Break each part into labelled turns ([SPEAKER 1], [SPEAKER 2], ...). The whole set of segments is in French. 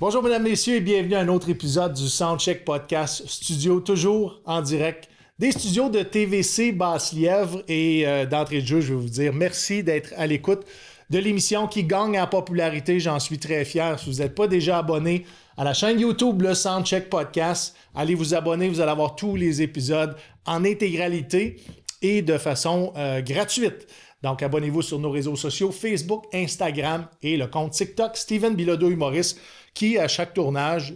[SPEAKER 1] Bonjour mesdames, messieurs et bienvenue à un autre épisode du Soundcheck Podcast Studio, toujours en direct des studios de TVC Basse-Lièvre. Et d'entrée de jeu, je vais vous dire merci d'être à l'écoute de l'émission qui gagne en popularité. J'en suis très fier. Si vous n'êtes pas déjà abonné à la chaîne YouTube, le Soundcheck Podcast, allez vous abonner. Vous allez avoir tous les épisodes en intégralité et de façon gratuite. Donc, abonnez-vous sur nos réseaux sociaux, Facebook, Instagram et le compte TikTok, Steven Bilodeau Humoriste, qui, à chaque tournage,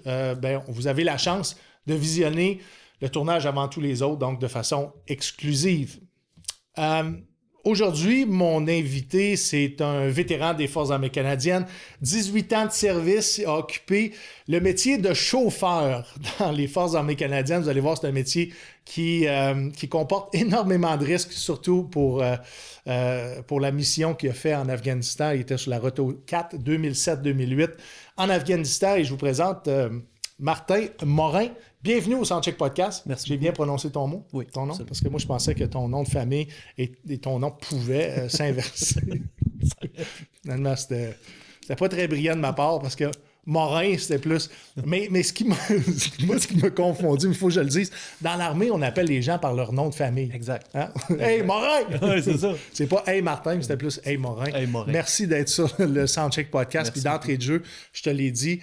[SPEAKER 1] vous avez la chance de visionner le tournage avant tous les autres, donc de façon exclusive. Aujourd'hui, mon invité, c'est un vétéran des Forces armées canadiennes, 18 ans de service, a occupé le métier de chauffeur dans les Forces armées canadiennes. Vous allez voir, c'est un métier qui comporte énormément de risques, surtout pour la mission qu'il a fait en Afghanistan. Il était sur la route 4 2007-2008 en Afghanistan et je vous présente Martin Morin. Bienvenue au Soundcheck Podcast.
[SPEAKER 2] Merci.
[SPEAKER 1] J'ai bien prononcé ton mot?
[SPEAKER 2] Oui.
[SPEAKER 1] Ton nom?
[SPEAKER 2] Absolument.
[SPEAKER 1] Parce que moi, je pensais que ton nom de famille et ton nom pouvaient s'inverser. Finalement, c'était pas très brillant de ma part parce que Morin, c'était plus... Mais ce qui m'a confondu, il faut que je le dise, dans l'armée, on appelle les gens par leur nom de famille.
[SPEAKER 2] Exact.
[SPEAKER 1] Hein? Hey, Morin!
[SPEAKER 2] Oui, c'est ça.
[SPEAKER 1] C'est pas Hey Martin, mais c'était plus Hey Morin.
[SPEAKER 2] Hey Morin.
[SPEAKER 1] Merci d'être sur le Soundcheck Podcast. Puis d'entrée de jeu, je te l'ai dit,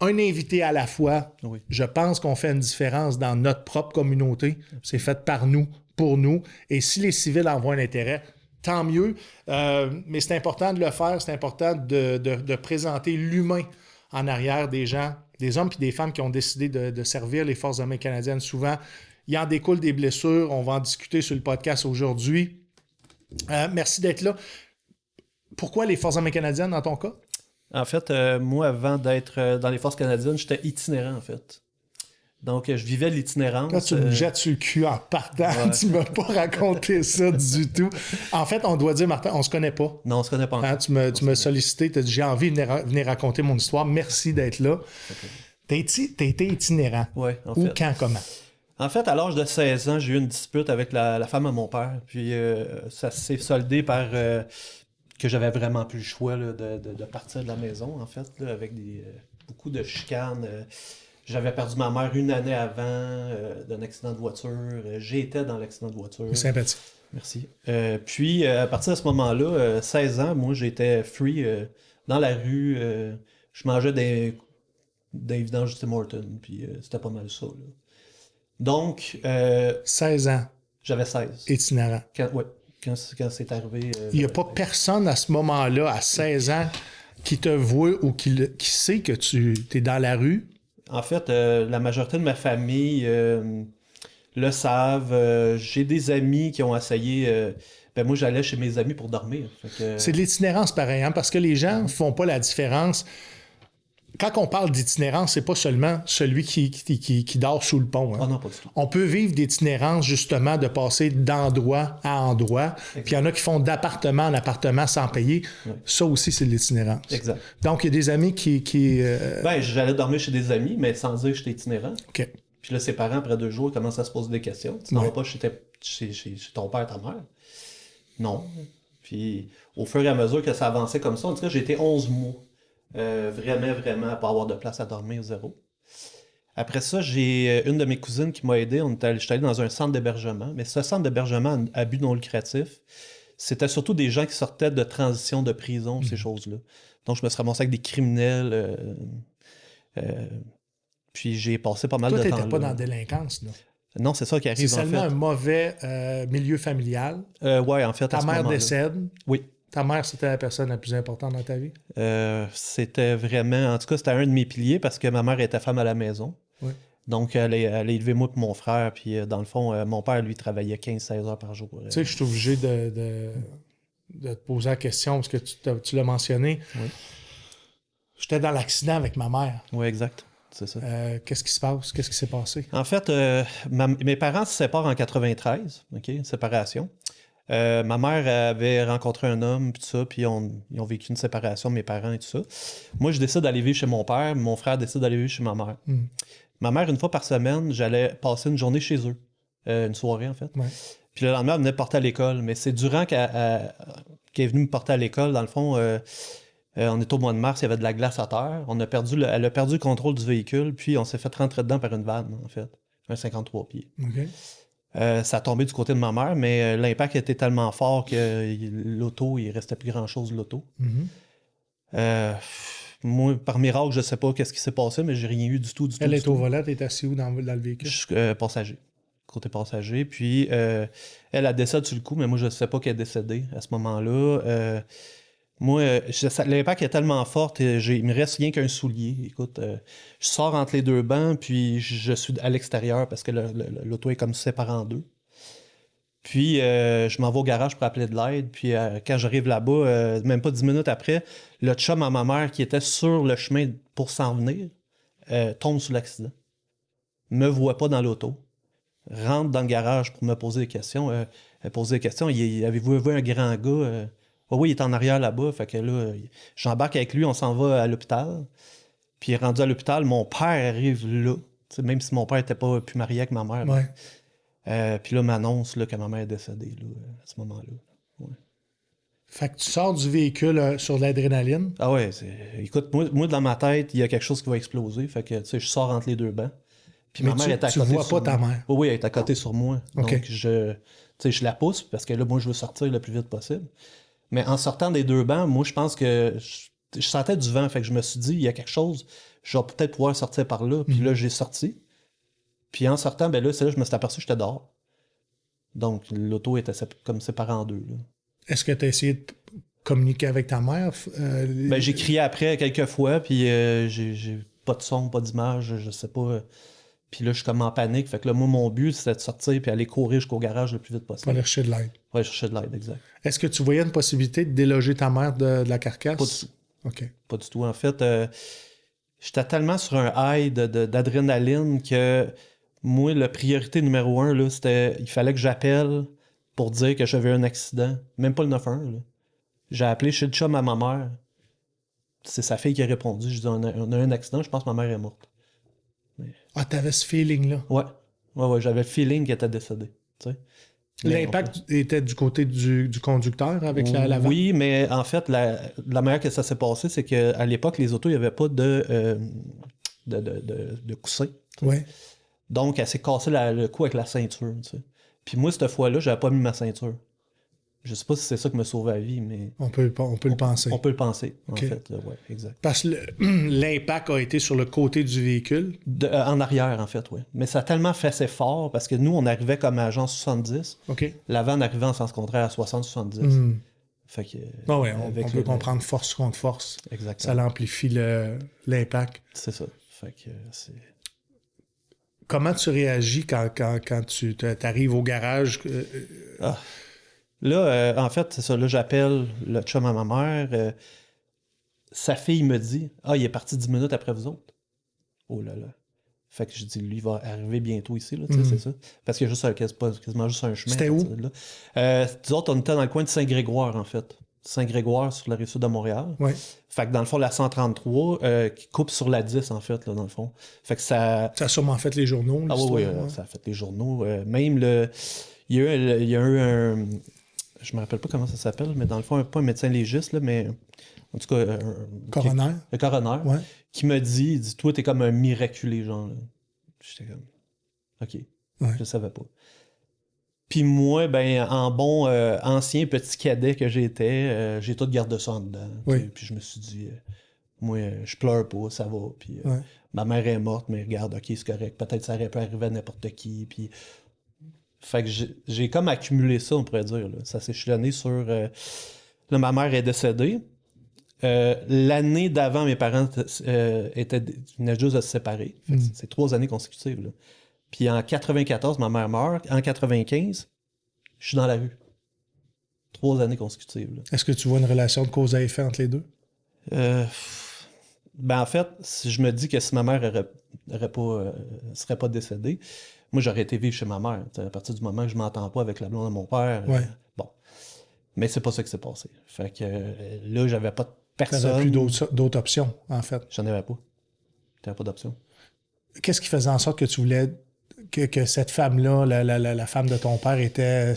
[SPEAKER 1] un invité à la fois,
[SPEAKER 2] Oui.
[SPEAKER 1] je pense qu'on fait une différence dans notre propre communauté. C'est fait par nous, pour nous. Et si les civils en voient un intérêt, tant mieux. Mais c'est important de le faire. C'est important de présenter l'humain en arrière des gens, des hommes et des femmes qui ont décidé de servir les Forces armées canadiennes. Souvent, il en découle des blessures. On va en discuter sur le podcast aujourd'hui. Merci d'être là. Pourquoi les Forces armées canadiennes dans ton cas?
[SPEAKER 2] En fait, moi, avant d'être dans les Forces canadiennes, j'étais itinérant, en fait. Donc, je vivais l'itinérance.
[SPEAKER 1] Là, tu me jettes sur le cul en partant.
[SPEAKER 2] Ouais.
[SPEAKER 1] Tu m'as pas raconté ça du tout. En fait, on doit dire, Martin, on se connaît pas.
[SPEAKER 2] Non, on se connaît pas encore.
[SPEAKER 1] Hein, tu m'as sollicité, tu as dit, j'ai envie de venir raconter mon histoire. Merci d'être là. T'as été itinérant.
[SPEAKER 2] Oui, en
[SPEAKER 1] Où,
[SPEAKER 2] fait.
[SPEAKER 1] quand, comment?
[SPEAKER 2] En fait, à l'âge de 16 ans, j'ai eu une dispute avec la femme de mon père. Puis, ça s'est soldé par... que j'avais vraiment plus le choix là, de partir de la maison, en fait, là, avec beaucoup de chicanes. J'avais perdu ma mère une année avant d'un accident de voiture. J'étais dans l'accident de voiture.
[SPEAKER 1] C'est sympathique.
[SPEAKER 2] Merci. Puis, à partir de ce moment-là, 16 ans, moi, j'étais free dans la rue. Je mangeais des vidanges du Tim Hortons. Puis, c'était pas mal ça. Là. Donc,
[SPEAKER 1] 16 ans,
[SPEAKER 2] j'avais 16.
[SPEAKER 1] itinérant.
[SPEAKER 2] Quand c'est arrivé.
[SPEAKER 1] Il n'y a pas personne à ce moment-là, à 16 ans, qui te voit ou qui sait que tu es dans la rue.
[SPEAKER 2] En fait, la majorité de ma famille le savent. J'ai des amis qui ont essayé. Moi, j'allais chez mes amis pour dormir.
[SPEAKER 1] C'est de l'itinérance pareil, hein, parce que les gens ne font pas la différence. Quand on parle d'itinérance, c'est pas seulement celui qui dort sous le pont. Hein.
[SPEAKER 2] Oh non, pas du tout.
[SPEAKER 1] On peut vivre d'itinérance, justement, de passer d'endroit à endroit. Puis il y en a qui font d'appartement en appartement sans payer.
[SPEAKER 2] Oui.
[SPEAKER 1] Ça aussi, c'est de l'itinérance.
[SPEAKER 2] Exact.
[SPEAKER 1] Donc, il y a des amis qui
[SPEAKER 2] J'allais dormir chez des amis, mais sans dire que j'étais itinérant.
[SPEAKER 1] OK.
[SPEAKER 2] Puis là, ses parents, après 2 jours, commencent à se poser des questions. Tu n'en
[SPEAKER 1] Ouais.
[SPEAKER 2] vas pas chez ton père et ta mère? Non. Puis, au fur et à mesure que ça avançait comme ça, en tout cas, j'ai été 11 mois. Vraiment, à pas avoir de place à dormir, zéro. Après ça, j'ai une de mes cousines qui m'a aidé. J'étais allé dans un centre d'hébergement. Mais ce centre d'hébergement à but non lucratif, c'était surtout des gens qui sortaient de transition de prison, ces choses-là. Donc, je me suis ramassé avec des criminels. Puis, j'ai passé pas mal
[SPEAKER 1] Toi,
[SPEAKER 2] de
[SPEAKER 1] tu
[SPEAKER 2] temps
[SPEAKER 1] n'étais pas
[SPEAKER 2] là.
[SPEAKER 1] dans la délinquance. Là.
[SPEAKER 2] Non, c'est ça qui arrive,
[SPEAKER 1] C'est
[SPEAKER 2] en
[SPEAKER 1] seulement
[SPEAKER 2] fait.
[SPEAKER 1] un mauvais milieu familial.
[SPEAKER 2] Ouais, en fait, à
[SPEAKER 1] Ta
[SPEAKER 2] ce
[SPEAKER 1] mère
[SPEAKER 2] moment-là.
[SPEAKER 1] décède.
[SPEAKER 2] Oui.
[SPEAKER 1] Ta mère, c'était la personne la plus importante dans ta vie?
[SPEAKER 2] C'était vraiment... En tout cas, c'était un de mes piliers parce que ma mère était femme à la maison.
[SPEAKER 1] Oui.
[SPEAKER 2] Donc, elle a élevé moi et mon frère. Puis, dans le fond, mon père, lui, travaillait 15-16 heures par jour.
[SPEAKER 1] Tu sais, je suis obligé de te poser la question parce que tu l'as mentionné.
[SPEAKER 2] Oui.
[SPEAKER 1] J'étais dans l'accident avec ma mère.
[SPEAKER 2] Oui, exact. C'est ça.
[SPEAKER 1] Qu'est-ce qui se passe? Qu'est-ce qui s'est passé?
[SPEAKER 2] En fait, mes parents se séparent en 93. OK? Séparation. Ma mère avait rencontré un homme, puis tout ça, puis ils ont vécu une séparation, mes parents et tout ça. Moi, je décide d'aller vivre chez mon père, mon frère décide d'aller vivre chez ma mère.
[SPEAKER 1] Mm.
[SPEAKER 2] Ma mère, une fois par semaine, j'allais passer une journée chez eux. Une soirée, en fait.
[SPEAKER 1] Ouais.
[SPEAKER 2] Puis le lendemain, elle venait me porter à l'école. Mais c'est durant qu'elle est venue me porter à l'école, dans le fond, On est au mois de mars, il y avait de la glace à terre. Elle a perdu le contrôle du véhicule, puis on s'est fait rentrer dedans par une vanne, en fait. Un 53 pieds.
[SPEAKER 1] OK.
[SPEAKER 2] Ça a tombé du côté de ma mère, mais l'impact était tellement fort que l'auto, il restait plus grand-chose de l'auto. Moi, par miracle, je sais pas qu'est-ce qui s'est passé, mais j'ai rien eu du tout.
[SPEAKER 1] Elle est au volant, t'es assis où dans le véhicule?
[SPEAKER 2] Je suis passager. Côté passager. Puis, elle a décédé sur le coup, mais moi, je sais pas qu'elle est décédée à ce moment-là. Moi, l'impact est tellement fort, il me reste rien qu'un soulier. Écoute, je sors entre les deux bancs, puis je suis à l'extérieur parce que l'auto est comme séparée en deux. Puis, je m'en vais au garage pour appeler de l'aide. Puis, quand j'arrive là-bas, même pas 10 minutes après, le chum à ma mère qui était sur le chemin pour s'en venir tombe sous l'accident. Me voit pas dans l'auto. Rentre dans le garage pour me poser des questions. Avez-vous vu un grand gars? Oui, il est en arrière là-bas. Fait que là, j'embarque avec lui, on s'en va à l'hôpital. Puis rendu à l'hôpital, mon père arrive là. T'sais, même si mon père n'était pas plus marié avec ma mère.
[SPEAKER 1] Ouais.
[SPEAKER 2] Puis là, m'annonce là, que ma mère est décédée là, à ce moment-là. Ouais.
[SPEAKER 1] Fait que tu sors du véhicule sur l'adrénaline.
[SPEAKER 2] Ah ouais, écoute, moi, dans ma tête, il y a quelque chose qui va exploser. Fait que je sors entre les deux bancs. Puis
[SPEAKER 1] mais
[SPEAKER 2] ma mère est à
[SPEAKER 1] tu
[SPEAKER 2] côté.
[SPEAKER 1] Tu vois pas ta mère.
[SPEAKER 2] Oui, elle est à côté sur moi.
[SPEAKER 1] Okay.
[SPEAKER 2] Donc, je la pousse parce que là, moi, je veux sortir le plus vite possible. Mais en sortant des deux bancs, moi, je pense que je sentais du vent. Fait que je me suis dit, il y a quelque chose, je vais peut-être pouvoir sortir par là. Puis là, j'ai sorti. Puis en sortant, ben là, c'est là que je me suis aperçu que j'étais dehors. Donc, l'auto était comme séparée en deux. Là.
[SPEAKER 1] Est-ce que tu as essayé de communiquer avec ta mère?
[SPEAKER 2] Ben, j'ai crié après quelques fois, puis j'ai pas de son, pas d'image, je sais pas. Puis là, je suis comme en panique. Fait que là, moi, mon but, c'était de sortir puis aller courir jusqu'au garage le plus vite possible.
[SPEAKER 1] Pour aller chercher de l'aide.
[SPEAKER 2] Pour aller chercher de l'aide, exact.
[SPEAKER 1] Est-ce que tu voyais une possibilité de déloger ta mère de la carcasse?
[SPEAKER 2] Pas du tout.
[SPEAKER 1] OK.
[SPEAKER 2] Pas du tout. En fait, j'étais tellement sur un high d'adrénaline que moi, la priorité numéro 1, là, c'était il fallait que j'appelle pour dire que j'avais un accident. Même pas le 911. Là. J'ai appelé chez le chum à ma mère. C'est sa fille qui a répondu. Je dis on a un accident, je pense que ma mère est morte. Mais...
[SPEAKER 1] Ah, t'avais ce feeling-là?
[SPEAKER 2] Ouais, j'avais le feeling qu'elle était décédée.
[SPEAKER 1] L'impact était du côté du conducteur avec la vanne?
[SPEAKER 2] Oui, mais en fait, la manière que ça s'est passé, c'est qu'à l'époque, les autos, il n'y avait pas de coussin.
[SPEAKER 1] Oui.
[SPEAKER 2] Donc, elle s'est cassée le cou avec la ceinture. T'sais. Puis moi, cette fois-là, j'avais pas mis ma ceinture. Je sais pas si c'est ça qui m'a sauvé la vie, mais...
[SPEAKER 1] On peut le penser.
[SPEAKER 2] On peut le penser,
[SPEAKER 1] okay.
[SPEAKER 2] En fait. Ouais, exact.
[SPEAKER 1] Parce que l'impact a été sur le côté du véhicule?
[SPEAKER 2] En arrière, en fait, oui. Mais ça a tellement fait fort, parce que nous, on arrivait comme à genre 70.
[SPEAKER 1] OK.
[SPEAKER 2] La vanne arrivait en sens contraire à 60-70. Fait que...
[SPEAKER 1] ouais, on peut comprendre force contre force.
[SPEAKER 2] Exactement.
[SPEAKER 1] Ça amplifie l'impact.
[SPEAKER 2] C'est ça. Fait que c'est...
[SPEAKER 1] Comment tu réagis quand tu arrives au garage?
[SPEAKER 2] Là, en fait, c'est ça. Là, j'appelle le chum à ma mère. Sa fille me dit « Ah, il est parti 10 minutes après vous autres. » Oh là là. Fait que je dis, lui, il va arriver bientôt ici, là, c'est ça. Parce qu'il y a juste quasiment juste un chemin.
[SPEAKER 1] C'était où?
[SPEAKER 2] Nous autres, on était dans le coin de Saint-Grégoire, en fait. Saint-Grégoire, sur la rive-sud de Montréal.
[SPEAKER 1] Ouais.
[SPEAKER 2] Fait que dans le fond, la 133, qui coupe sur la 10, en fait, là, dans le fond. Fait que ça...
[SPEAKER 1] Ça a sûrement fait les journaux,
[SPEAKER 2] oui, ça a fait les journaux. Même il y a eu un... Je me rappelle pas comment ça s'appelle, mais dans le fond, pas un médecin légiste, là, mais en tout cas...
[SPEAKER 1] Coroner.
[SPEAKER 2] Un coroner,
[SPEAKER 1] ouais.
[SPEAKER 2] Qui me dit, il dit, toi, t'es comme un miraculé, genre. Là. J'étais comme, OK, je savais pas. Puis moi, ben, en bon ancien petit cadet que j'étais, j'ai tout gardé ça en dedans. Puis je me suis dit, moi, je pleure pas, ça va. Puis ma mère est morte, mais regarde, OK, c'est correct. Peut-être ça aurait pu arriver à n'importe qui. Puis... Fait que j'ai comme accumulé ça, on pourrait dire. Là. Ça s'est échelonné sur... Là, ma mère est décédée. L'année d'avant, mes parents venaient juste de se séparer. C'est 3 années consécutives. Là. Puis en 94, ma mère meurt. En 95, je suis dans la rue. 3 années consécutives. Là.
[SPEAKER 1] Est-ce que tu vois une relation de cause à effet entre les deux?
[SPEAKER 2] Ben en fait, si je me dis que si ma mère serait pas décédée, moi j'aurais été vivre chez ma mère. À partir du moment que je m'entends pas avec la blonde de mon père. Bon. Mais c'est pas ça qui s'est passé. Fait que là, j'avais pas de personne.
[SPEAKER 1] T'avais plus d'autres options, en fait.
[SPEAKER 2] J'en avais pas. J'avais pas d'option.
[SPEAKER 1] Qu'est-ce qui faisait en sorte que tu voulais que cette femme-là, la femme de ton père, était...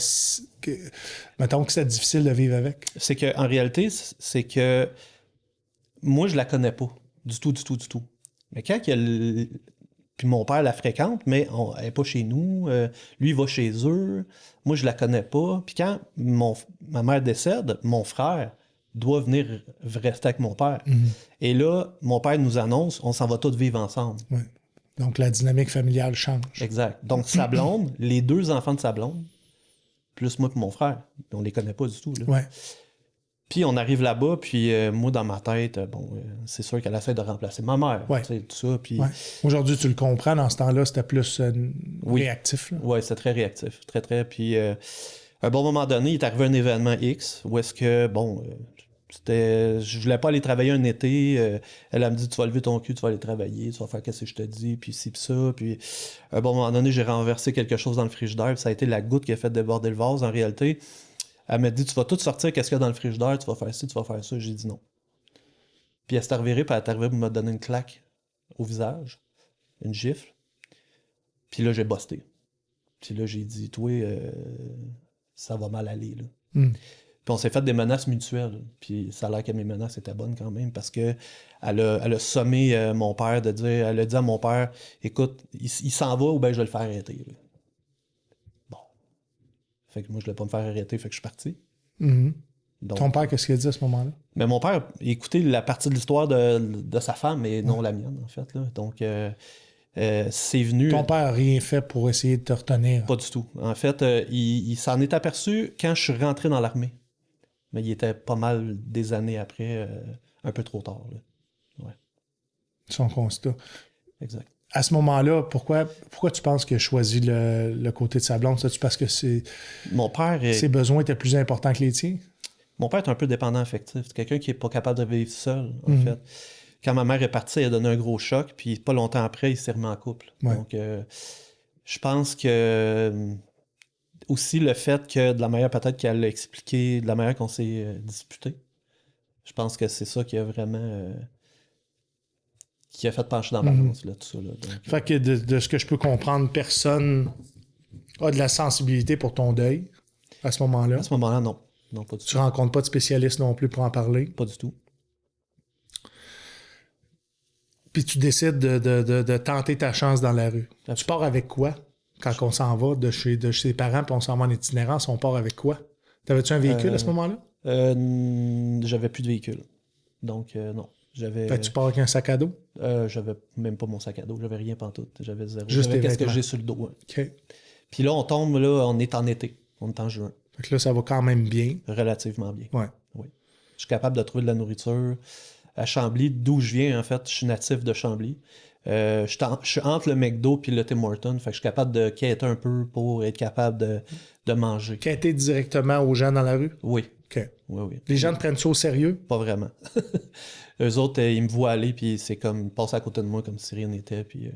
[SPEAKER 1] mettons que c'était difficile de vivre avec?
[SPEAKER 2] C'est qu'en réalité, c'est que moi, je la connais pas. Du tout. Mais quand il y a puis mon père la fréquente, mais elle n'est pas chez nous. Lui, il va chez eux. Moi, je la connais pas. Puis quand ma mère décède, mon frère doit venir rester avec mon père. Et là, mon père nous annonce, on s'en va tous vivre ensemble.
[SPEAKER 1] Ouais. Donc, la dynamique familiale change.
[SPEAKER 2] Exact. Donc, sa blonde, les 2 enfants de sa blonde, plus moi et mon frère, on les connaît pas du tout. Là.
[SPEAKER 1] Ouais.
[SPEAKER 2] Puis on arrive là-bas, puis moi, dans ma tête, c'est sûr qu'elle essaie de remplacer ma mère.
[SPEAKER 1] Ouais.
[SPEAKER 2] Tu sais, tout ça. Puis...
[SPEAKER 1] Ouais. Aujourd'hui, tu le comprends, dans ce temps-là, c'était plus réactif.
[SPEAKER 2] Oui, c'est très réactif. Très, très. Puis à un bon moment donné, il est arrivé un événement X où est-ce que, je voulais pas aller travailler un été. Elle me dit, tu vas lever ton cul, tu vas aller travailler, tu vas faire ce que je te dis, puis ci, puis ça. Puis à un bon moment donné, j'ai renversé quelque chose dans le frigidaire, puis ça a été la goutte qui a fait déborder le vase. En réalité, elle m'a dit, tu vas tout sortir, qu'est-ce qu'il y a dans le frigidaire, tu vas faire ci, tu vas faire ça. J'ai dit non. Puis elle s'est revirée, puis elle est arrivée pour me donner une claque au visage, une gifle. Puis là, j'ai busté. Puis là, j'ai dit, toi, ça va mal aller, là. Puis on s'est fait des menaces mutuelles. Puis ça a l'air que mes menaces étaient bonnes quand même, parce que elle a sommé mon père de dire, elle a dit à mon père, écoute, il s'en va ou bien je vais le faire arrêter, là. Fait que moi, je voulais pas me faire arrêter, fait que je suis parti. Donc,
[SPEAKER 1] ton père, qu'est-ce qu'il a dit à ce moment-là?
[SPEAKER 2] Mais mon père, écoutait la partie de l'histoire de sa femme, et non la mienne, en fait. Là. Donc, c'est venu...
[SPEAKER 1] Ton père n'a rien fait pour essayer de te retenir?
[SPEAKER 2] Pas du tout. En fait, il s'en est aperçu quand je suis rentré dans l'armée. Mais il était pas mal des années après, un peu trop tard. Là. Ouais.
[SPEAKER 1] Son constat.
[SPEAKER 2] Exact.
[SPEAKER 1] À ce moment-là, pourquoi tu penses qu'il a choisi le côté de sa blonde? C'est-tu parce que ses besoins étaient plus importants que les tiens?
[SPEAKER 2] Mon père est un peu dépendant affectif. C'est quelqu'un qui n'est pas capable de vivre seul, en fait. Quand ma mère est partie, elle a donné un gros choc, puis pas longtemps après, il s'est remis en couple. Ouais. Donc, je pense que aussi le fait que de la manière peut-être qu'elle l'a expliqué, de la manière qu'on s'est disputé, je pense que c'est ça qui a vraiment... qui a fait pencher dans la balance, là, tout ça. Là. Donc,
[SPEAKER 1] fait que de ce que je peux comprendre, personne a de la sensibilité pour ton deuil à ce moment-là?
[SPEAKER 2] À ce moment-là, non. Non, pas du tout.
[SPEAKER 1] Tu rencontres pas de spécialiste non plus pour en parler?
[SPEAKER 2] Pas du tout.
[SPEAKER 1] Puis tu décides de tenter ta chance dans la rue. Absolument. Tu pars avec quoi quand on s'en va de chez ses parents puis on s'en va en itinérance? On part avec quoi? T'avais-tu un véhicule à ce moment-là?
[SPEAKER 2] J'avais plus de véhicule. Donc, non.
[SPEAKER 1] Fait que tu pars avec un sac à dos?
[SPEAKER 2] J'avais même pas mon sac à dos. J'avais rien pantoute. J'avais zéro.
[SPEAKER 1] Juste
[SPEAKER 2] j'avais qu'est-ce que j'ai sur le dos. Hein.
[SPEAKER 1] OK.
[SPEAKER 2] Puis là, on est en été. On est en juin.
[SPEAKER 1] Fait que là, ça va quand même bien.
[SPEAKER 2] Relativement bien.
[SPEAKER 1] Ouais.
[SPEAKER 2] Oui. Je suis capable de trouver de la nourriture. À Chambly, d'où je viens, en fait, je suis natif de Chambly. Je suis entre le McDo et le Tim Hortons. Fait que je suis capable de quêter un peu pour être capable de manger.
[SPEAKER 1] Quêter directement aux gens dans la rue?
[SPEAKER 2] Oui.
[SPEAKER 1] OK.
[SPEAKER 2] Oui.
[SPEAKER 1] Les gens te prennent ça au sérieux?
[SPEAKER 2] Pas vraiment. Eux autres, ils me voient aller, puis c'est comme, ils passent à côté de moi comme si rien n'était, puis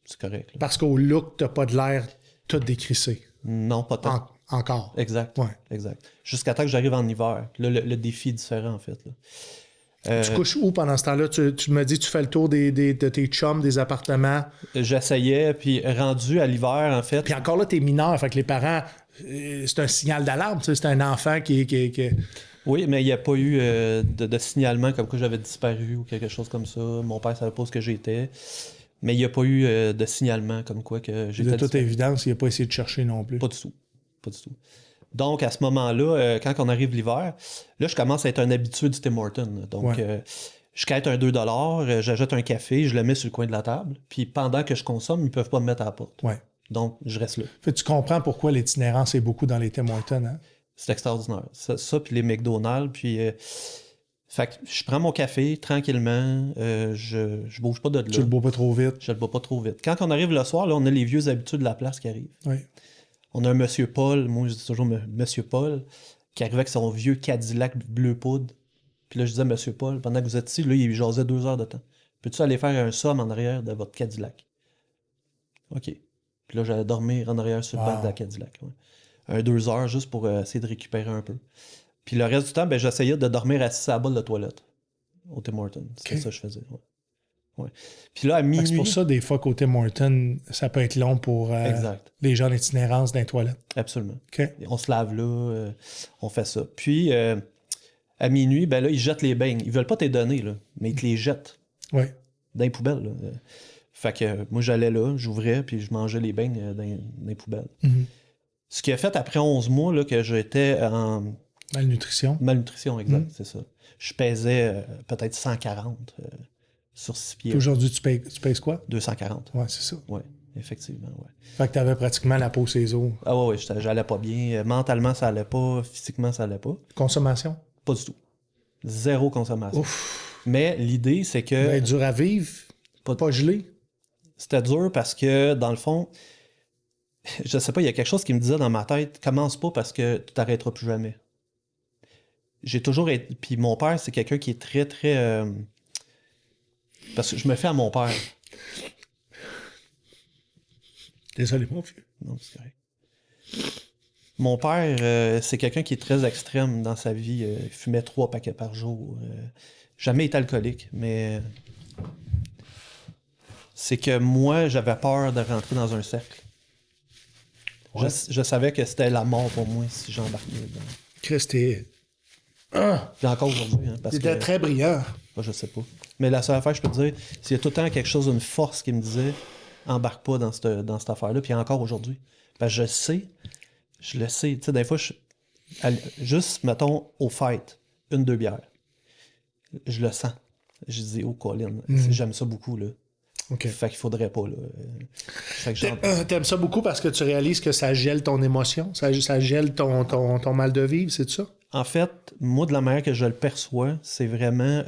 [SPEAKER 2] c'est correct. Là.
[SPEAKER 1] Parce qu'au look, t'as pas de l'air tout décrissé.
[SPEAKER 2] Non, pas tant.
[SPEAKER 1] Encore.
[SPEAKER 2] Exact.
[SPEAKER 1] Ouais.
[SPEAKER 2] Exact. Jusqu'à temps que j'arrive en hiver. Là, le défi est différent, en fait. Là.
[SPEAKER 1] Tu couches où pendant ce temps-là? Tu me dis, tu fais le tour de tes chums, des appartements?
[SPEAKER 2] J'essayais, puis rendu à l'hiver, en fait...
[SPEAKER 1] Puis encore là, t'es mineur, fait que les parents, c'est un signal d'alarme, tu sais, c'est un enfant qui...
[SPEAKER 2] Oui, mais il n'y a pas eu de signalement comme quoi j'avais disparu ou quelque chose comme ça. Mon père savait pas ce que j'étais. Mais il n'y a pas eu de signalement comme quoi que j'étais
[SPEAKER 1] de toute évidence, il n'a pas essayé de chercher non plus.
[SPEAKER 2] Pas du tout. Donc, à ce moment-là, quand on arrive l'hiver, là, je commence à être un habitué du Tim Hortons. Donc, je quête un 2$, j'achète un café, je le mets sur le coin de la table. Puis pendant que je consomme, ils ne peuvent pas me mettre à la porte.
[SPEAKER 1] Ouais.
[SPEAKER 2] Donc, je reste là.
[SPEAKER 1] Fait que tu comprends pourquoi l'itinérance est beaucoup dans les Tim Hortons, hein?
[SPEAKER 2] C'est extraordinaire. Ça puis les McDonald's, puis... fait que je prends mon café tranquillement, je bouge pas de là.
[SPEAKER 1] Tu le bois pas trop vite.
[SPEAKER 2] Je le bois pas trop vite. Quand on arrive le soir, là, on a les vieux habitués de la place qui arrivent.
[SPEAKER 1] Oui.
[SPEAKER 2] On a un monsieur Paul, moi je dis toujours monsieur Paul, qui arrivait avec son vieux Cadillac bleu poudre. Puis là, je disais, monsieur Paul, pendant que vous êtes ici, là, il jasait 2 heures de temps. Peux-tu aller faire un somme en arrière de votre Cadillac? OK. Puis là, j'allais dormir en arrière sur le banc de la Cadillac. Ouais. 2 heures juste pour essayer de récupérer un peu. Puis le reste du temps, ben, j'essayais de dormir assis à la bolle de toilette au Tim Hortons. C'est ça que je faisais. Ouais. Puis là, à minuit...
[SPEAKER 1] C'est pour ça, des fois, qu'au Tim Hortons, ça peut être long pour les gens d'itinérance dans les toilettes.
[SPEAKER 2] Absolument.
[SPEAKER 1] Okay.
[SPEAKER 2] On se lave là, on fait ça. Puis, À minuit, ben là, ils jettent les beignes. Ils veulent pas te les donner, là, mais ils te les jettent
[SPEAKER 1] Ouais.
[SPEAKER 2] dans les poubelles. Là. Fait que moi, j'allais là, j'ouvrais, puis je mangeais les beignes dans les poubelles.
[SPEAKER 1] Mhm.
[SPEAKER 2] Ce qui a fait, après 11 mois, là, que j'étais en
[SPEAKER 1] Malnutrition.
[SPEAKER 2] malnutrition, exact, c'est ça. Je pesais peut-être 140 sur 6 pieds.
[SPEAKER 1] Puis aujourd'hui, tu pèses quoi?
[SPEAKER 2] 240.
[SPEAKER 1] Ouais, c'est ça.
[SPEAKER 2] Oui, effectivement, ouais.
[SPEAKER 1] Fait que t'avais pratiquement la peau ses os.
[SPEAKER 2] Ah ouais, j'allais pas bien. Mentalement, ça allait pas. Physiquement, ça allait pas.
[SPEAKER 1] Consommation?
[SPEAKER 2] Pas du tout. Zéro consommation.
[SPEAKER 1] Ouf!
[SPEAKER 2] Mais l'idée, c'est que...
[SPEAKER 1] Ben, dur à vivre, pas gelé.
[SPEAKER 2] C'était dur parce que, dans le fond, je sais pas, il y a quelque chose qui me disait dans ma tête, commence pas parce que tu t'arrêteras plus jamais. J'ai toujours été... Puis mon père, c'est quelqu'un qui est très, très... Parce que je me fais à mon père.
[SPEAKER 1] Désolé, mon vieux.
[SPEAKER 2] Non, c'est correct. Mon père, c'est quelqu'un qui est très extrême dans sa vie. Il fumait 3 paquets par jour. Jamais été alcoolique, mais c'est que moi, j'avais peur de rentrer dans un cercle.
[SPEAKER 1] Ouais.
[SPEAKER 2] Je savais que c'était la mort pour moi si j'embarquais dedans.
[SPEAKER 1] Chris, t'es... Ah!
[SPEAKER 2] Puis encore aujourd'hui, hein, parce
[SPEAKER 1] T'étais
[SPEAKER 2] que...
[SPEAKER 1] très brillant.
[SPEAKER 2] Je sais pas. Mais la seule affaire, je peux te dire, s'il y a tout le temps quelque chose, une force qui me disait embarque pas dans cette affaire-là, puis encore aujourd'hui. Parce que je le sais. Tu sais, des fois, juste, mettons, au fight, 1-2 bières. Je le sens. Je dis, oh, Colin, j'aime ça beaucoup, là.
[SPEAKER 1] OK.
[SPEAKER 2] Fait qu'il faudrait pas, là. Fait que
[SPEAKER 1] T'aimes ça beaucoup parce que tu réalises que ça gèle ton émotion, ça gèle ton mal de vivre, c'est ça?
[SPEAKER 2] En fait, moi, de la manière que je le perçois, c'est vraiment...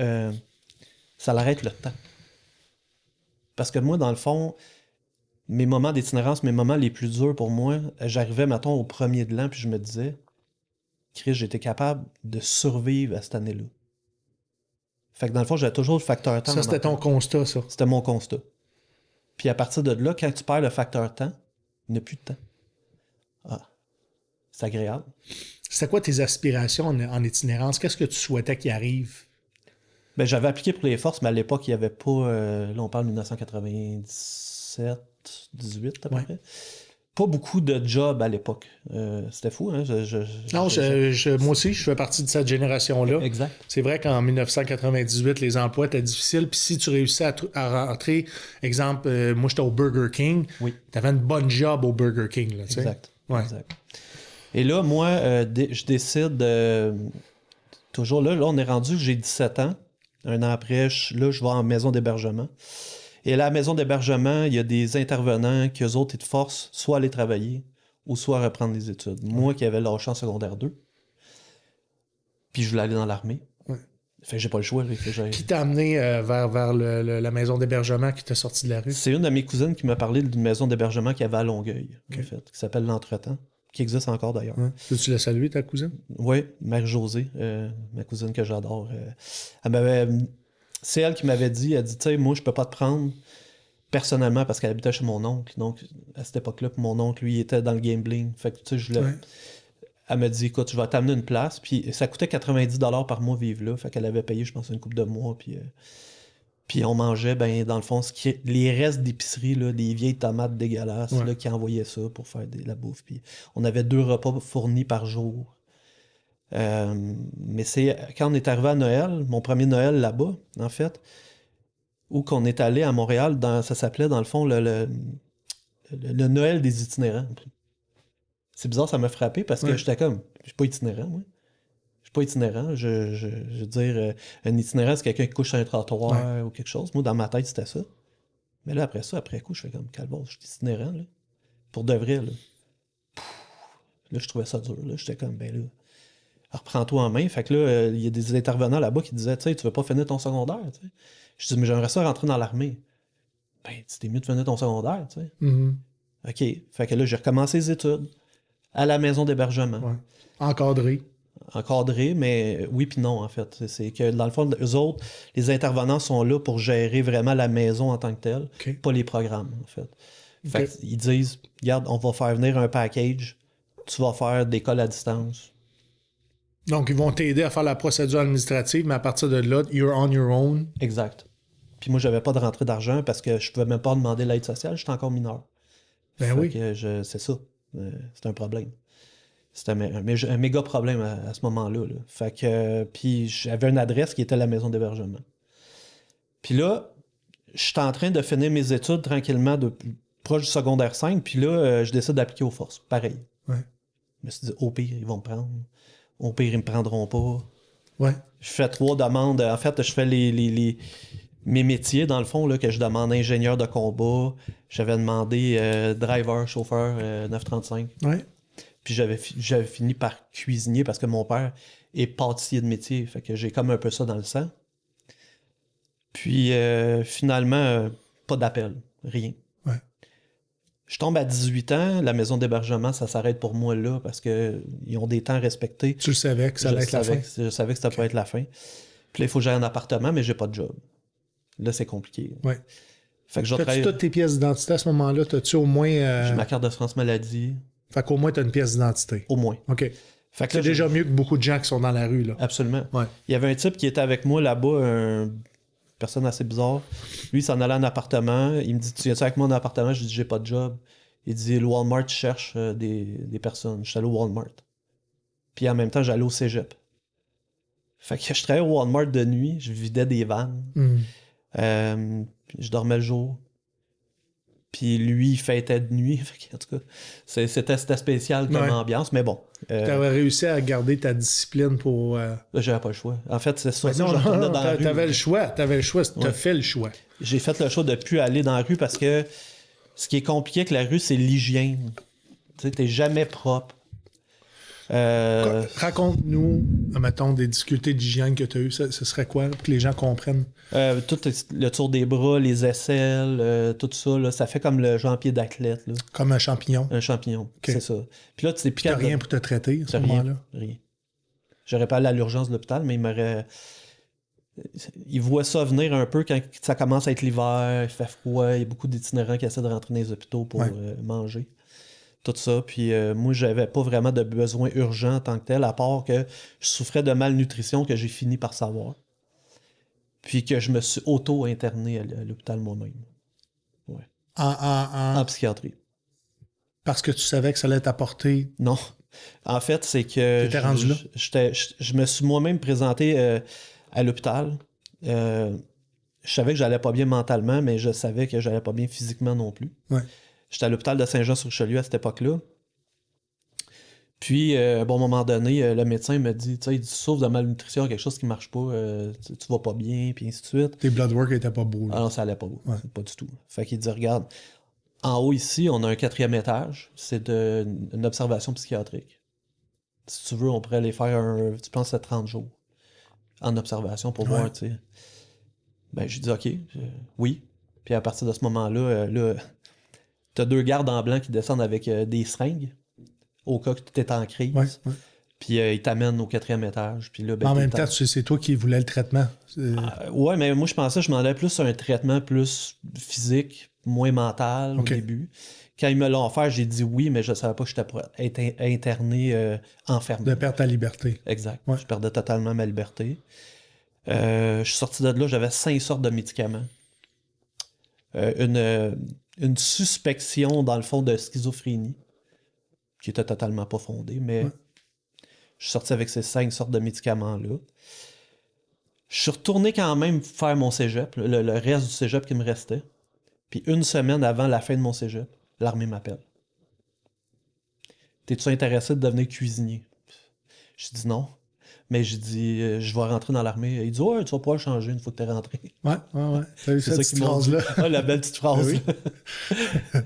[SPEAKER 2] ça l'arrête le temps. Parce que moi, dans le fond, mes moments d'itinérance, mes moments les plus durs pour moi, j'arrivais, mettons, au premier de l'an, puis je me disais, Chris, j'étais capable de survivre à cette année-là. Fait que dans le fond, j'avais toujours le facteur temps.
[SPEAKER 1] Ça, c'était ton constat, ça.
[SPEAKER 2] C'était mon constat. Puis à partir de là, quand tu perds le facteur temps, il n'y a plus de temps. Ah, c'est agréable.
[SPEAKER 1] C'était quoi tes aspirations en itinérance? Qu'est-ce que tu souhaitais qu'il arrive?
[SPEAKER 2] Ben, j'avais appliqué pour les forces, mais à l'époque, il n'y avait pas... là, on parle de 1997, 18 à peu près. Pas beaucoup de jobs à l'époque. C'était fou, hein?
[SPEAKER 1] Non, moi aussi, je fais partie de cette génération-là.
[SPEAKER 2] Exact.
[SPEAKER 1] C'est vrai qu'en 1998, les emplois étaient difficiles. Puis si tu réussis à rentrer, exemple, moi, j'étais au Burger King.
[SPEAKER 2] Oui.
[SPEAKER 1] Tu avais une bonne job au Burger King. Là,
[SPEAKER 2] Exact.
[SPEAKER 1] Ouais.
[SPEAKER 2] Exact. Et là, moi, je décide... toujours là, on est rendu, j'ai 17 ans. Un an après, je vais en maison d'hébergement. Et à la maison d'hébergement, il y a des intervenants qui, eux autres, ils te forcent soit à aller travailler ou soit à reprendre les études. Moi qui avais lâché en secondaire 2, puis je voulais aller dans l'armée.
[SPEAKER 1] Ouais.
[SPEAKER 2] Fait que j'ai pas le choix. Là,
[SPEAKER 1] Qui t'a amené vers la maison d'hébergement qui t'a sorti de la rue?
[SPEAKER 2] C'est une de mes cousines qui m'a parlé d'une maison d'hébergement qu'il y avait à Longueuil, en fait, qui s'appelle l'Entretemps, qui existe encore d'ailleurs.
[SPEAKER 1] Ouais. Peux-tu la saluer, ta cousine?
[SPEAKER 2] Oui, Mère-Josée, ma cousine que j'adore. C'est elle qui m'avait dit, elle dit, tu sais, moi, je peux pas te prendre personnellement parce qu'elle habitait chez mon oncle. Donc, à cette époque-là, mon oncle, lui, il était dans le gambling. Fait que, tu sais, elle m'a dit, écoute, je vais t'amener une place. Puis, ça coûtait 90$ par mois vivre là. Fait qu'elle avait payé, je pense, une couple de mois. Puis on mangeait, ben, dans le fond, les restes d'épicerie, là, des vieilles tomates dégueulasses, là, qui envoyaient ça pour faire la bouffe. Puis on avait 2 repas fournis par jour. Mais c'est quand on est arrivé à Noël, mon premier Noël là-bas, en fait, où qu'on est allé à Montréal, ça s'appelait dans le fond le Noël des itinérants. C'est bizarre, ça m'a frappé parce que j'étais comme, je suis pas itinérant, moi. Je suis pas itinérant. Je veux dire, un itinérant, c'est quelqu'un qui couche sur un trottoir ou quelque chose. Moi, dans ma tête, c'était ça. Mais là, après coup, je fais comme, calme, je suis itinérant, là. Pour de vrai, là. Là, je trouvais ça dur, là. J'étais comme, ben là, reprends-toi en main. Fait que là, il y a des intervenants là-bas qui disaient, tu sais, tu veux pas finir ton secondaire, tu sais. Je dis, mais j'aimerais ça rentrer dans l'armée. Ben, c'était mieux de finir ton secondaire, tu sais.
[SPEAKER 1] Mm-hmm.
[SPEAKER 2] OK. Fait que là, j'ai recommencé les études à la maison d'hébergement.
[SPEAKER 1] Ouais.
[SPEAKER 2] Encadré, mais oui puis non, en fait. C'est que, dans le fond, eux autres, les intervenants sont là pour gérer vraiment la maison en tant que telle, pas les programmes, en fait. Fait qu'ils disent, regarde, on va faire venir un package, tu vas faire des cols à distance.
[SPEAKER 1] Donc, ils vont t'aider à faire la procédure administrative, mais à partir de là, you're on your own.
[SPEAKER 2] Exact. Puis moi, j'avais pas de rentrée d'argent parce que je pouvais même pas demander l'aide sociale, j'étais encore mineur.
[SPEAKER 1] Ben
[SPEAKER 2] fait
[SPEAKER 1] oui.
[SPEAKER 2] Que c'est ça. C'est un problème. C'était un méga problème à ce moment-là. Là. Fait que, puis j'avais une adresse qui était la maison d'hébergement. Puis là, j'étais en train de finir mes études tranquillement, proche du secondaire 5, puis là, je décide d'appliquer aux forces. Pareil.
[SPEAKER 1] Ouais.
[SPEAKER 2] Je me suis dit, au pire, ils vont me prendre. Au pire, ils me prendront pas.
[SPEAKER 1] Ouais.
[SPEAKER 2] Je fais 3 demandes. En fait, je fais mes métiers, dans le fond, là, que je demande ingénieur de combat. J'avais demandé driver, chauffeur 935.
[SPEAKER 1] Ouais.
[SPEAKER 2] Puis j'avais fini par cuisinier parce que mon père est pâtissier de métier. Fait que j'ai comme un peu ça dans le sang. Puis finalement, pas d'appel. Rien.
[SPEAKER 1] Ouais.
[SPEAKER 2] Je tombe à 18 ans. La maison d'hébergement, ça s'arrête pour moi là parce qu'ils ont des temps respectés.
[SPEAKER 1] Tu le savais que ça allait être la fin?
[SPEAKER 2] Je savais que ça pourrait être la fin. Puis là, il faut que j'aille un appartement, mais j'ai pas de job. Là, c'est compliqué.
[SPEAKER 1] Ouais.
[SPEAKER 2] Fait que je
[SPEAKER 1] T'as-tu toutes tes pièces d'identité à ce moment-là? T'as-tu au moins...
[SPEAKER 2] J'ai ma carte d'assurance maladie.
[SPEAKER 1] Fait qu'au moins, t'as une pièce d'identité.
[SPEAKER 2] Au moins.
[SPEAKER 1] OK.
[SPEAKER 2] Fait que
[SPEAKER 1] C'est
[SPEAKER 2] là,
[SPEAKER 1] déjà mieux que beaucoup de gens qui sont dans la rue, là.
[SPEAKER 2] Absolument.
[SPEAKER 1] Ouais.
[SPEAKER 2] Il y avait un type qui était avec moi là-bas, une personne assez bizarre. Lui, il s'en allait en appartement. Il me dit, tu viens-tu avec moi en appartement? Je lui dis, j'ai pas de job. Il dit, le Walmart cherche des personnes. Je suis allé au Walmart. Puis en même temps, j'allais au cégep. Fait que je travaillais au Walmart de nuit. Je vidais des vannes. Je dormais le jour. Puis lui, il fêtait de nuit. En tout cas, c'était spécial comme ambiance, mais bon.
[SPEAKER 1] T'avais réussi à garder ta discipline pour...
[SPEAKER 2] Là, j'avais pas le choix. En fait, c'est ça.
[SPEAKER 1] Non,
[SPEAKER 2] je retournais dans la rue.
[SPEAKER 1] T'avais le choix. T'as fait le choix.
[SPEAKER 2] J'ai fait le choix de plus aller dans la rue parce que ce qui est compliqué avec la rue, c'est l'hygiène. Tu sais, t'es jamais propre.
[SPEAKER 1] Raconte-nous, mettons, des difficultés d'hygiène que tu as eues. Ce serait quoi, que les gens comprennent?
[SPEAKER 2] Tout le tour des bras, les aisselles, tout ça, là, ça fait comme le genre-pied d'athlète. Là.
[SPEAKER 1] Comme un champignon?
[SPEAKER 2] Un champignon, c'est ça. Puis là, tu sais,
[SPEAKER 1] t'as rien pour te traiter à ce moment-là?
[SPEAKER 2] Rien. J'aurais pas allé à l'urgence de l'hôpital, mais il voit ça venir un peu quand ça commence à être l'hiver, il fait froid, il y a beaucoup d'itinérants qui essaient de rentrer dans les hôpitaux pour manger. Tout ça. Puis moi, j'avais pas vraiment de besoin urgent en tant que tel, à part que je souffrais de malnutrition que j'ai fini par savoir. Puis que je me suis auto-interné à l'hôpital moi-même. Ouais. En psychiatrie.
[SPEAKER 1] Parce que tu savais que ça allait t'apporter...
[SPEAKER 2] Non. En fait, c'est que...
[SPEAKER 1] T'étais rendu là?
[SPEAKER 2] Je me suis moi-même présenté à l'hôpital. Je savais que j'allais pas bien mentalement, mais je savais que j'allais pas bien physiquement non plus.
[SPEAKER 1] Ouais.
[SPEAKER 2] J'étais à l'hôpital de Saint-Jean-sur-Richelieu à cette époque-là. Puis, à un bon moment donné, le médecin me dit, tu sais, tu souffres de malnutrition, quelque chose qui marche pas, tu vas pas bien, puis ainsi de suite.
[SPEAKER 1] Tes blood work étaient pas beaux.
[SPEAKER 2] Ah non, ça allait pas, pas du tout. Fait qu'il dit, regarde, en haut ici, on a un 4e étage, c'est une observation psychiatrique. Si tu veux, on pourrait aller faire tu penses à 30 jours en observation pour voir, tu sais. Ben, j'ai dit, OK, oui. Puis à partir de ce moment-là, t'as 2 gardes en blanc qui descendent avec des seringues au cas que tu es en crise. Puis ils t'amènent au 4e étage. Puis là, ben,
[SPEAKER 1] en même temps, c'est toi qui voulais le traitement.
[SPEAKER 2] Ouais, mais moi, je pensais que je m'en allais plus à un traitement plus physique, moins mental au début. Quand ils me l'ont offert, j'ai dit oui, mais je ne savais pas que j'étais pour être interné, enfermé.
[SPEAKER 1] De perdre ta liberté.
[SPEAKER 2] Exact. Je perdais totalement ma liberté. Je suis sorti de là, j'avais 5 sortes de médicaments. Une suspicion, dans le fond, de schizophrénie, qui était totalement pas fondée, mais je suis sorti avec ces 5 sortes de médicaments-là. Je suis retourné quand même faire mon cégep, le reste du cégep qui me restait. Puis 1 semaine avant la fin de mon cégep, l'armée m'appelle. T'es-tu intéressé de devenir cuisinier? Je dis non. Mais je dis, je vais rentrer dans l'armée. Il dit, ouais, tu vas pouvoir changer une fois que t'es rentré.
[SPEAKER 1] Ouais. T'as eu cette petite phrase-là.
[SPEAKER 2] Ah, la belle petite phrase. Oui.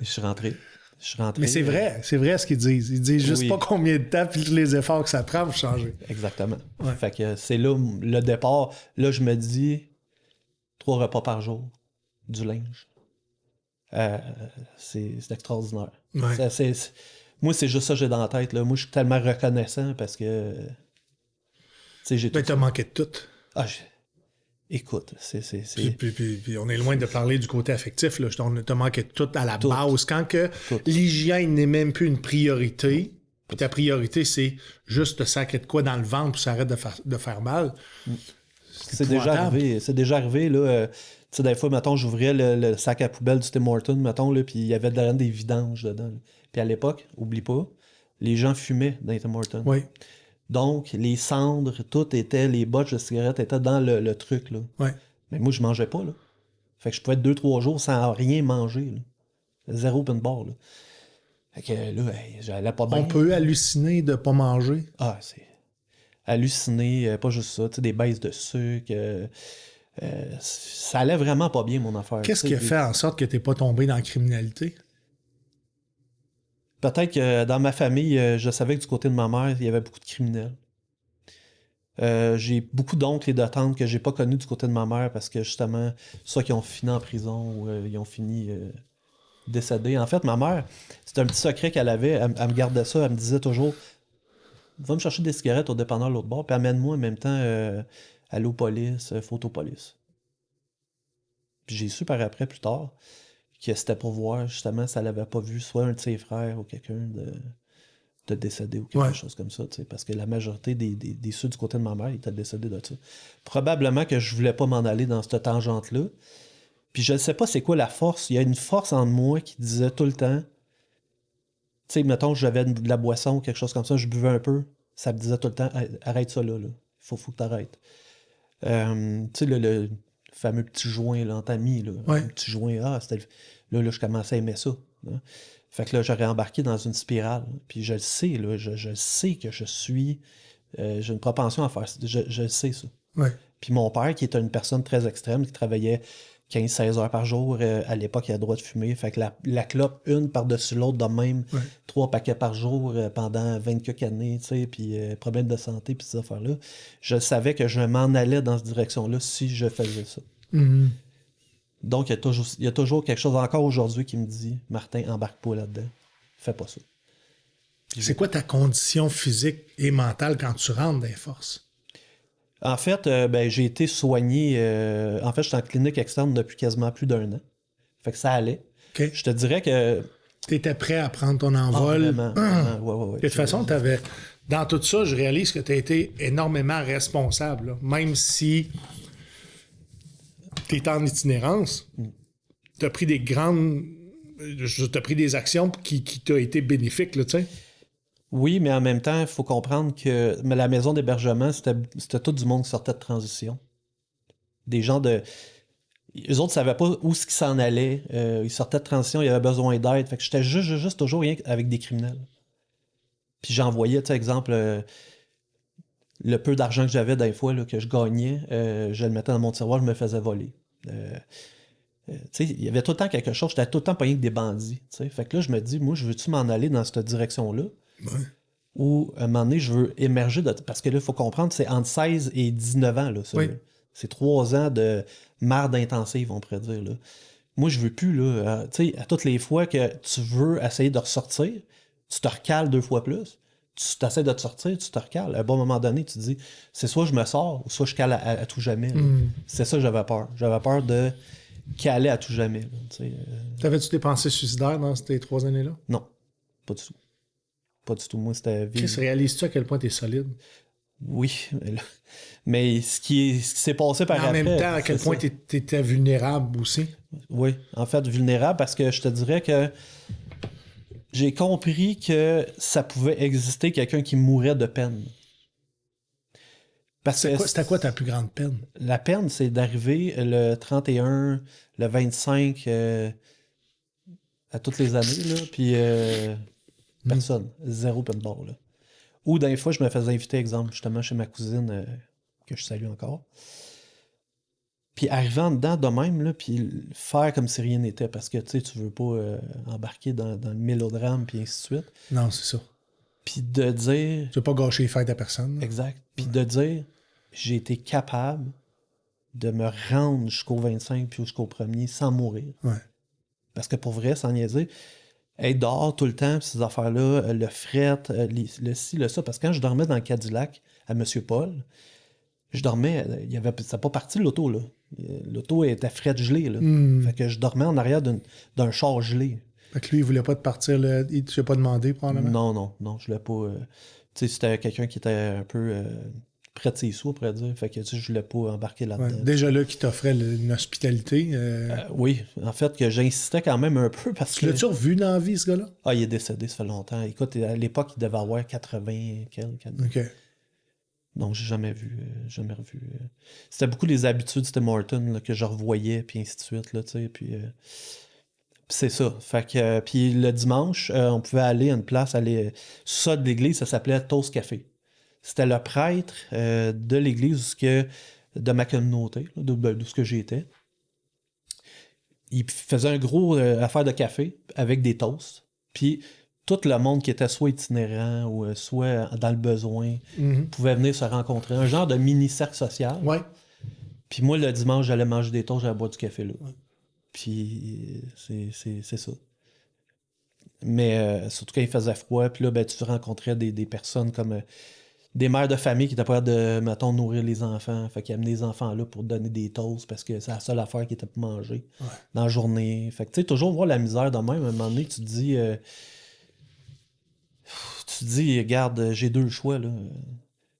[SPEAKER 2] Je suis rentré.
[SPEAKER 1] Mais c'est vrai ce qu'ils disent. Ils disent juste pas combien de temps puis les efforts que ça prend pour changer.
[SPEAKER 2] Exactement. Fait que c'est là le départ. Là, je me dis 3 repas par jour, du linge. C'est extraordinaire. Ouais. Moi, c'est juste ça que j'ai dans la tête. Là. Moi, je suis tellement reconnaissant parce que...
[SPEAKER 1] Mais t'as manqué de tout.
[SPEAKER 2] Écoute, c'est...
[SPEAKER 1] Puis on est loin de parler du côté affectif. Là. T'as manqué de tout à la base. Quand que l'hygiène n'est même plus une priorité, puis ta priorité, c'est juste te sacrer de quoi dans le ventre puis ça arrête de faire mal.
[SPEAKER 2] C'est déjà arrivé, là. Tu sais, des fois, mettons, j'ouvrais le sac à poubelle du Tim Hortons, mettons, là, puis il y avait des vidanges dedans. Là. Puis à l'époque, oublie pas, les gens fumaient dans les Tim Hortons.
[SPEAKER 1] Oui.
[SPEAKER 2] Donc, les cendres, les botches de cigarettes étaient dans le truc, là.
[SPEAKER 1] Oui.
[SPEAKER 2] Mais moi, je mangeais pas, là. Fait que je pouvais être 2-3 jours sans rien manger, là. Zéro open bar, là. Fait que là, j'allais pas bien.
[SPEAKER 1] On peut halluciner de pas manger.
[SPEAKER 2] Ah, c'est halluciné, pas juste ça, tu sais, des baisses de sucre. Ça allait vraiment pas bien, mon affaire.
[SPEAKER 1] Qu'est-ce qui a fait en sorte que tu n'es pas tombé dans la criminalité?
[SPEAKER 2] Peut-être que dans ma famille, je savais que du côté de ma mère, il y avait beaucoup de criminels. J'ai beaucoup d'oncles et de tantes que j'ai pas connus du côté de ma mère parce que justement, soit qu'ils ont fini en prison ou ils ont fini décédés. En fait, ma mère, c'était un petit secret qu'elle avait. Elle me gardait ça. Elle me disait toujours, va me chercher des cigarettes au dépanneur de l'autre bord, puis amène-moi en même temps allo-police, photopolice. Puis j'ai su par après, plus tard, que c'était pour voir justement si elle avait pas vu soit un de ses frères ou quelqu'un de décédé ou quelque chose comme ça, parce que la majorité des ceux du côté de ma mère étaient décédés de ça. Probablement que je voulais pas m'en aller dans cette tangente-là. Puis je ne sais pas c'est quoi la force. Il y a une force en moi qui disait tout le temps, tu sais, mettons, j'avais de la boisson ou quelque chose comme ça, je buvais un peu, ça me disait tout le temps, arrête ça là. Faut que tu arrêtes. Tu sais, le fameux petit joint, là, en tamis, là.
[SPEAKER 1] Ouais.
[SPEAKER 2] Un petit joint, c'était... Là, je commençais à aimer ça. Là. Fait que là, j'aurais embarqué dans une spirale. Puis je le sais, là, je sais que je suis... j'ai une propension à faire ça. Je le sais, ça.
[SPEAKER 1] Ouais.
[SPEAKER 2] Puis mon père, qui était une personne très extrême, qui travaillait 15-16 heures par jour, à l'époque, il a le droit de fumer. Fait que la clope, une par-dessus l'autre, de même, 3 paquets par jour pendant 20 quelques années, tu sais, puis problème de santé, puis ces affaires-là. Je savais que je m'en allais dans cette direction-là si je faisais ça.
[SPEAKER 1] Mm-hmm.
[SPEAKER 2] Donc, il y a toujours quelque chose encore aujourd'hui qui me dit, Martin, embarque pas là-dedans. Fais pas ça.
[SPEAKER 1] C'est quoi ta condition physique et mentale quand tu rentres dans les forces?
[SPEAKER 2] En fait, j'ai été soigné. En fait, je suis en clinique externe depuis quasiment plus d'1 an. Fait que ça allait.
[SPEAKER 1] Okay.
[SPEAKER 2] Je te dirais que.
[SPEAKER 1] Tu étais prêt à prendre ton envol.
[SPEAKER 2] Vraiment. Ouais.
[SPEAKER 1] De toute façon, dans tout ça, je réalise que tu as été énormément responsable. Là. Même si tu es en itinérance, tu as pris des grandes. Tu as pris des actions qui t'ont été bénéfiques, tu sais.
[SPEAKER 2] Oui, mais en même temps, il faut comprendre que la maison d'hébergement, c'était tout du monde qui sortait de transition. Des gens de... Eux autres ne savaient pas où ce qu'ils s'en allaient. Ils sortaient de transition, ils avaient besoin d'aide. Fait que j'étais juste toujours rien avec des criminels. Puis j'envoyais, tu sais, exemple, le peu d'argent que j'avais des fois, là, que je gagnais, je le mettais dans mon tiroir, je me faisais voler. Tu sais, il y avait tout le temps quelque chose, j'étais tout le temps pas rien que des bandits. T'sais. Fait que là, je me dis, moi, je veux-tu m'en aller dans cette direction-là?
[SPEAKER 1] Ouais.
[SPEAKER 2] Ou à un moment donné, je veux émerger parce que là, il faut comprendre, c'est entre 16 et 19 ans, là, ça.
[SPEAKER 1] Oui.
[SPEAKER 2] Là. C'est 3 ans de marde intensive, on pourrait dire. Là. Moi, je veux plus, là. Tu sais, à toutes les fois que tu veux essayer de ressortir, tu te recales 2 fois plus. Tu essaies de te sortir, tu te recales. À un bon moment donné, tu te dis, c'est soit je me sors, ou soit je cale à tout jamais. C'est ça que j'avais peur. J'avais peur de caler à tout jamais.
[SPEAKER 1] T'avais-tu des pensées suicidaires dans ces 3 années-là?
[SPEAKER 2] Non, pas du tout. Pas du tout. Moi, c'était vivre.
[SPEAKER 1] Chris, réalises-tu à quel point t'es solide?
[SPEAKER 2] Oui, mais ce qui s'est passé par après...
[SPEAKER 1] En même temps, à quel point t'étais vulnérable aussi?
[SPEAKER 2] Oui, en fait, vulnérable parce que je te dirais que j'ai compris que ça pouvait exister quelqu'un qui mourait de peine.
[SPEAKER 1] C'était quoi ta plus grande peine?
[SPEAKER 2] La peine, c'est d'arriver le 31, le 25, à toutes les années, là, puis personne, zéro peine barre, là. Ou des fois, je me faisais inviter, exemple, justement, chez ma cousine, que je salue encore. Puis arriver en dedans de même, là, puis faire comme si rien n'était, parce que, tu sais, tu veux pas embarquer dans le mélodrame, puis ainsi de suite.
[SPEAKER 1] Non, c'est ça.
[SPEAKER 2] Puis de dire...
[SPEAKER 1] Tu veux pas gâcher les fêtes à personne. Là.
[SPEAKER 2] Exact. Puis de dire, j'ai été capable de me rendre jusqu'au 25 puis jusqu'au 1er sans mourir.
[SPEAKER 1] Ouais.
[SPEAKER 2] Parce que pour vrai, sans niaiser, être dehors tout le temps, pis ces affaires-là, le fret, le ci, le ça. Parce que quand je dormais dans le Cadillac à M. Paul, je dormais, ça pas parti de l'auto, là. L'auto était fret gelée, là. Fait que je dormais en arrière d'un char gelé.
[SPEAKER 1] Fait que lui, il voulait pas te partir, il te l'a pas demandé, probablement?
[SPEAKER 2] Non, je voulais pas... tu sais, c'était quelqu'un qui était un peu... près de ses sous, on pourrait dire. Fait que tu sais, je voulais pas embarquer là-dedans.
[SPEAKER 1] Ouais. Déjà là, qui t'offrait une hospitalité.
[SPEAKER 2] Oui, en fait, que j'insistais quand même un peu parce
[SPEAKER 1] Tu
[SPEAKER 2] que...
[SPEAKER 1] l'as-tu revu dans la vie, ce gars-là?
[SPEAKER 2] Ah, il est décédé, ça fait longtemps. Écoute, à l'époque, il devait avoir 80 quelques années.
[SPEAKER 1] OK.
[SPEAKER 2] Donc, j'ai jamais vu, jamais revu. C'était beaucoup les habitudes de Tim Horton là, que je revoyais, puis ainsi de suite, là, tu sais, puis c'est ça. Fait que, puis le dimanche, on pouvait aller à une place, aller ça de l'église, ça s'appelait Toast Café. C'était le prêtre de l'église de ma communauté, là, d'où ce que j'étais. Il faisait un gros affaire de café avec des toasts, puis tout le monde qui était soit itinérant ou soit dans le besoin pouvait venir se rencontrer. Un genre de mini-cercle social.
[SPEAKER 1] Ouais.
[SPEAKER 2] Puis moi, le dimanche, j'allais manger des toasts, j'allais boire du café là. Ouais. Puis c'est ça. Mais surtout quand il faisait froid, puis là, ben, tu rencontrais des personnes comme des mères de famille qui étaient pas de, mettons, nourrir les enfants. Fait qu'ils amenaient les enfants là pour donner des toasts parce que c'est la seule affaire qui était pour manger dans la journée. Fait que tu sais, toujours voir la misère de même, à un moment donné, tu te dis... regarde, j'ai deux choix, là.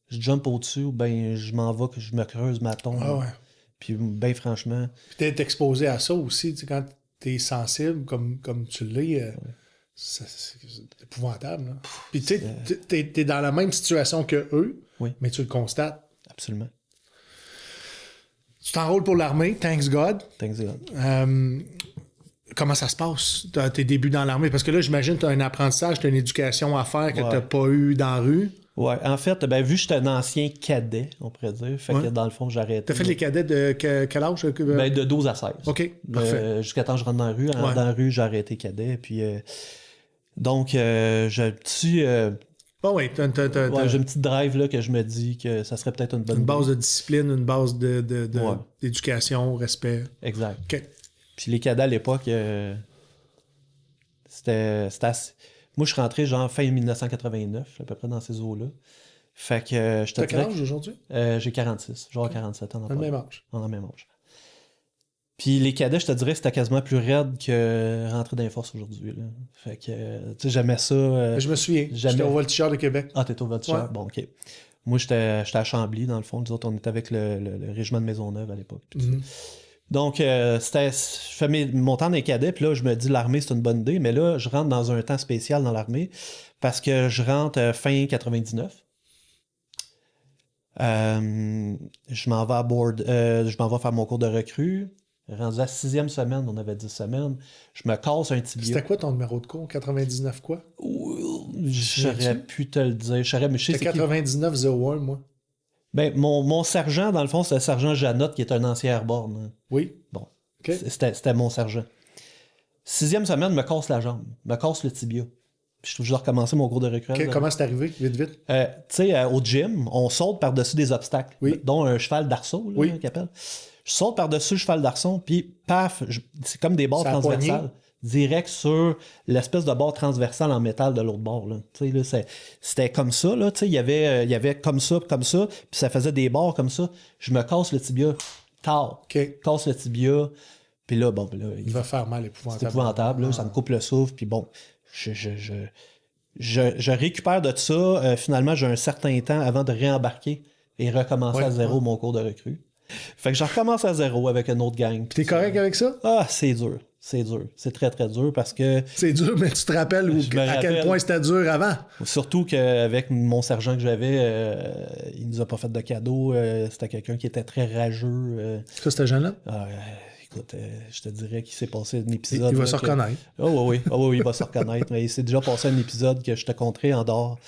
[SPEAKER 2] Je jump au-dessus ou ben je m'en vais, que je me creuse ma tombe.
[SPEAKER 1] Ah ouais.
[SPEAKER 2] Puis ben franchement...
[SPEAKER 1] Puis t'es exposé à ça aussi, tu sais, quand t'es sensible, comme tu l'es, c'est épouvantable, là. Puis tu sais, t'es dans la même situation que eux, mais tu le constates.
[SPEAKER 2] Absolument.
[SPEAKER 1] Tu t'enrôles pour l'armée, thanks God.
[SPEAKER 2] Thanks God.
[SPEAKER 1] Comment ça se passe, tes débuts dans l'armée? Parce que là, j'imagine que tu as un apprentissage, tu as une éducation à faire que tu n'as pas eu dans la rue.
[SPEAKER 2] Ouais, en fait, ben, vu que j'étais un ancien cadet, on pourrait dire, fait que dans le fond, j'arrêtais.
[SPEAKER 1] Tu as fait les cadets de quel âge?
[SPEAKER 2] Ben, de 12 à 16.
[SPEAKER 1] OK, parfait.
[SPEAKER 2] Jusqu'à temps que je rentre dans la rue. Dans la rue, j'ai arrêté cadet. Puis, donc, j'ai un petit...
[SPEAKER 1] Bon, oui,
[SPEAKER 2] j'ai une petite drive là, que je me dis que ça serait peut-être une bonne...
[SPEAKER 1] Une base de discipline, une base d'éducation, respect.
[SPEAKER 2] Exact.
[SPEAKER 1] OK.
[SPEAKER 2] Puis les cadets à l'époque, c'était assez... Moi, je suis rentré genre fin 1989, à peu près dans ces eaux-là. Fait que je te
[SPEAKER 1] dirais... T'as quel âge aujourd'hui?
[SPEAKER 2] J'ai 46, genre 47 ans.
[SPEAKER 1] On a le même âge.
[SPEAKER 2] On a le même âge. Puis les cadets, je te dirais, c'était quasiment plus raide que rentrer dans les forces aujourd'hui. Là. Fait que, tu sais, j'aimais ça.
[SPEAKER 1] Je me souviens. J'étais au Voltigeur de Québec.
[SPEAKER 2] Ah, t'étais au Voltigeur? Ouais. Bon, OK. Moi, j'étais à Chambly, dans le fond. Nous autres, on était avec le régiment de Maisonneuve à l'époque. Donc, je fais mon temps des cadets, puis là, je me dis, l'armée, c'est une bonne idée, mais là, je rentre dans un temps spécial dans l'armée, parce que je rentre fin 99. Je m'en vais à bord, je m'en vais faire mon cours de recrue. Rendu à 6e semaine, on avait 10 semaines, je me casse un tibia.
[SPEAKER 1] C'était quoi ton numéro de cours? 99 quoi?
[SPEAKER 2] J'aurais pu te le dire.
[SPEAKER 1] C'était 99-01, moi.
[SPEAKER 2] Ben, mon sergent, dans le fond, c'est le sergent Janotte, qui est un ancien airborne.
[SPEAKER 1] Oui.
[SPEAKER 2] Bon.
[SPEAKER 1] Okay.
[SPEAKER 2] C'était mon sergent. 6e semaine, me casse la jambe. Me casse le tibia. Puis je suis toujours recommencé mon cours de recrue.
[SPEAKER 1] Okay. Comment c'est arrivé? Vite.
[SPEAKER 2] Tu sais, au gym, on saute par-dessus des obstacles.
[SPEAKER 1] Oui.
[SPEAKER 2] Dont un cheval d'arceau, là, qu'il appelle. Je saute par-dessus le cheval d'arçon, puis paf, c'est comme des barres transversales. Direct sur l'espèce de barre transversale en métal de l'autre bord. Là. C'était comme ça. Là, il y avait comme ça, puis ça faisait des barres comme ça. Je me casse le tibia. Casse le tibia. Puis là, bon, là,
[SPEAKER 1] il va faire mal, épouvantable.
[SPEAKER 2] C'est épouvantable. Là, ça me coupe le souffle. Puis bon, je récupère de ça. Finalement, j'ai un certain temps avant de réembarquer et recommencer à zéro mon cours de recrue. Fait que je recommence à zéro avec une autre gang.
[SPEAKER 1] T'es correct avec ça?
[SPEAKER 2] Ah, c'est dur. C'est dur. C'est très, très dur parce que...
[SPEAKER 1] C'est dur, mais tu te rappelles à quel point c'était dur avant?
[SPEAKER 2] Surtout qu'avec mon sergent que j'avais, il nous a pas fait de cadeau. C'était quelqu'un qui était très rageux.
[SPEAKER 1] Ça, c'était jeune-là?
[SPEAKER 2] Écoute, je te dirais qu'il s'est passé un épisode...
[SPEAKER 1] Il va se reconnaître.
[SPEAKER 2] Oui, il va se reconnaître. Mais il s'est déjà passé un épisode que je te conterai en dehors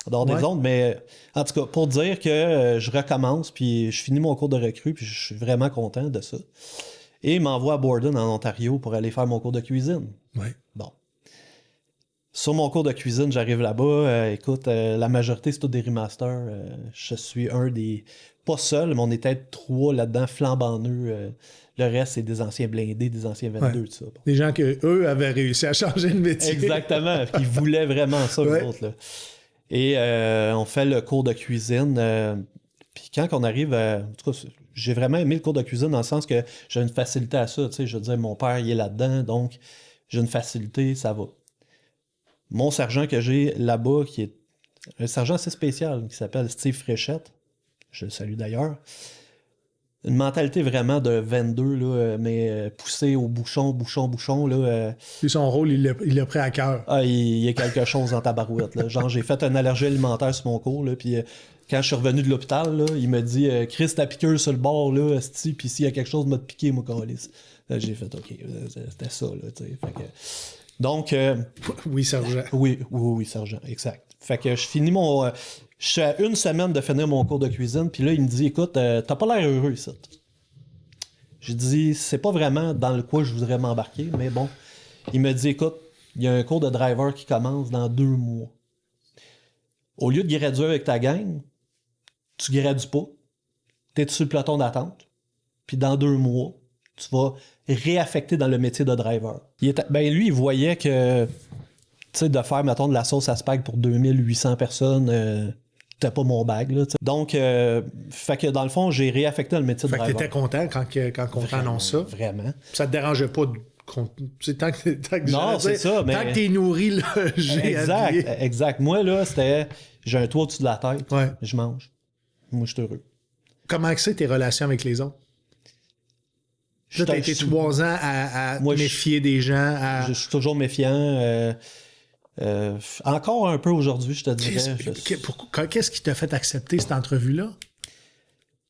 [SPEAKER 2] des ondes. Mais en tout cas, pour dire que je recommence, puis je finis mon cours de recrue, puis je suis vraiment content de ça. Et il m'envoie à Borden, en Ontario, pour aller faire mon cours de cuisine.
[SPEAKER 1] Oui.
[SPEAKER 2] Bon. Sur mon cours de cuisine, j'arrive là-bas. Écoute, la majorité, c'est tous des remasters. Je suis un des... Pas seul, mais on était 3 là-dedans, flambant neufs. Le reste, c'est des anciens blindés, des anciens 22, tout ça. Bon.
[SPEAKER 1] Des gens qui, eux, avaient réussi à changer de métier.
[SPEAKER 2] Exactement. Qui voulaient vraiment ça, les autres. Là. Et on fait le cours de cuisine. Puis quand on arrive à... En tout cas, j'ai vraiment aimé le cours de cuisine dans le sens que j'ai une facilité à ça. Tu sais, je veux dire, mon père, il est là-dedans, donc j'ai une facilité, ça va. Mon sergent que j'ai là-bas, qui est un sergent assez spécial, qui s'appelle Steve Fréchette, je le salue d'ailleurs. Une mentalité vraiment de 22, là, mais poussé au bouchon, là.
[SPEAKER 1] Puis son rôle, il l'a pris à cœur.
[SPEAKER 2] Ah, il y a quelque chose dans ta barouette, là. Genre, j'ai fait une allergie alimentaire sur mon cours, là, puis quand je suis revenu de l'hôpital, là, il m'a dit « Chris, ta piqûre sur le bord, là, esti, puis s'il y a quelque chose, m'a te piqué, moi, câlisse. » Là, j'ai fait « OK, c'était ça, là, tu sais. » Donc...
[SPEAKER 1] oui, sergent.
[SPEAKER 2] Oui, sergent, exact. Fait que je finis mon... je suis à une semaine de finir mon cours de cuisine, puis là, il me dit « Écoute, t'as pas l'air heureux, ça. » J'ai dit « C'est pas vraiment dans le quoi je voudrais m'embarquer, mais bon. » Il me dit « Écoute, il y a un cours de driver qui commence dans 2 mois. Au lieu de graduer avec ta gang, tu gradues pas, t'es sur le peloton d'attente, puis dans 2 mois, tu vas réaffecter dans le métier de driver. » Lui, il voyait que, tu sais, de faire, mettons, de la sauce à spag pour 2800 personnes, c'était pas mon bag, là, t'sais. Donc, fait que dans le fond, j'ai réaffecté dans le métier de driver.
[SPEAKER 1] Fait que t'étais content quand on t'annonce ça?
[SPEAKER 2] Vraiment.
[SPEAKER 1] Ça te dérangeait pas de... tant que
[SPEAKER 2] non, c'est ça, mais...
[SPEAKER 1] Tant que t'es nourri, là,
[SPEAKER 2] Exact. Moi, là, c'était... J'ai un toit au-dessus de la tête,
[SPEAKER 1] ouais.
[SPEAKER 2] Je mange. Moi, je suis heureux.
[SPEAKER 1] Comment que c'est tes relations avec les autres? Là, t'as été 3 ans à méfier des gens.
[SPEAKER 2] Je suis toujours méfiant. Encore un peu aujourd'hui, je te dirais.
[SPEAKER 1] Qu'est-ce qui t'a fait accepter cette entrevue-là?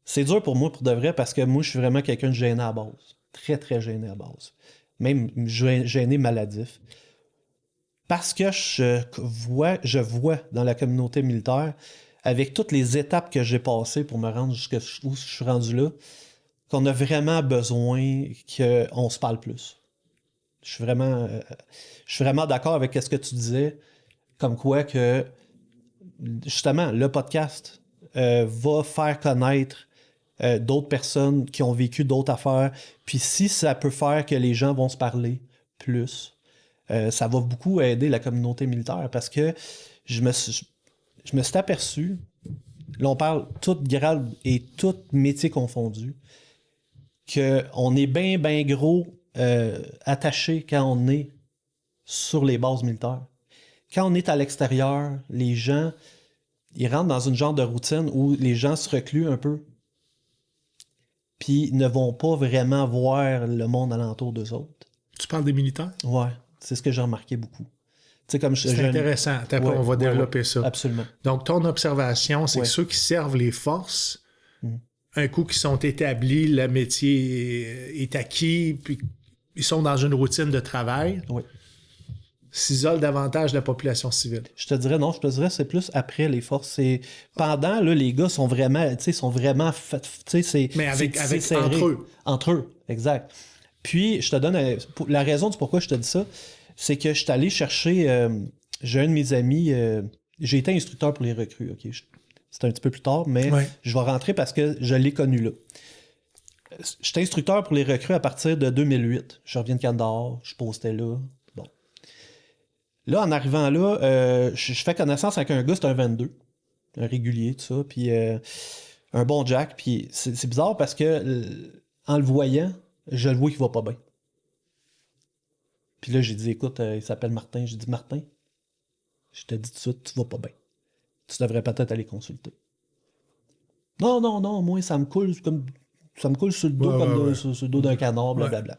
[SPEAKER 2] C'est dur pour moi, pour de vrai, parce que moi, je suis vraiment quelqu'un de gêné à base. Très, très gêné à base. Même gêné maladif. Parce que je vois dans la communauté militaire, avec toutes les étapes que j'ai passées pour me rendre jusqu'à où je suis rendu là, qu'on a vraiment besoin qu'on se parle plus. Je suis vraiment d'accord avec ce que tu disais, comme quoi que, justement, le podcast va faire connaître d'autres personnes qui ont vécu d'autres affaires. Puis si ça peut faire que les gens vont se parler plus, ça va beaucoup aider la communauté militaire, parce que je me suis aperçu, là on parle tout grade et tout métier confondu, qu'on est bien gros attaché quand on est sur les bases militaires. Quand on est à l'extérieur, les gens, ils rentrent dans une genre de routine où les gens se recluent un peu, puis ne vont pas vraiment voir le monde alentour d'eux autres.
[SPEAKER 1] Tu parles des militaires?
[SPEAKER 2] Ouais, c'est ce que j'ai remarqué beaucoup.
[SPEAKER 1] C'est intéressant. Après, on va développer ça.
[SPEAKER 2] Absolument.
[SPEAKER 1] Donc, ton observation, c'est que ceux qui servent les forces, un coup qu'ils sont établis, le métier est acquis, puis ils sont dans une routine de travail, s'isolent davantage de la population civile.
[SPEAKER 2] Je te dirais c'est plus après les forces. C'est pendant, là, les gars sont vraiment
[SPEAKER 1] mais avec entre eux.
[SPEAKER 2] Entre eux, exact. Puis, je te donne la raison du pourquoi je te dis ça, c'est que je suis allé chercher, j'ai un de mes amis, j'ai été instructeur pour les recrues, ok? C'est un petit peu plus tard, mais je vais rentrer parce que je l'ai connu là. J'étais instructeur pour les recrues à partir de 2008. Je reviens de Canada, je postais là. Bon. Là, en arrivant là, je fais connaissance avec un gars, c'est un 22. Un régulier, tout ça. Puis un bon Jack. Puis c'est bizarre parce que en le voyant, je le vois qu'il va pas bien. Puis là, j'ai dit, écoute, il s'appelle Martin. J'ai dit, Martin, je te dis tout de suite, tu vas pas bien. Tu devrais peut-être aller consulter. Non, moi, ça me coule sur le dos, sur le dos d'un canard, blablabla.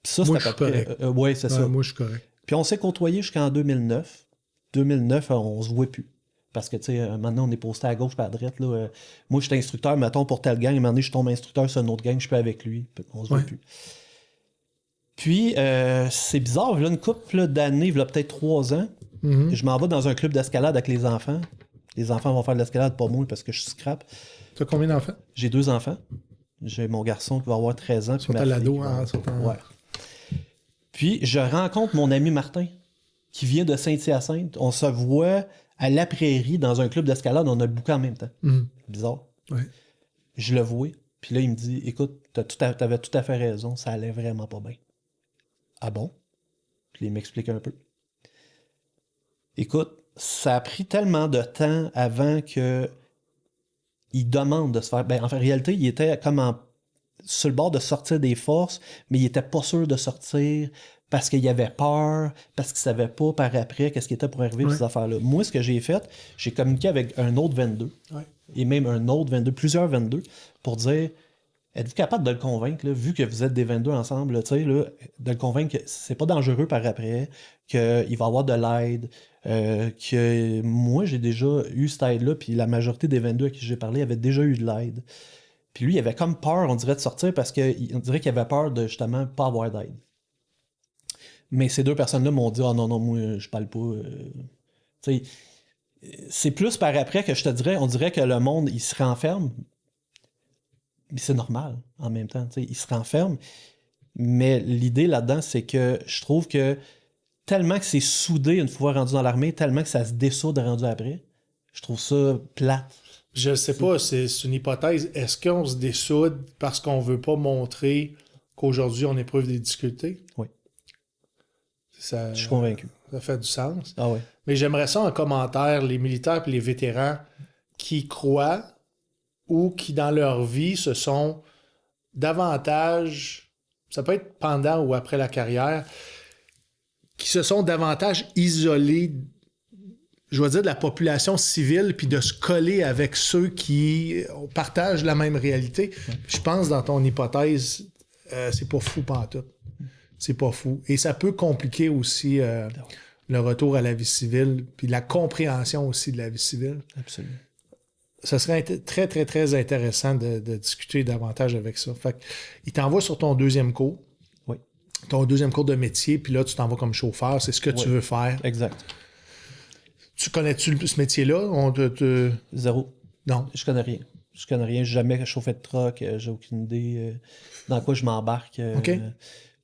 [SPEAKER 2] Puis ça,
[SPEAKER 1] moi,
[SPEAKER 2] c'est à peu près... oui, c'est ça.
[SPEAKER 1] Moi, je suis correct.
[SPEAKER 2] Puis on s'est côtoyés jusqu'en 2009. 2009, on se voit plus. Parce que, tu sais, maintenant, on est posté à gauche et à droite. Là. Moi, je suis instructeur, mettons, pour telle gang. Et maintenant, je tombe instructeur sur une autre gang, je suis avec lui. On se voit plus. Puis, c'est bizarre. Là, une couple d'années, il y a peut-être 3 ans, je m'en vais dans un club d'escalade avec les enfants. Les enfants vont faire de l'escalade, pas moi, parce que je suis scrap.
[SPEAKER 1] Tu as combien d'enfants?
[SPEAKER 2] J'ai 2 enfants. J'ai mon garçon qui va avoir 13 ans.
[SPEAKER 1] Ils sont à l'ado.
[SPEAKER 2] Ouais. Puis, je rencontre mon ami Martin, qui vient de Saint-Hyacinthe. On se voit à la prairie, dans un club d'escalade. On a le bouquin en même temps. Bizarre.
[SPEAKER 1] Ouais.
[SPEAKER 2] Je le vois. Puis là, il me dit, écoute, t'avais tout à fait raison. Ça allait vraiment pas bien. Ah bon? Puis il m'explique un peu. Écoute, ça a pris tellement de temps avant que il demande de se faire... Ben, en réalité, il était comme sur le bord de sortir des forces, mais il était pas sûr de sortir parce qu'il avait peur, parce qu'il savait pas par après qu'est-ce qui était pour arriver pour ces affaires-là. Moi, ce que j'ai fait, j'ai communiqué avec un autre 22. et même un autre 22, plusieurs 22, pour dire, êtes-vous capable de le convaincre, là, vu que vous êtes des 22 ensemble, là, de le convaincre que c'est pas dangereux par après, qu'il va avoir de l'aide, que moi, j'ai déjà eu cette aide-là, puis la majorité des 22 à qui j'ai parlé avaient déjà eu de l'aide. Puis lui, il avait comme peur, on dirait, de sortir parce qu'on dirait qu'il avait peur de, justement, pas avoir d'aide. Mais ces deux personnes-là m'ont dit « Ah non, non, moi, je parle pas. » Tu sais, c'est plus par après que je te dirais, on dirait que le monde, il se renferme. Mais c'est normal, en même temps. Il se renferme. Mais l'idée là-dedans, c'est que je trouve que tellement que c'est soudé une fois rendu dans l'armée, tellement que ça se dessoude rendu après, je trouve ça plate.
[SPEAKER 1] Je sais pas, c'est une hypothèse. Est-ce qu'on se dessoude parce qu'on veut pas montrer qu'aujourd'hui, on éprouve des difficultés?
[SPEAKER 2] Oui.
[SPEAKER 1] Ça,
[SPEAKER 2] je suis convaincu.
[SPEAKER 1] Ça fait du sens.
[SPEAKER 2] Ah ouais.
[SPEAKER 1] Mais j'aimerais ça en commentaire, les militaires et les vétérans qui croient ou qui, dans leur vie, se sont davantage, ça peut être pendant ou après la carrière, qui se sont davantage isolés, je vais dire, de la population civile, puis de se coller avec ceux qui partagent la même réalité. Je pense, dans ton hypothèse, c'est pas fou pantoute. C'est pas fou. Et ça peut compliquer aussi le retour à la vie civile, puis la compréhension aussi de la vie civile.
[SPEAKER 2] Absolument.
[SPEAKER 1] Ça serait très, très, très intéressant de discuter davantage avec ça. Fait qu'il t'envoie sur ton deuxième cours.
[SPEAKER 2] Oui.
[SPEAKER 1] Ton deuxième cours de métier, puis là, tu t'en vas comme chauffeur. C'est ce que tu veux faire.
[SPEAKER 2] Exact.
[SPEAKER 1] Tu connais-tu ce métier-là?
[SPEAKER 2] Zéro.
[SPEAKER 1] Non.
[SPEAKER 2] Je connais rien. Je connais rien. J'ai jamais chauffé de truck. J'ai aucune idée dans quoi je m'embarque.
[SPEAKER 1] OK.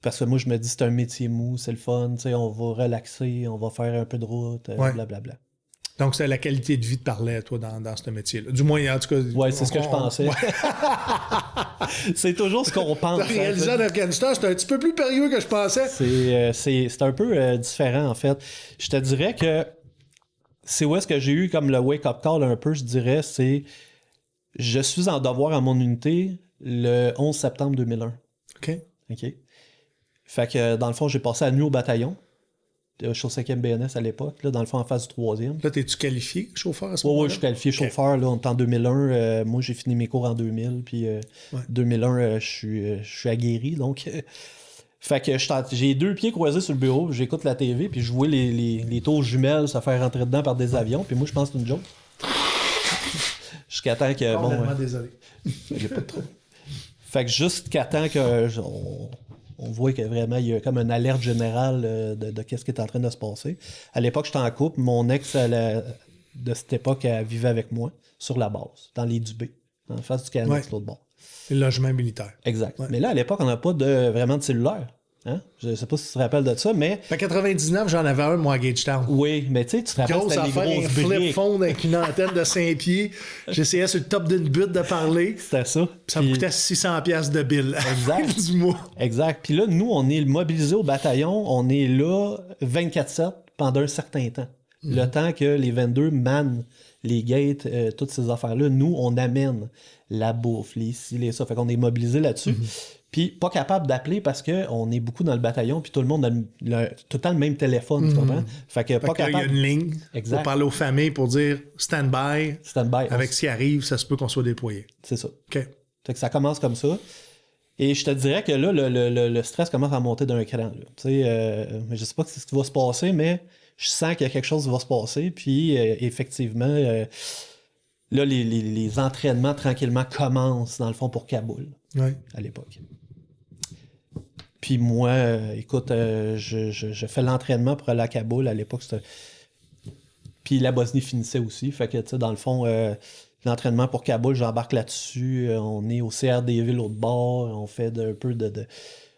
[SPEAKER 2] Parce que moi, je me dis, c'est un métier mou, c'est le fun. On va relaxer, on va faire un peu de route, blablabla.
[SPEAKER 1] Donc, c'est la qualité de vie de parler, toi, dans ce métier-là. Du moins, en tout cas...
[SPEAKER 2] Oui, c'est ce que je pensais. Ouais. C'est toujours ce qu'on pense.
[SPEAKER 1] Réalisé en Afghanistan, c'est un petit peu plus périlleux que je pensais.
[SPEAKER 2] C'est un peu différent, en fait. Je te dirais que c'est où est-ce que j'ai eu comme le wake-up call un peu, je dirais, c'est... Je suis en devoir à mon unité le 11 septembre 2001.
[SPEAKER 1] OK.
[SPEAKER 2] Fait que, dans le fond, j'ai passé la nuit au bataillon. Je suis au 5e BNS à l'époque, là, dans le fond, en face du 3e.
[SPEAKER 1] Là, t'es-tu qualifié chauffeur à ce moment-là?
[SPEAKER 2] Oui, je suis qualifié chauffeur. Là, on est en 2001. Moi, j'ai fini mes cours en 2000. Puis 2001, je suis aguerri. Donc, fait que j'ai 2 pieds croisés sur le bureau. J'écoute la TV. Puis je vois les tours jumelles se faire rentrer dedans par des avions. Puis moi, je pense que c'est une joke. Jusqu'à temps que...
[SPEAKER 1] Complètement désolé.
[SPEAKER 2] J'ai pas de trop. Fait que jusqu'à temps que... On voit que vraiment, il y a comme une alerte générale de qu'est-ce qui est en train de se passer. À l'époque, j'étais en couple. Mon ex, de cette époque, elle vivait avec moi sur la base, dans les Dubé, en face du Canex, l'autre bord.
[SPEAKER 1] Le logement militaire.
[SPEAKER 2] Exact. Ouais. Mais là, à l'époque, on n'a pas vraiment de cellulaire. Hein? Je ne sais pas si tu te rappelles de ça, mais...
[SPEAKER 1] En 99, j'en avais un, moi, à Gagetown.
[SPEAKER 2] Oui, mais tu sais, tu te rappelles,
[SPEAKER 1] c'était les grosses briques. Un flip phone avec une antenne de 5 pieds. J'essayais sur le top d'une butte de parler.
[SPEAKER 2] C'était ça.
[SPEAKER 1] Ça me coûtait 600$ de bill.
[SPEAKER 2] Exact.
[SPEAKER 1] Du mois.
[SPEAKER 2] Exact. Puis là, nous, on est mobilisés au bataillon. On est là 24/7 pendant un certain temps. Le temps que les 22 mannent les gates, toutes ces affaires-là. Nous, on amène la bouffe, les ci, les ça. Fait qu'on est mobilisés là-dessus. Puis pas capable d'appeler parce qu'on est beaucoup dans le bataillon, puis tout le monde a tout le temps le même téléphone, tu comprends? Fait que pas capable.
[SPEAKER 1] Il y a une ligne pour parler aux familles pour dire stand-by.
[SPEAKER 2] Stand-by.
[SPEAKER 1] Avec ce qui arrive, ça se peut qu'on soit déployé.
[SPEAKER 2] C'est ça.
[SPEAKER 1] OK.
[SPEAKER 2] Fait que ça commence comme ça. Et je te dirais que là, le stress commence à monter d'un cran. Tu sais, je sais pas ce qui va se passer, mais je sens qu'il y a quelque chose qui va se passer. Puis effectivement, là, les entraînements tranquillement commencent, dans le fond, pour Kaboul. À l'époque. Puis moi, écoute, je fais l'entraînement pour aller à Kaboul. À l'époque, c'était... Puis la Bosnie finissait aussi. Fait que, tu sais, dans le fond, l'entraînement pour Kaboul, j'embarque là-dessus. On est au CRDV, l'autre bord. On fait un peu de...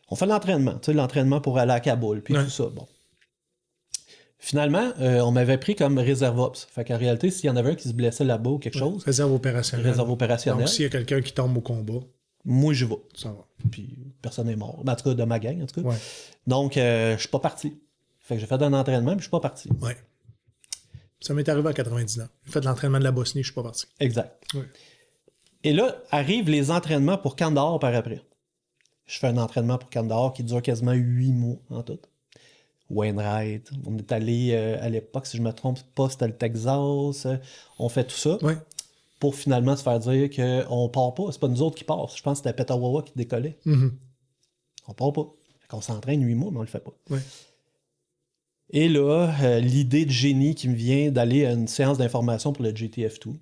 [SPEAKER 2] On fait l'entraînement, tu sais, l'entraînement pour aller à Kaboul. Puis tout ça, bon. Finalement, on m'avait pris comme réserve ops. Fait qu'en réalité, s'il y en avait un qui se blessait là-bas ou quelque chose...
[SPEAKER 1] Réserve opérationnelle.
[SPEAKER 2] Réserve opérationnelle.
[SPEAKER 1] Donc, s'il y a quelqu'un qui tombe au combat...
[SPEAKER 2] Moi, j'y vais.
[SPEAKER 1] Ça va.
[SPEAKER 2] Puis personne n'est mort. Ben, en tout cas, de ma gang, en tout cas.
[SPEAKER 1] Ouais.
[SPEAKER 2] Donc, je suis pas parti. Fait que j'ai fait un entraînement, puis je suis pas parti.
[SPEAKER 1] Oui. Ça m'est arrivé en 99. J'ai fait de l'entraînement de la Bosnie, je suis pas parti.
[SPEAKER 2] Exact.
[SPEAKER 1] Ouais.
[SPEAKER 2] Et là, arrivent les entraînements pour Kandahar par après. Je fais un entraînement pour Kandahar qui dure quasiment 8 mois en tout. Wainwright. On est allé, à l'époque, si je me trompe pas, c'était le Texas. On fait tout ça.
[SPEAKER 1] Oui.
[SPEAKER 2] pour finalement se faire dire qu'on part pas. C'est pas nous autres qui part. Je pense que c'était Petawawa qui décollait. On part pas. Fait qu'on s'entraîne 8 mois, mais on le fait pas.
[SPEAKER 1] Ouais.
[SPEAKER 2] Et là, l'idée de génie qui me vient d'aller à une séance d'information pour le GTF2.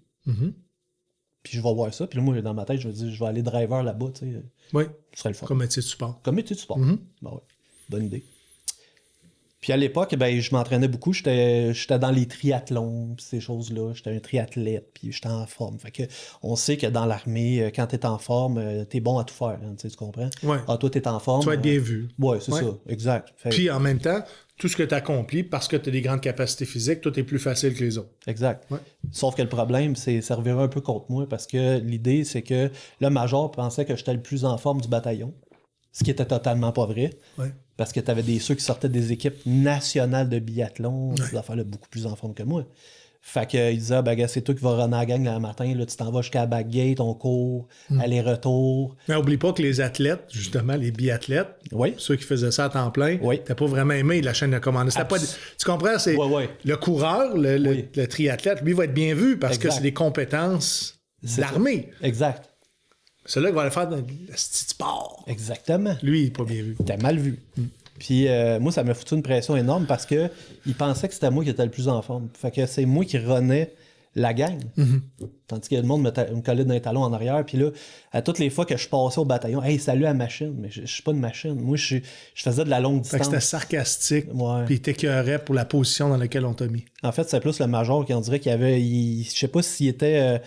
[SPEAKER 2] Puis je vais voir ça. Puis là, moi, dans ma tête, je me dis, je vais aller driver là-bas, tu sais.
[SPEAKER 1] Oui.
[SPEAKER 2] Ce serait le fun.
[SPEAKER 1] Comme métier de support.
[SPEAKER 2] Comme métier de support. Ben ouais. Bonne idée. Puis à l'époque, ben, je m'entraînais beaucoup. J'étais dans les triathlons, pis ces choses-là. J'étais un triathlète, puis j'étais en forme. Fait que on sait que dans l'armée, quand t'es en forme, t'es bon à tout faire. Hein, tu comprends?
[SPEAKER 1] Ouais.
[SPEAKER 2] Ah, toi, t'es en forme.
[SPEAKER 1] Tu vas être bien vu.
[SPEAKER 2] Ouais, c'est ça. Exact. Fait...
[SPEAKER 1] Puis en même temps, tout ce que tu accomplis, parce que tu as des grandes capacités physiques, tout est plus facile que les autres.
[SPEAKER 2] Exact.
[SPEAKER 1] Ouais.
[SPEAKER 2] Sauf que le problème, c'est ça revirait un peu contre moi parce que l'idée, c'est que le major pensait que j'étais le plus en forme du bataillon. Ce qui était totalement pas vrai.
[SPEAKER 1] Ouais.
[SPEAKER 2] Parce que tu avais ceux qui sortaient des équipes nationales de biathlon, ces affaires-là beaucoup plus en forme que moi. Fait qu'il disait, ben, gars, c'est toi qui vas runner la gang le matin, là, tu t'en vas jusqu'à la backgate, on court, aller-retour.
[SPEAKER 1] Mais oublie pas que les athlètes, justement, les biathlètes, ceux qui faisaient ça à temps plein, t'as pas vraiment aimé la chaîne de commande. Pas tu comprends? C'est le coureur, le triathlète, lui, va être bien vu parce que c'est des compétences de l'armée.
[SPEAKER 2] Exact.
[SPEAKER 1] C'est là qu'il va aller faire le petit sport.
[SPEAKER 2] Exactement.
[SPEAKER 1] Lui, il n'est pas bien vu.
[SPEAKER 2] T'es mal vu. Puis moi, ça m'a foutu une pression énorme parce que il pensait que c'était moi qui étais le plus en forme. Fait que c'est moi qui renais la gang. Tandis que le monde me collait dans les talons en arrière. Puis là, à toutes les fois que je passais au bataillon, « Hey, salut à la machine! » Mais je suis pas une machine. Moi, je faisais de la longue distance.
[SPEAKER 1] Fait que c'était sarcastique. Puis il t'écœurait pour la position dans laquelle on t'a mis.
[SPEAKER 2] En fait, c'est plus le major qui on dirait qu'il avait... je sais pas s'il était...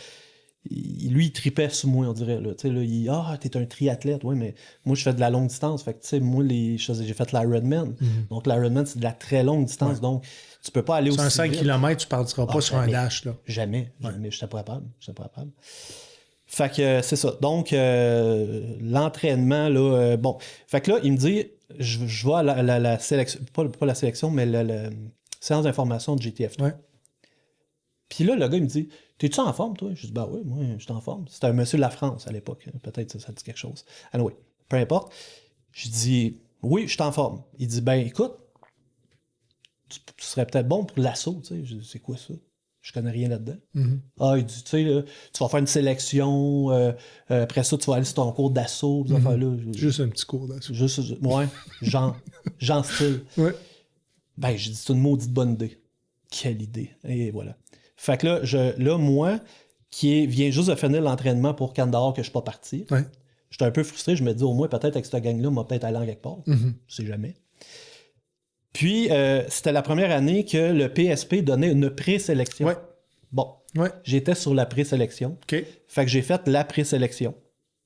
[SPEAKER 2] lui, il tripait sur moi, on dirait. Là. Tu sais, là, t'es un triathlète. Oui, mais moi, je fais de la longue distance. Fait que, tu sais, moi, j'ai fait l'Ironman. Donc, l'Ironman, c'est de la très longue distance. Ouais. Donc, tu peux pas aller aussi
[SPEAKER 1] vite. Sur un 5 km, tu partiras pas sur un dash. Là.
[SPEAKER 2] Jamais. J'étais pas capable. Fait que, c'est ça. Donc, l'entraînement, là... bon. Fait que là, il me dit, je vais à la sélection... Pas la sélection, mais la séance d'information de GTF. Ouais. Puis là, le gars, il me dit... T'es-tu en forme, toi? Je dis, ben oui, moi, je suis en forme. C'était un monsieur de la France à l'époque. Peut-être ça dit quelque chose. Anyway, peu importe. Je dis, oui, je suis en forme. Il dit, ben écoute, tu serais peut-être bon pour l'assaut. Tu sais. Je dis, c'est quoi ça? Je connais rien là-dedans. Ah, il dit, tu sais, là, tu vas faire une sélection. Après ça, tu vas aller sur ton cours d'assaut.
[SPEAKER 1] Juste un petit cours d'assaut.
[SPEAKER 2] Ouais, genre style.
[SPEAKER 1] Ouais.
[SPEAKER 2] Ben, j'ai dit, c'est une maudite bonne idée. Quelle idée. Et voilà. Fait que là, moi, qui viens juste de finir l'entraînement pour Kandahar que je suis pas parti, j'étais un peu frustré. Je me dis, au moins, peut-être avec cette gang-là, on va peut-être aller en quelque part. Je sais jamais. Puis, c'était la première année que le PSP donnait une présélection.
[SPEAKER 1] Ouais.
[SPEAKER 2] Bon.
[SPEAKER 1] Ouais.
[SPEAKER 2] J'étais sur la présélection.
[SPEAKER 1] OK.
[SPEAKER 2] Fait que j'ai fait la présélection.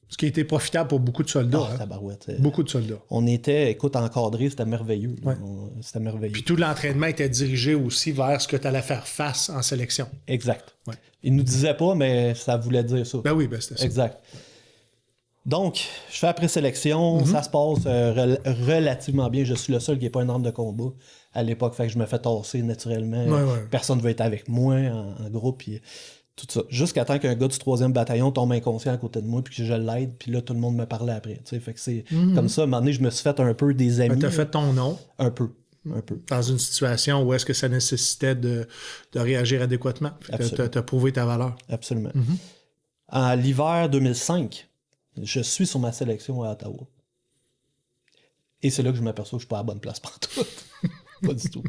[SPEAKER 1] Ce qui a été profitable pour beaucoup de soldats.
[SPEAKER 2] Ah, tabarouette.
[SPEAKER 1] Beaucoup de soldats.
[SPEAKER 2] On était, écoute, encadrés, c'était merveilleux.
[SPEAKER 1] Ouais.
[SPEAKER 2] C'était merveilleux.
[SPEAKER 1] Puis tout l'entraînement était dirigé aussi vers ce que tu allais faire face en sélection.
[SPEAKER 2] Exact.
[SPEAKER 1] Ouais.
[SPEAKER 2] Il nous disait pas, mais ça voulait dire ça.
[SPEAKER 1] Ben oui, ben c'était ça.
[SPEAKER 2] Exact. Donc, je fais la présélection, ça se passe relativement bien. Je suis le seul qui n'est pas une arme de combat à l'époque, fait que je me fais tasser naturellement. Personne ne veut être avec moi en groupe. Puis tout ça. Jusqu'à temps qu'un gars du 3e bataillon tombe inconscient à côté de moi puis que je l'aide, puis là, tout le monde me parlait après. T'sais. Fait que c'est comme ça, à un moment donné, je me suis fait un peu des amis.
[SPEAKER 1] Tu as fait ton nom.
[SPEAKER 2] Un peu.
[SPEAKER 1] Dans une situation où est-ce que ça nécessitait de réagir adéquatement. Tu as prouvé ta valeur.
[SPEAKER 2] Absolument. En l'hiver 2005, je suis sur ma sélection à Ottawa. Et c'est là que je m'aperçois que je suis pas à la bonne place partout. Pas du tout.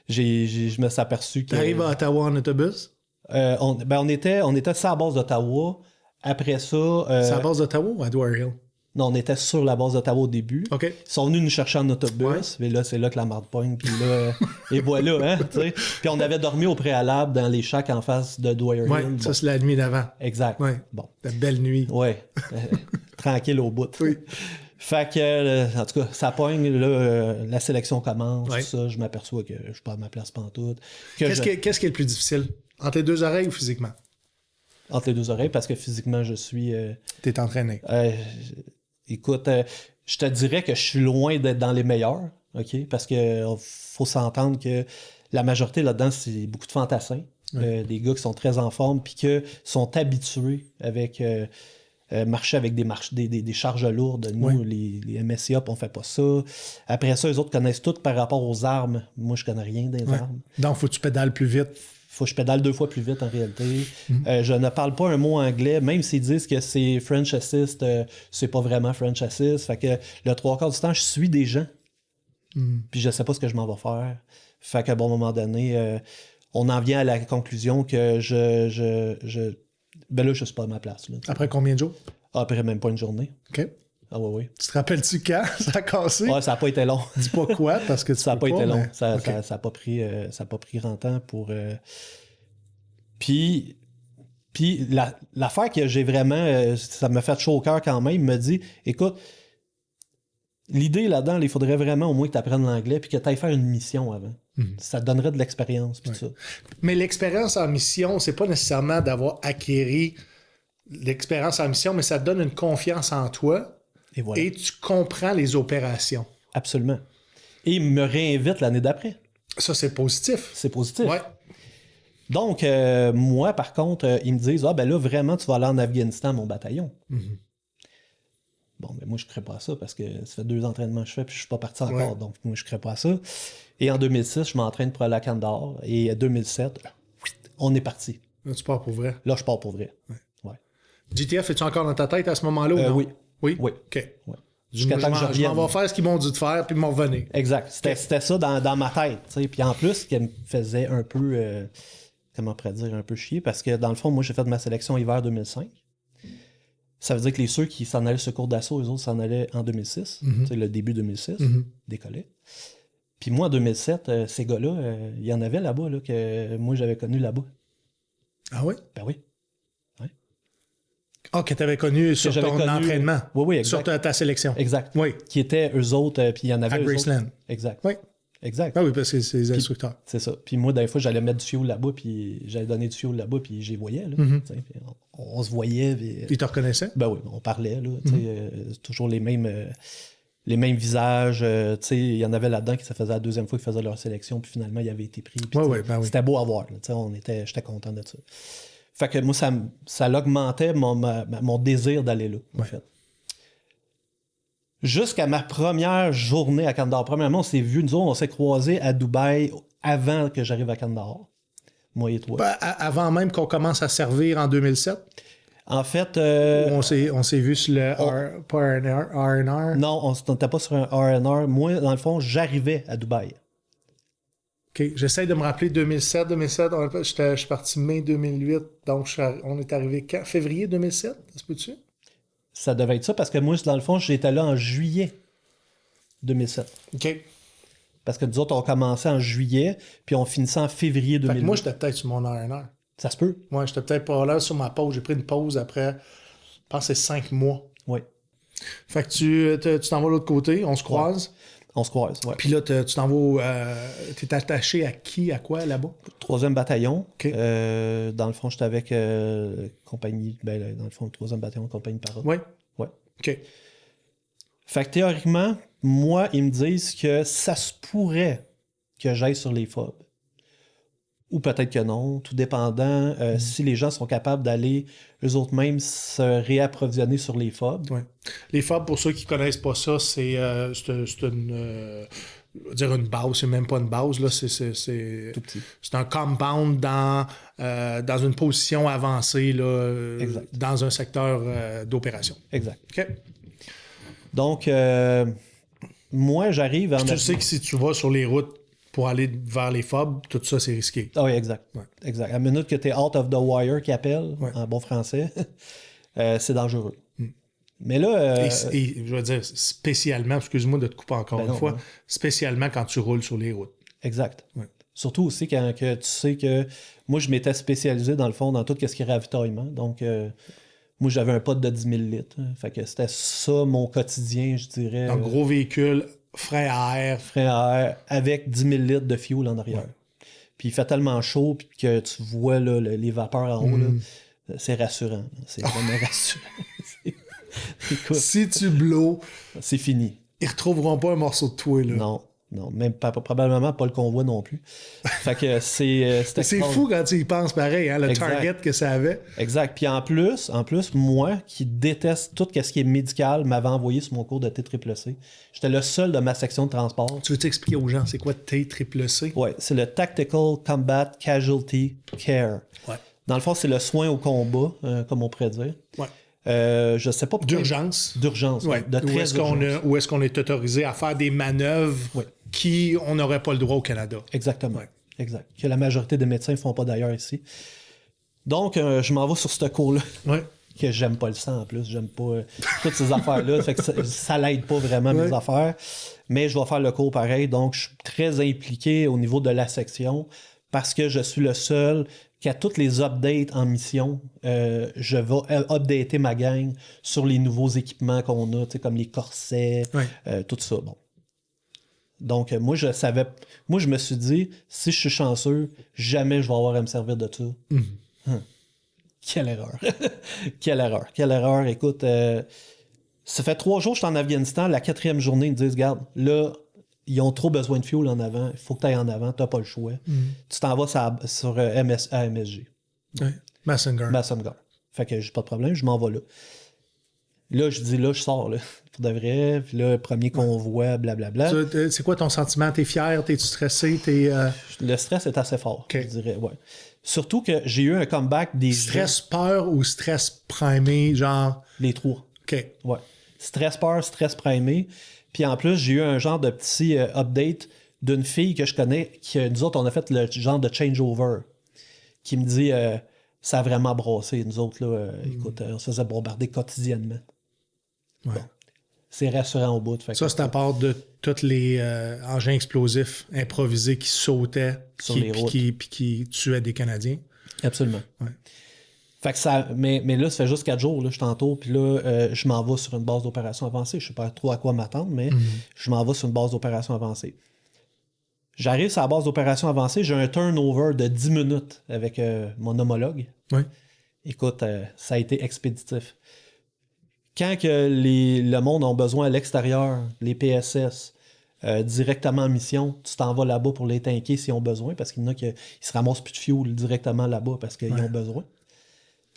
[SPEAKER 2] Je me suis aperçu que...
[SPEAKER 1] Tu arrives à Ottawa en autobus?
[SPEAKER 2] On était sur la base d'Ottawa. Après ça...
[SPEAKER 1] C'est à la base d'Ottawa ou à Dwyer Hill?
[SPEAKER 2] Non, on était sur la base d'Ottawa au début.
[SPEAKER 1] OK.
[SPEAKER 2] Ils sont venus nous chercher en autobus. Mais là, c'est là que la marde pogne. Puis là, et voilà, hein, tu sais. Puis on avait dormi au préalable dans les shacks en face de Dwyer Hill.
[SPEAKER 1] Oui, ça, c'est la nuit d'avant.
[SPEAKER 2] Exact.
[SPEAKER 1] Ouais.
[SPEAKER 2] Bon.
[SPEAKER 1] La belle nuit.
[SPEAKER 2] Oui. Tranquille au bout.
[SPEAKER 1] Oui.
[SPEAKER 2] Fait que, en tout cas, ça pogne, là, la sélection commence,
[SPEAKER 1] Ouais.
[SPEAKER 2] tout ça, je m'aperçois que je suis pas à ma place pantoute.
[SPEAKER 1] Qu'est-ce qui est le plus difficile? Entre les deux oreilles ou physiquement?
[SPEAKER 2] Entre les deux oreilles, parce que physiquement, je suis...
[SPEAKER 1] T'es entraîné.
[SPEAKER 2] Écoute, je te dirais que je suis loin d'être dans les meilleurs, OK? Parce que faut s'entendre que la majorité là-dedans, c'est beaucoup de fantassins. Des gars qui sont très en forme, puis qui sont habitués avec... marcher avec des charges lourdes. Nous, les MSCA, on fait pas ça. Après ça, les autres connaissent tout par rapport aux armes. Moi, je connais rien des armes.
[SPEAKER 1] Donc, faut que tu pédales plus vite.
[SPEAKER 2] faut que je pédale 2 fois plus vite en réalité. Je ne parle pas un mot anglais, même s'ils disent que c'est French Assist, c'est pas vraiment French Assist. Fait que le 3/4 du temps, je suis des gens. Puis je sais pas ce que je m'en vais faire. Fait qu'à un bon moment donné, on en vient à la conclusion que ben là, je suis pas à ma place. Là,
[SPEAKER 1] Après combien de jours?
[SPEAKER 2] Après même pas une journée.
[SPEAKER 1] OK.
[SPEAKER 2] Ah oui.
[SPEAKER 1] Tu te rappelles-tu quand ça a cassé?
[SPEAKER 2] Ouais, ça n'a pas été long.
[SPEAKER 1] Dis pas quoi, parce que
[SPEAKER 2] ça n'a pas été long.
[SPEAKER 1] Mais...
[SPEAKER 2] Ça
[SPEAKER 1] okay.
[SPEAKER 2] ça a pas pris grand temps pour... Puis l'affaire que j'ai vraiment... ça m'a fait chaud au cœur quand même. Il me dit, écoute, l'idée là-dedans, il faudrait vraiment au moins que tu apprennes l'anglais puis que tu ailles faire une mission avant. Ça te donnerait de l'expérience. Puis tout ça.
[SPEAKER 1] Mais l'expérience en mission, c'est pas nécessairement d'avoir acquéri l'expérience en mission, mais ça te donne une confiance en toi.
[SPEAKER 2] Et voilà.
[SPEAKER 1] Et tu comprends les opérations.
[SPEAKER 2] Absolument. Et il me réinvite l'année d'après.
[SPEAKER 1] Ça, c'est positif.
[SPEAKER 2] C'est positif.
[SPEAKER 1] Ouais.
[SPEAKER 2] Donc, moi, par contre, ils me disent, ah ben là, vraiment, tu vas aller en Afghanistan, mon bataillon. Bon, ben moi, je ne crée pas à ça parce que ça fait 2 entraînements que je fais puis je ne suis pas parti encore. Donc, moi, je ne crée pas à ça. Et en 2006, je m'entraîne pour aller à Kandahar. Et en 2007, on est parti.
[SPEAKER 1] Là, tu pars pour vrai.
[SPEAKER 2] Là, je pars pour vrai. Ouais.
[SPEAKER 1] GTF, es-tu encore dans ta tête à ce moment-là ou non?
[SPEAKER 2] Oui.
[SPEAKER 1] Oui?
[SPEAKER 2] Oui.
[SPEAKER 1] OK.
[SPEAKER 2] Ouais.
[SPEAKER 1] Je m'en vais faire ce qu'ils m'ont dit de faire, puis m'en revenir.
[SPEAKER 2] Exact. C'était ça dans ma tête. T'sais. Puis en plus, ce qui me faisait un peu, comment on pourrait dire, un peu chier, parce que dans le fond, moi, j'ai fait ma sélection hiver 2005. Ça veut dire que ceux qui s'en allaient sur cours d'assaut, eux autres s'en allaient en 2006. Le début 2006, décollait. Puis moi, en 2007, ces gars-là, il y en avait là-bas là, que moi, j'avais connu là-bas.
[SPEAKER 1] Ah oui?
[SPEAKER 2] Ben oui.
[SPEAKER 1] Ah, que tu avais connu sur ton entraînement.
[SPEAKER 2] Oui, exact.
[SPEAKER 1] Sur ta sélection.
[SPEAKER 2] Exact.
[SPEAKER 1] Oui.
[SPEAKER 2] Qui étaient eux autres, puis il y en avait
[SPEAKER 1] à Graceland.
[SPEAKER 2] Exact.
[SPEAKER 1] Oui.
[SPEAKER 2] Exact.
[SPEAKER 1] Ah oui, parce que c'est les instructeurs.
[SPEAKER 2] C'est ça. Puis moi, des fois, j'allais mettre du fioul là-bas, puis j'allais donner du fioul là-bas, puis j'y voyais. Là, on se voyait. Puis,
[SPEAKER 1] ils te reconnaissaient?
[SPEAKER 2] Ben oui, on parlait. Là, toujours les mêmes visages. Il y en avait là-dedans qui ça faisait la 2e fois qu'ils faisaient leur sélection, puis finalement, ils avaient été pris. Puis, c'était beau à voir. J'étais content de ça. Fait que moi, ça augmentait mon désir d'aller là, en fait. Jusqu'à ma première journée à Kandahar. Premièrement, on s'est vus, nous autres, on s'est croisés à Dubaï avant que j'arrive à Kandahar. Moi et toi.
[SPEAKER 1] Ben, avant même qu'on commence à servir en 2007?
[SPEAKER 2] En fait...
[SPEAKER 1] on s'est vus sur le R&R?
[SPEAKER 2] Non, on n'était pas sur un R&R. Moi, dans le fond, j'arrivais à Dubaï.
[SPEAKER 1] OK. J'essaie de me rappeler 2007. Je suis parti mai 2008. Donc, on est arrivé quand? Février 2007? Ça se peut-tu?
[SPEAKER 2] Ça devait être ça parce que moi, dans le fond, j'étais là en juillet 2007.
[SPEAKER 1] OK.
[SPEAKER 2] Parce que nous autres, on commençait en juillet, puis on finissait en février 2008.
[SPEAKER 1] Moi, j'étais peut-être sur mon R&R.
[SPEAKER 2] Ça se peut?
[SPEAKER 1] Moi, j'étais peut-être pas là sur ma pause. J'ai pris une pause après, je pense que c'est 5 mois.
[SPEAKER 2] Oui.
[SPEAKER 1] Fait que tu t'en vas de l'autre côté, on se croise.
[SPEAKER 2] Ouais. On se croise, oui.
[SPEAKER 1] Puis là, tu t'en vas... t'es attaché à qui, à quoi, là-bas?
[SPEAKER 2] 3e bataillon.
[SPEAKER 1] Okay.
[SPEAKER 2] Dans le fond, j'étais avec compagnie... Ben, dans le fond, le 3e bataillon, compagnie Parole.
[SPEAKER 1] Oui?
[SPEAKER 2] Oui.
[SPEAKER 1] OK.
[SPEAKER 2] Fait que théoriquement, moi, ils me disent que ça se pourrait que j'aille sur les FOB. Ou peut-être que non, tout dépendant si les gens sont capables d'aller eux-mêmes se réapprovisionner sur les FOB.
[SPEAKER 1] Ouais. Les FOB, pour ceux qui ne connaissent pas ça, c'est une base, c'est même pas une base, là, c'est
[SPEAKER 2] tout petit.
[SPEAKER 1] C'est un compound dans une position avancée là, dans un secteur d'opération.
[SPEAKER 2] Exact.
[SPEAKER 1] OK.
[SPEAKER 2] Donc, moi, j'arrive...
[SPEAKER 1] Tu sais que si tu vas sur les routes pour aller vers les FOB, tout ça, c'est risqué.
[SPEAKER 2] Ah oui, exact. Ouais. Exact. À la minute que tu es out of the wire, qui appelle, en bon français, c'est dangereux. Mais là...
[SPEAKER 1] Et je veux dire, spécialement, excuse-moi de te couper encore une fois, spécialement quand tu roules sur les routes.
[SPEAKER 2] Exact.
[SPEAKER 1] Ouais.
[SPEAKER 2] Surtout aussi quand que tu sais que... Moi, je m'étais spécialisé, dans le fond, dans tout ce qui est ravitaillement. Donc, moi, j'avais un pot de 10 000 litres. Fait que c'était ça, mon quotidien, je dirais.
[SPEAKER 1] Donc, gros véhicule... Frein à air.
[SPEAKER 2] Frein à air avec 10 000 litres de fuel en arrière. Ouais. Puis il fait tellement chaud puis que tu vois là, les vapeurs en haut. Là, c'est rassurant. C'est vraiment rassurant.
[SPEAKER 1] Écoute, si tu blows,
[SPEAKER 2] c'est fini.
[SPEAKER 1] Ils retrouveront pas un morceau de toi. Là.
[SPEAKER 2] Non. Non, même probablement pas le convoi non plus. Fait que c'est
[SPEAKER 1] fou quand tu y penses pareil, hein, le
[SPEAKER 2] exact.
[SPEAKER 1] target que ça avait.
[SPEAKER 2] Exact. Puis en plus, moi, qui déteste tout ce qui est médical, m'avait envoyé sur mon cours de TCCC. J'étais le seul de ma section de transport.
[SPEAKER 1] Tu veux t'expliquer aux gens, c'est quoi TCCC?
[SPEAKER 2] Oui, c'est le Tactical Combat Casualty Care.
[SPEAKER 1] Ouais.
[SPEAKER 2] Dans le fond, c'est le soin au combat, comme on pourrait dire.
[SPEAKER 1] Ouais.
[SPEAKER 2] Je sais pas pourquoi.
[SPEAKER 1] D'urgence.
[SPEAKER 2] D'urgence,
[SPEAKER 1] ouais.
[SPEAKER 2] De très urgence.
[SPEAKER 1] Où est-ce qu'on est autorisé à faire des manœuvres qui on n'aurait pas le droit au Canada?
[SPEAKER 2] Exactement. Ouais. Exact. Que la majorité des médecins ne font pas d'ailleurs ici. Donc, je m'en vais sur ce cours-là.
[SPEAKER 1] Ouais.
[SPEAKER 2] Que j'aime pas le sang en plus. J'aime pas toutes ces affaires-là. Fait que ça l'aide pas vraiment mes affaires. Mais je vais faire le cours pareil. Donc, je suis très impliqué au niveau de la section parce que je suis le seul qui a toutes les updates en mission. Je vais updater ma gang sur les nouveaux équipements qu'on a, comme les corsets, tout ça. Bon. Donc, moi, je me suis dit, si je suis chanceux, jamais je vais avoir à me servir de ça. Mm-hmm. Quelle erreur. Quelle erreur. Écoute, ça fait 3 jours que je suis en Afghanistan. La 4e journée, ils me disent, regarde, là, ils ont trop besoin de fuel en avant. Il faut que tu ailles en avant. Tu n'as pas le choix. Tu t'en vas sur AMSG.
[SPEAKER 1] Ouais. Massengar.
[SPEAKER 2] Fait que j'ai pas de problème, je m'en vais là. Là, je dis, là, je sors, là, pour de vrai. Puis là, premier convoi, blablabla.
[SPEAKER 1] C'est quoi ton sentiment? T'es fier? T'es-tu stressé?
[SPEAKER 2] Le stress est assez fort,
[SPEAKER 1] okay.
[SPEAKER 2] je dirais, ouais. Surtout que j'ai eu un comeback des...
[SPEAKER 1] Stress peur ou stress primé, genre...
[SPEAKER 2] Les 3.
[SPEAKER 1] OK.
[SPEAKER 2] Ouais. Stress peur, stress primé. Puis en plus, j'ai eu un genre de petit update d'une fille que je connais, nous autres, on a fait le genre de changeover, qui me dit... ça a vraiment brassé, nous autres, là. Écoute, on se faisait bombarder quotidiennement.
[SPEAKER 1] Ouais.
[SPEAKER 2] Bon. C'est rassurant au bout.
[SPEAKER 1] Ça, c'est à part de tous les engins explosifs improvisés qui sautaient
[SPEAKER 2] sur les routes.
[SPEAKER 1] Puis qui tuaient des Canadiens.
[SPEAKER 2] Absolument.
[SPEAKER 1] Ouais.
[SPEAKER 2] Fait que ça, mais là, ça fait juste 4 jours, là, je suis en tour, puis là, je m'en vais sur une base d'opération avancée. Je ne sais pas trop à quoi m'attendre, mais je m'en vais sur une base d'opération avancée. J'arrive sur la base d'opération avancée, j'ai un turnover de 10 minutes avec mon homologue.
[SPEAKER 1] Oui.
[SPEAKER 2] Écoute, ça a été expéditif. Quand que le monde a besoin à l'extérieur, les PSS, directement en mission, tu t'en vas là-bas pour les tanker s'ils ont besoin, parce qu'il y en a qui se ramassent plus de fuel directement là-bas parce qu'ils ont besoin.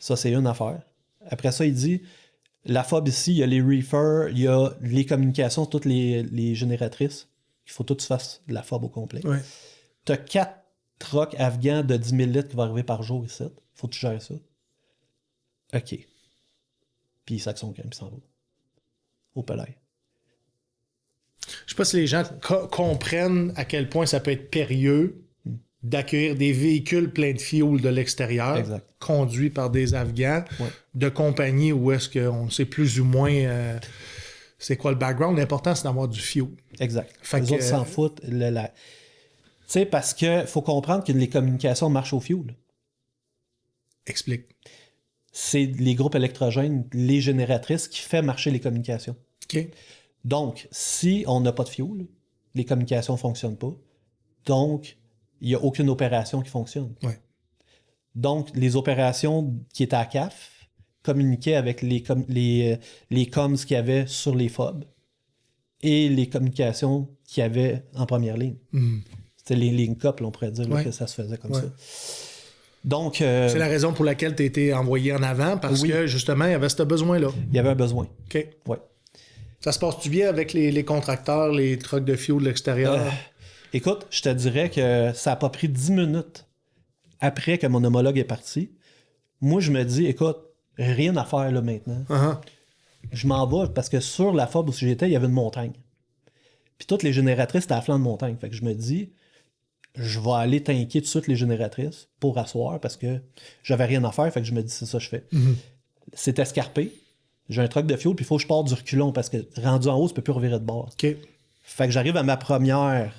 [SPEAKER 2] Ça, c'est une affaire. Après ça, il dit, la FOB ici, il y a les reefers, il y a les communications, toutes les génératrices. Il faut tout que tu fasses de la FOB au complet.
[SPEAKER 1] Ouais.
[SPEAKER 2] Tu as 4 trucks afghans de 10 000 litres qui vont arriver par jour ici. Faut que tu gères ça. OK. Puis il sac son camp, puis s'en va. Au palais.
[SPEAKER 1] Je sais pas si les gens comprennent à quel point ça peut être périlleux d'accueillir des véhicules pleins de fuel de l'extérieur, conduits par des Afghans, de compagnie où est-ce qu'on sait plus ou moins... c'est quoi le background? L'important, c'est d'avoir du fuel.
[SPEAKER 2] Exact. Les autres s'en foutent. Tu sais, parce qu'il faut comprendre que les communications marchent au fuel.
[SPEAKER 1] Explique.
[SPEAKER 2] C'est les groupes électrogènes, les génératrices, qui fait marcher les communications.
[SPEAKER 1] OK.
[SPEAKER 2] Donc, si on n'a pas de fuel, les communications ne fonctionnent pas. Donc, il n'y a aucune opération qui fonctionne.
[SPEAKER 1] Ouais.
[SPEAKER 2] Donc, les opérations qui étaient à CAF communiquaient avec les comms qu'il y avait sur les FOB et les communications qu'il y avait en première ligne. C'était les link-up, on pourrait dire, que ça se faisait comme ça. Donc,
[SPEAKER 1] c'est la raison pour laquelle tu as été envoyé en avant, parce que, justement, il y avait ce besoin-là.
[SPEAKER 2] Il y avait un besoin.
[SPEAKER 1] OK.
[SPEAKER 2] Ouais.
[SPEAKER 1] Ça se passe-tu bien avec les contracteurs, les trucks de fuel de l'extérieur?
[SPEAKER 2] Écoute, je te dirais que ça n'a pas pris 10 minutes après que mon homologue est parti. Moi, je me dis, écoute, rien à faire là maintenant. Je m'en vais parce que sur la FOB où j'étais, il y avait une montagne. Puis toutes les génératrices étaient à flanc de montagne. Fait que je me dis, je vais aller tanker tout de suite les génératrices pour asseoir parce que j'avais rien à faire. Fait que je me dis, c'est ça que je fais. C'est escarpé. J'ai un truck de fuel, puis il faut que je parte du reculon parce que rendu en haut, tu peux plus revirer de bord.
[SPEAKER 1] OK.
[SPEAKER 2] Fait que j'arrive à ma première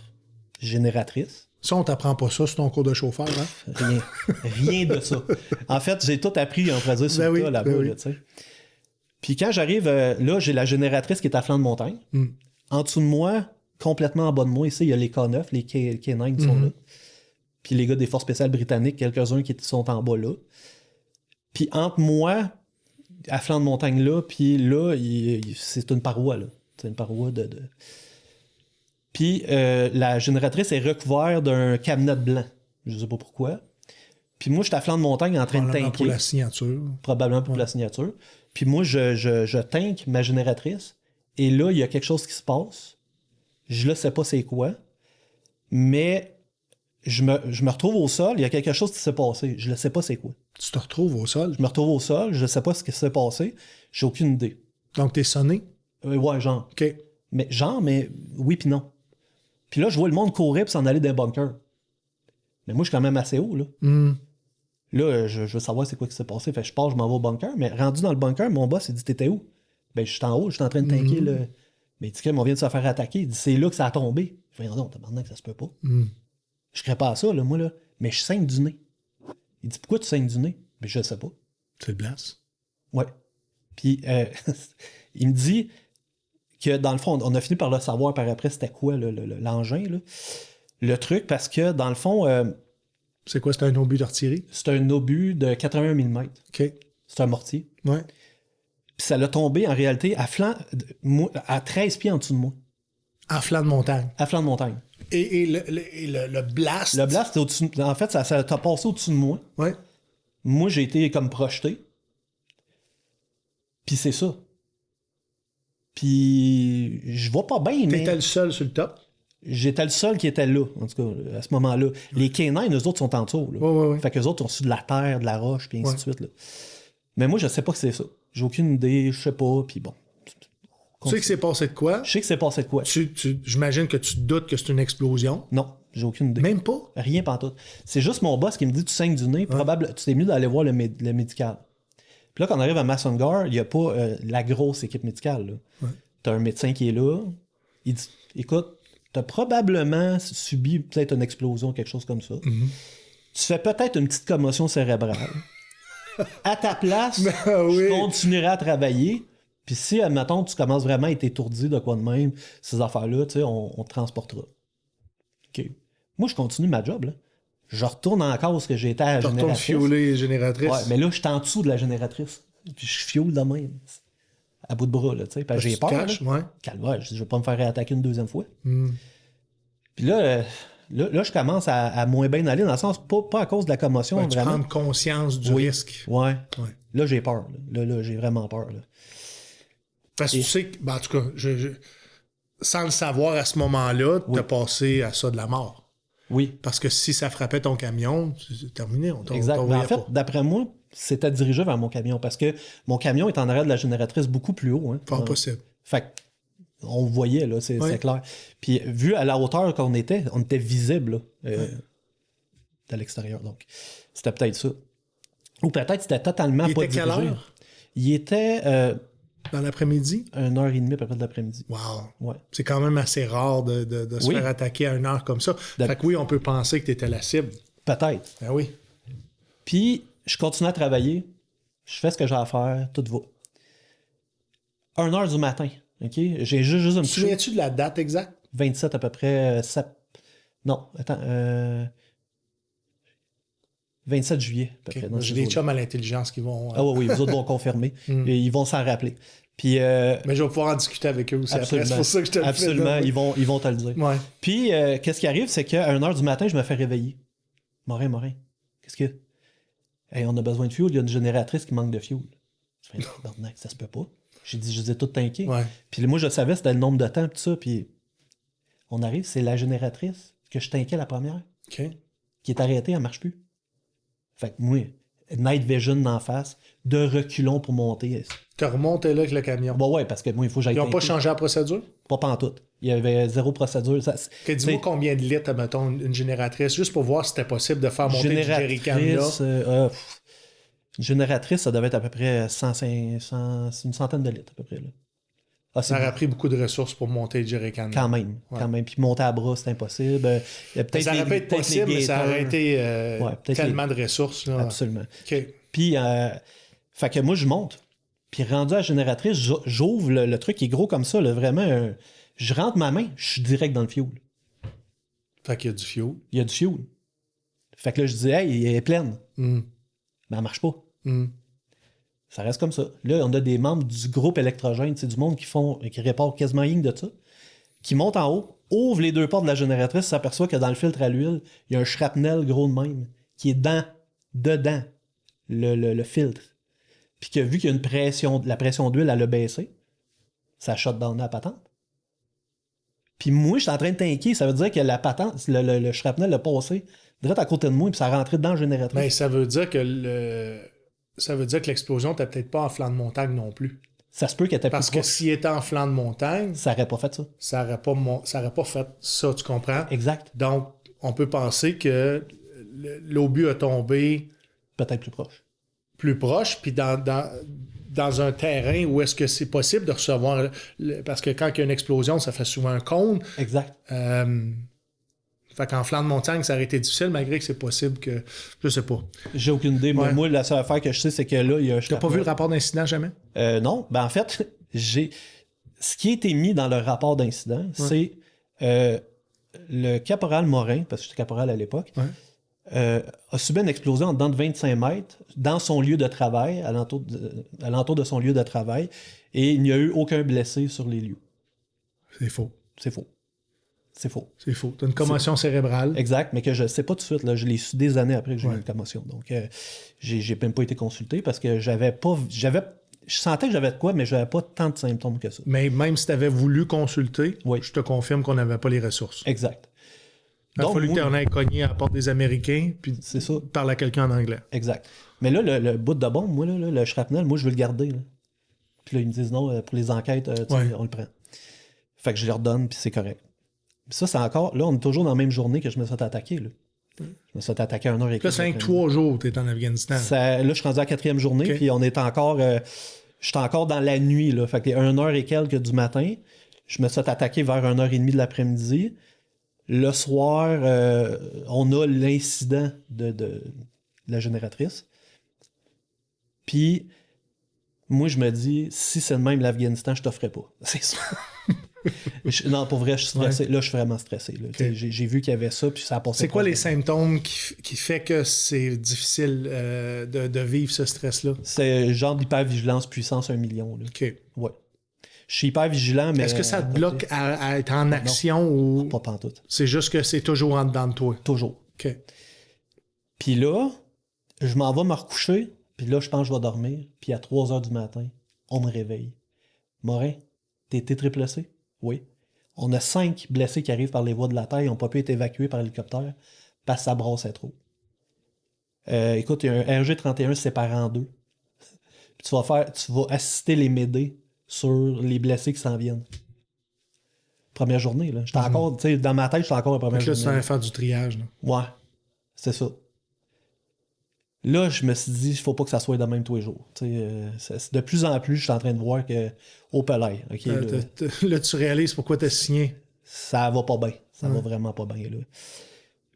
[SPEAKER 2] génératrice.
[SPEAKER 1] Ça, on t'apprend pas ça sur ton cours de chauffeur, hein?
[SPEAKER 2] Rien de ça. En fait, j'ai tout appris, on pourrait dire, sur le tas là-bas. Là, puis quand j'arrive, là, j'ai la génératrice qui est à flanc de montagne. En dessous de moi, complètement en bas de moi, ici, il y a les K9, les K9 qui sont là. Puis les gars des forces spéciales britanniques, quelques-uns qui sont en bas là. Puis entre moi, à flanc de montagne là, puis là, c'est une paroi, là. C'est une paroi de... Puis la génératrice est recouverte d'un cabinet blanc. Je sais pas pourquoi. Puis moi, je suis à flanc de montagne en train de
[SPEAKER 1] Probablement
[SPEAKER 2] tanker.
[SPEAKER 1] pour la signature.
[SPEAKER 2] Probablement pour la signature. Puis moi, je tank ma génératrice. Et là, il y a quelque chose qui se passe. Je ne sais pas c'est quoi. Mais je me retrouve au sol. Il y a quelque chose qui s'est passé. Je ne sais pas c'est quoi.
[SPEAKER 1] Tu te retrouves au sol.
[SPEAKER 2] Je me retrouve au sol. Je ne sais pas ce qui s'est passé. J'ai aucune idée.
[SPEAKER 1] Donc, t'es sonné.
[SPEAKER 2] Ouais, genre.
[SPEAKER 1] OK.
[SPEAKER 2] Mais oui puis non. Puis là, je vois le monde courir puis s'en aller d'un bunker. Mais moi, je suis quand même assez haut, là. Là, je veux savoir c'est quoi qui s'est passé. Fait que je pars, je m'en vais au bunker. Mais rendu dans le bunker, mon boss, il dit, t'étais où? Ben, je suis en haut, je suis en train de tanker, là. Mais il dit, on vient de se faire attaquer. Il dit, c'est là que ça a tombé. Je dis, non, tabarnak, ça se peut pas. Je ne ferais pas ça, là, moi, là. Mais je saigne du nez. Il dit, pourquoi tu saignes du nez? Ben, je ne sais pas.
[SPEAKER 1] C'est le blast.
[SPEAKER 2] Ouais. Puis, il me dit que, dans le fond, on a fini par le savoir par après, c'était quoi l'engin, là. Le truc, parce que, dans le fond...
[SPEAKER 1] c'est quoi, c'est un obus d'artillerie?
[SPEAKER 2] C'est un obus de 81 mm.
[SPEAKER 1] OK.
[SPEAKER 2] C'est un mortier.
[SPEAKER 1] Ouais.
[SPEAKER 2] Puis ça l'a tombé, en réalité, à 13 pieds en dessous de moi.
[SPEAKER 1] À flanc de montagne.
[SPEAKER 2] À flanc de montagne.
[SPEAKER 1] Et le blast?
[SPEAKER 2] Le blast, c'était au-dessus... En fait, ça t'a passé au-dessus de moi.
[SPEAKER 1] Ouais.
[SPEAKER 2] Moi, j'ai été comme projeté. Puis c'est ça. Puis je vois pas bien, mais...
[SPEAKER 1] T'étais le seul sur le top?
[SPEAKER 2] J'étais le seul qui était là, en tout cas, à ce moment-là. Les K9, eux autres, sont en dessous. Là.
[SPEAKER 1] Ouais.
[SPEAKER 2] Fait qu'eux autres ont su de la terre, de la roche, puis ainsi de suite. Là. Mais moi, je sais pas que c'est ça. J'ai aucune idée, je sais pas, puis bon.
[SPEAKER 1] Tu sais que c'est passé de quoi?
[SPEAKER 2] Je sais que c'est passé de quoi.
[SPEAKER 1] J'imagine que tu te doutes que c'est une explosion.
[SPEAKER 2] Non, j'ai aucune idée.
[SPEAKER 1] Même pas?
[SPEAKER 2] Rien pantoute. C'est juste mon boss qui me dit, tu saignes du nez, probable, tu t'es mieux d'aller voir le médical. Puis là, quand on arrive à Masson-Gare, il n'y a pas la grosse équipe médicale. Là. T'as un médecin qui est là. Il dit, écoute, t'as probablement subi peut-être une explosion, quelque chose comme ça. Tu fais peut-être une petite commotion cérébrale. À ta place, je continuerai à travailler. Puis si, admettons, tu commences vraiment à être étourdi de quoi de même, ces affaires-là, tu sais, on te transportera. OK. Moi, je continue ma job, là. Je retourne encore ce que j'étais à la génératrice.
[SPEAKER 1] Tu retournes fioler les génératrices.
[SPEAKER 2] Ouais, mais là, je suis en dessous de la génératrice. Puis je fiole de même. À bout de bras, là, tu sais. J'ai peur,
[SPEAKER 1] caches,
[SPEAKER 2] là. Calvaire, je vais pas me faire attaquer une deuxième fois. Puis là, je commence à moins bien aller, dans le sens, pas à cause de la commotion,
[SPEAKER 1] tu
[SPEAKER 2] vraiment.
[SPEAKER 1] prends conscience du risque.
[SPEAKER 2] Ouais. Là, j'ai peur. Là, j'ai vraiment peur. Là.
[SPEAKER 1] Parce que tu sais que, en tout cas, sans le savoir à ce moment-là, t'as passé à ça de la mort.
[SPEAKER 2] Oui.
[SPEAKER 1] Parce que si ça frappait ton camion, c'est terminé.
[SPEAKER 2] Exact. Mais en fait, d'après moi, c'était dirigé vers mon camion, parce que mon camion est en arrière de la génératrice beaucoup plus haut. Hein.
[SPEAKER 1] Fort possible.
[SPEAKER 2] Fait on voyait, là, c'est clair. Puis vu à la hauteur qu'on était, on était visible à l'extérieur. Donc, c'était peut-être ça. Ou peut-être c'était totalement pas dirigé. Il était quelle heure? Il était...
[SPEAKER 1] dans l'après-midi?
[SPEAKER 2] 1h30 à peu près de l'après-midi.
[SPEAKER 1] Wow!
[SPEAKER 2] Ouais.
[SPEAKER 1] C'est quand même assez rare de se faire attaquer à une heure comme ça. Fait que oui, on peut penser que tu étais la cible.
[SPEAKER 2] Peut-être.
[SPEAKER 1] Ben oui.
[SPEAKER 2] Puis, je continue à travailler. Je fais ce que j'ai à faire. Tout va. 1h du matin. OK? J'ai juste un petit...
[SPEAKER 1] Tu souviens-tu de la date exacte?
[SPEAKER 2] 27 à peu près. Non, attends. 27 juillet, à peu près.
[SPEAKER 1] J'ai des chums à l'intelligence qui vont...
[SPEAKER 2] Ah oui, vous autres vont confirmer. Et ils vont s'en rappeler. Puis,
[SPEAKER 1] mais je vais pouvoir en discuter avec eux aussi après. C'est pour ça que je te le fais.
[SPEAKER 2] Absolument, ils vont te le dire.
[SPEAKER 1] Ouais.
[SPEAKER 2] Puis, qu'est-ce qui arrive, c'est qu'à 1h du matin, je me fais réveiller. Morin, qu'est-ce que... Hey, on a besoin de fuel, il y a une génératrice qui manque de fuel. Je fais, ça se peut pas. J'ai dit, je les ai toutes tankées.
[SPEAKER 1] Ouais.
[SPEAKER 2] Puis moi, je savais, c'était le nombre de temps, tout ça. Puis on arrive, c'est la génératrice que je tankais la première.
[SPEAKER 1] OK.
[SPEAKER 2] Qui est arrêtée, elle marche plus. Fait que moi, night vision d'en face, de reculons pour monter.
[SPEAKER 1] Tu as remonté là avec le camion.
[SPEAKER 2] Bon, ouais, parce que moi, il faut que j'aille.
[SPEAKER 1] Ils n'ont pas changé la procédure?
[SPEAKER 2] Pas pantoute. Il y avait zéro procédure.
[SPEAKER 1] Dis-moi combien de litres, mettons, une génératrice, juste pour voir si c'était possible de faire monter du jerrycan là.
[SPEAKER 2] Une génératrice, ça devait être à peu près une centaine de litres, à peu près. Là.
[SPEAKER 1] Ça aurait pris beaucoup de ressources pour monter le jerrycan.
[SPEAKER 2] Quand même. Puis monter à bras, c'est impossible.
[SPEAKER 1] Ça aurait pu être possible, mais ça aurait été tellement de ressources. Là.
[SPEAKER 2] Absolument.
[SPEAKER 1] Okay.
[SPEAKER 2] Puis, fait que moi, je monte. Puis rendu à la génératrice, j'ouvre le truc qui est gros comme ça, là, vraiment. Je rentre ma main, je suis direct dans le fioul.
[SPEAKER 1] Fait qu'il y a du fioul.
[SPEAKER 2] Il y a du fioul. Fait que là, je dis, hey, elle est pleine. Mais elle marche pas. Ça reste comme ça. Là, on a des membres du groupe électrogène, c'est du monde qui réparent quasiment rien de ça, qui montent en haut, ouvre les 2 portes de la génératrice, s'aperçoit que dans le filtre à l'huile, il y a un shrapnel gros de même, qui est dedans le filtre. Puis que vu qu'il y a la pression d'huile, elle a baissé, ça shot down la patente. Puis moi, je suis en train de tanker, ça veut dire que la patente, le shrapnel a passé direct à côté de moi, puis ça a rentré dans la génératrice.
[SPEAKER 1] Mais ça veut dire que l'explosion n'était peut-être pas en flanc de montagne non plus.
[SPEAKER 2] Ça se peut qu'elle était
[SPEAKER 1] Parce
[SPEAKER 2] plus
[SPEAKER 1] que s'il était en flanc de montagne,
[SPEAKER 2] ça n'aurait pas fait ça.
[SPEAKER 1] ça n'aurait pas fait ça, tu comprends?
[SPEAKER 2] Exact.
[SPEAKER 1] Donc, on peut penser que l'obus a tombé
[SPEAKER 2] Peut-être plus proche.
[SPEAKER 1] Puis dans un terrain où est-ce que c'est possible de recevoir... parce que quand il y a une explosion, ça fait souvent un cône.
[SPEAKER 2] Exact.
[SPEAKER 1] Fait qu'en flanc de montagne, ça aurait été difficile, malgré que c'est possible que... Je sais pas.
[SPEAKER 2] J'ai aucune idée.
[SPEAKER 1] Ouais.
[SPEAKER 2] Moi, la seule affaire que je sais, c'est que là, il y a un
[SPEAKER 1] T'as pas vu le rapport d'incident jamais?
[SPEAKER 2] Non. Ben en fait, ce qui a été mis dans le rapport d'incident, c'est le caporal Morin, parce que j'étais caporal à l'époque, a subi une explosion en dedans de 25 mètres dans son lieu de travail, alentour de son lieu de travail, et il n'y a eu aucun blessé sur les lieux.
[SPEAKER 1] C'est faux.
[SPEAKER 2] C'est faux. C'est faux.
[SPEAKER 1] C'est faux. T'as une commotion cérébrale.
[SPEAKER 2] Exact, mais que je ne sais pas tout de suite. Là, je l'ai su des années après que j'ai eu une commotion. Donc, j'ai même pas été consulté parce que je sentais que j'avais de quoi, mais je n'avais pas tant de symptômes que ça.
[SPEAKER 1] Mais même si tu avais voulu consulter, je te confirme qu'on n'avait pas les ressources.
[SPEAKER 2] Exact.
[SPEAKER 1] Il a fallu que tu en aies cogné à la porte des Américains, puis
[SPEAKER 2] c'est ça.
[SPEAKER 1] Parle à quelqu'un en anglais.
[SPEAKER 2] Exact. Mais là, le bout de bombe, moi, là, le shrapnel, moi, je veux le garder. Là. Puis là, ils me disent non, pour les enquêtes, on le prend. Fait que je leur donne, puis c'est correct. Puis ça, c'est encore... Là, on est toujours dans la même journée que je me suis attaqué. Là. Je me suis attaqué à 1h15.
[SPEAKER 1] Là, c'est 3 jours que tu es en Afghanistan.
[SPEAKER 2] Là, je suis rendu à la 4e journée, puis on est encore... je suis encore dans la nuit. Là. Fait que 1h et quelques du matin, je me suis attaqué vers 1h30 de l'après-midi. Le soir, on a l'incident de la génératrice. Puis, moi, je me dis, si c'est le même l'Afghanistan, je t'offrais pas. C'est ça. Non, pour vrai, je suis stressé. Là, je suis vraiment stressé. Okay. J'ai vu qu'il y avait ça, puis ça a passé.
[SPEAKER 1] C'est quoi les symptômes qui fait que c'est difficile de vivre ce stress-là?
[SPEAKER 2] C'est genre d'hypervigilance puissance 1 million. Là.
[SPEAKER 1] OK.
[SPEAKER 2] Ouais. Je suis hyper vigilant, mais...
[SPEAKER 1] Est-ce que ça te bloque à être en action ou...
[SPEAKER 2] Pas pantoute.
[SPEAKER 1] C'est juste que c'est toujours en dedans de toi?
[SPEAKER 2] Toujours.
[SPEAKER 1] OK.
[SPEAKER 2] Puis là, je m'en vais me recoucher, puis là, je pense que je vais dormir, puis à 3h du matin, on me réveille. Morin, t'es triple C? Oui. On a 5 blessés qui arrivent par les voies de la terre, ils n'ont pas pu être évacués par hélicoptère parce que ça brassait trop. Écoute, il y a un RG-31 séparé en 2. Puis tu vas assister les médés sur les blessés qui s'en viennent. Première journée, là. J'étais encore, tu sais, dans ma tête, j'étais encore la première journée.
[SPEAKER 1] Là, tu vas faire du triage, là.
[SPEAKER 2] Ouais, c'est ça. Là, je me suis dit, il ne faut pas que ça soit de même tous les jours. De plus en plus, je suis en train de voir que au palais. Okay,
[SPEAKER 1] là, tu réalises pourquoi tu as signé.
[SPEAKER 2] Ça va pas bien. Ça va vraiment pas bien. Là.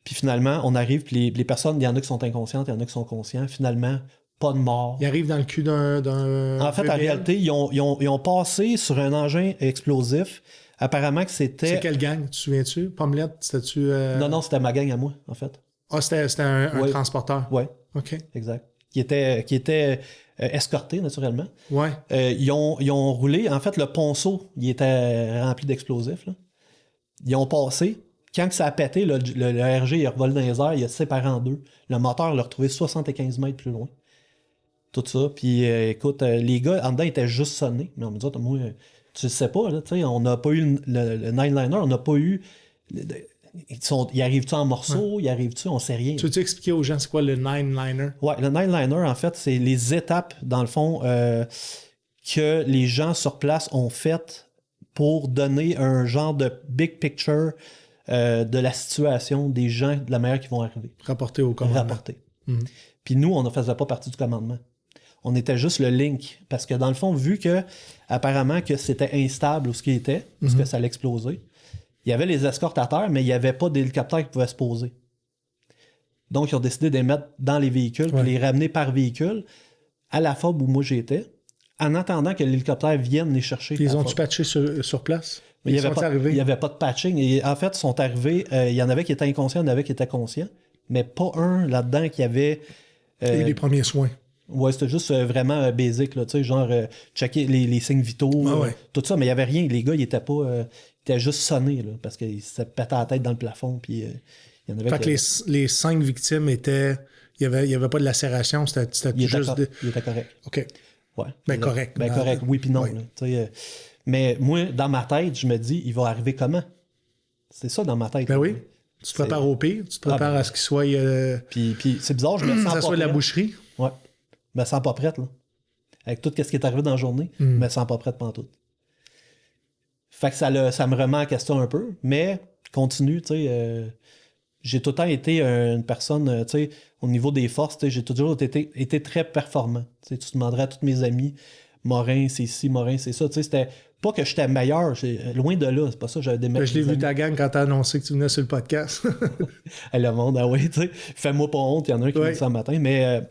[SPEAKER 2] Puis finalement, on arrive, puis les personnes, il y en a qui sont inconscientes, il y en a qui sont conscients. Finalement, pas de mort.
[SPEAKER 1] Ils arrivent dans le cul d'un
[SPEAKER 2] En fait, en réalité, ils ont passé sur un engin explosif. Apparemment que c'était...
[SPEAKER 1] C'est quelle gang? Tu te souviens-tu? Pommelette, c'était-tu...
[SPEAKER 2] Non, c'était ma gang à moi, en fait.
[SPEAKER 1] Ah, c'était un transporteur?
[SPEAKER 2] Oui.
[SPEAKER 1] OK.
[SPEAKER 2] Exact. Qui était escorté, naturellement.
[SPEAKER 1] Ouais.
[SPEAKER 2] Ils ont roulé. En fait, le ponceau, il était rempli d'explosifs. Là. Ils ont passé. Quand ça a pété, le RG, il a revolé dans les airs, il a séparé en 2. Le moteur l'a retrouvé 75 mètres plus loin. Tout ça. Puis, écoute, les gars, en dedans, ils étaient juste sonnés. Mais on me dit, moi, tu le sais pas, là, on n'a pas eu le Nine-Liner, on n'a pas eu... Ils arrivent-tu en morceaux? Ils arrivent-tu? On sait rien.
[SPEAKER 1] Tu veux-tu expliquer aux gens c'est quoi le Nine-Liner?
[SPEAKER 2] Ouais, le Nine-Liner, en fait, c'est les étapes, dans le fond, que les gens sur place ont faites pour donner un genre de big picture de la situation des gens, de la manière qui vont arriver.
[SPEAKER 1] Rapporter au commandement.
[SPEAKER 2] Rapporter. Puis nous, on ne faisait pas partie du commandement. On était juste le link. Parce que dans le fond, vu que apparemment que c'était instable où ce qui était, parce que ça allait exploser, il y avait les escortes à terre, mais il n'y avait pas d'hélicoptère qui pouvait se poser. Donc, ils ont décidé de les mettre dans les véhicules, puis les ramener par véhicule à la FOB où moi j'étais, en attendant que l'hélicoptère vienne les chercher.
[SPEAKER 1] Puis ils ont-tu patché sur place?
[SPEAKER 2] Il n'y avait pas de patching. Et en fait, ils sont arrivés, il y en avait qui étaient inconscients, il y en avait qui étaient conscients, mais pas un là-dedans qui avait...
[SPEAKER 1] les premiers soins.
[SPEAKER 2] Ouais, c'était juste vraiment basic, là, tu sais, genre checker les signes vitaux, tout ça, mais il n'y avait rien. Les gars, ils n'étaient pas était juste sonné, là, parce qu'il se pétait la tête dans le plafond, puis il y en avait...
[SPEAKER 1] Fait que les 5 victimes étaient... Il n'y avait pas de lacération, c'était juste...
[SPEAKER 2] Il était correct.
[SPEAKER 1] OK.
[SPEAKER 2] Ouais.
[SPEAKER 1] Ben correct.
[SPEAKER 2] Ben correct, oui puis non.
[SPEAKER 1] Oui.
[SPEAKER 2] Là, mais moi, dans ma tête, je me dis, il va arriver comment? C'est ça dans ma tête.
[SPEAKER 1] Ben
[SPEAKER 2] là.
[SPEAKER 1] oui. Tu te prépares au pire, tu te prépares à ce qu'il soit...
[SPEAKER 2] Puis c'est bizarre, je me sens
[SPEAKER 1] ça
[SPEAKER 2] pas
[SPEAKER 1] soit de la
[SPEAKER 2] prête.
[SPEAKER 1] boucherie.
[SPEAKER 2] Ouais. Je me sens pas prête, là. Avec tout ce qui est arrivé dans la journée, je me sens pas prête pantoute. Fait que ça me remet en question un peu, mais continue, tu sais... j'ai tout le temps été une personne, tu sais, au niveau des forces, j'ai toujours été très performant. Tu te demanderais à tous mes amis, Morin, c'est ci, Morin, c'est ça. Tu sais, c'était pas que j'étais meilleur, loin de là, c'est pas ça, j'avais des mecs.
[SPEAKER 1] Je l'ai vu ta gang quand t'as annoncé que tu venais sur le podcast.
[SPEAKER 2] Le monde, ah oui, tu sais, fais-moi pas honte, il y en a un qui me dit ça le matin, mais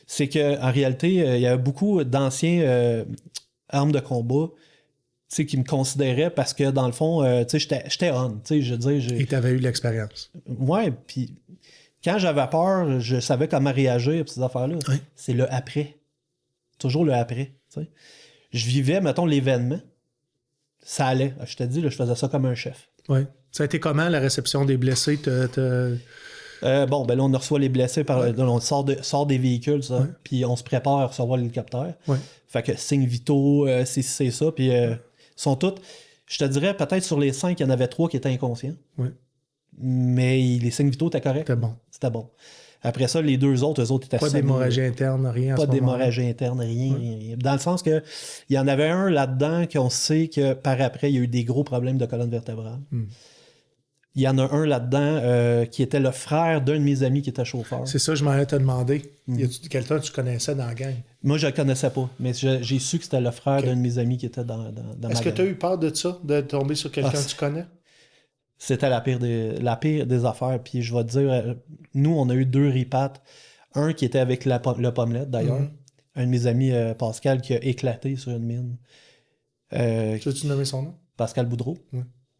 [SPEAKER 2] c'est qu'en réalité, il y avait beaucoup d'anciens armes de combat, tu sais, qui me considéraient parce que, dans le fond, tu sais, j'étais on, tu sais, je veux dire...
[SPEAKER 1] Et t'avais eu l'expérience.
[SPEAKER 2] Ouais, puis quand j'avais peur, je savais comment réagir à ces affaires-là.
[SPEAKER 1] Oui.
[SPEAKER 2] C'est le après. Toujours le après, tu sais. Je vivais, mettons, l'événement, ça allait. Je te dis, là, je faisais ça comme un chef.
[SPEAKER 1] Oui. Ça a été comment, la réception des blessés?
[SPEAKER 2] Bon, ben là, on reçoit les blessés, on sort des véhicules, ça, puis on se prépare à recevoir l'hélicoptère.
[SPEAKER 1] Ouais.
[SPEAKER 2] Fait que signes vitaux, c'est ça, puis... sont toutes, je te dirais, peut-être sur les 5, il y en avait 3 qui étaient inconscients.
[SPEAKER 1] Oui.
[SPEAKER 2] Mais les signes vitaux étaient corrects.
[SPEAKER 1] C'était bon.
[SPEAKER 2] Après ça, les 2 autres, eux autres étaient
[SPEAKER 1] pas d'hémorragie interne, rien.
[SPEAKER 2] Pas d'hémorragie interne, rien. Dans le sens que il y en avait un là-dedans qu'on sait que par après, il y a eu des gros problèmes de colonne vertébrale. Il y en a un là-dedans qui était le frère d'un de mes amis qui était chauffeur.
[SPEAKER 1] C'est ça, je m'en allais te demander. Y a-tu quelqu'un que tu connaissais dans la gang?
[SPEAKER 2] Moi, je le connaissais pas, mais j'ai su que c'était le frère d'un de mes amis qui était dans ma gang.
[SPEAKER 1] Est-ce que tu as eu peur de ça, de tomber sur quelqu'un que tu connais?
[SPEAKER 2] C'était la pire des affaires. Puis je vais te dire, nous, on a eu 2 ripates. Un qui était avec le pommelette, d'ailleurs. Un de mes amis, Pascal, qui a éclaté sur une mine.
[SPEAKER 1] Tu nommer son nom?
[SPEAKER 2] Pascal Boudreau.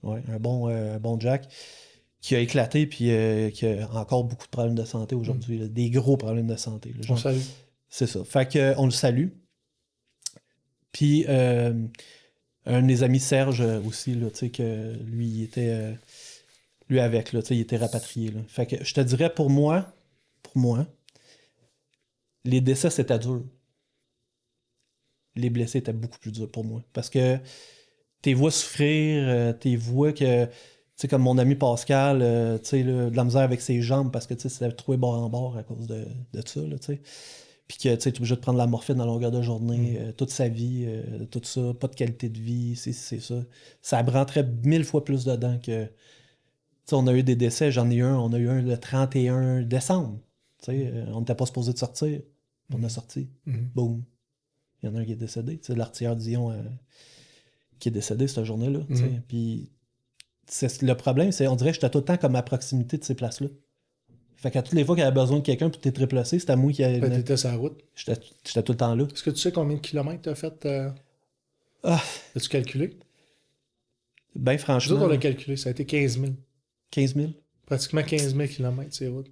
[SPEAKER 2] Ouais, un bon Jack. Qui a éclaté, puis qui a encore beaucoup de problèmes de santé aujourd'hui. Là, des gros problèmes de santé. Là,
[SPEAKER 1] On salue.
[SPEAKER 2] C'est ça. Fait qu'on le salue. Puis un de mes amis, Serge, aussi, là, tu sais, que lui, il était... lui avec, là, tu sais, il était rapatrié. Là. Fait que je te dirais, pour moi, les décès, c'était dur. Les blessés étaient beaucoup plus durs pour moi. Parce que t'es vois souffrir, t'es vois que... Tu sais, comme mon ami Pascal, tu sais, de la misère avec ses jambes parce que, tu sais, c'était trouvé bord en bord à cause de ça, là, tu sais. Puis que, tu sais, t'es obligé de prendre la morphine à longueur de journée, toute sa vie, tout ça, pas de qualité de vie, c'est ça. Ça rentrait 1000 fois plus dedans que... Tu sais, on a eu des décès, on a eu un le 31 décembre. Tu sais, on n'était pas supposé de sortir. On a sorti. Boum. Il y en a un qui est décédé. Tu sais, l'artilleur Dion qui est décédé cette journée-là. Tu sais. Puis... le problème, c'est on dirait que j'étais tout le temps comme à proximité de ces places-là. Fait qu'à toutes les fois qu'il y avait besoin de quelqu'un pour t'es triple C, c'était à moi qui allait.
[SPEAKER 1] T'étais sur la route.
[SPEAKER 2] J'étais tout le temps là.
[SPEAKER 1] Est-ce que tu sais combien de kilomètres t'as fait? As-tu calculé?
[SPEAKER 2] Ben franchement.
[SPEAKER 1] Nous autres, on l'a calculé. Ça a été 15 000.
[SPEAKER 2] 15 000?
[SPEAKER 1] Pratiquement 15 000 kilomètres, ces routes.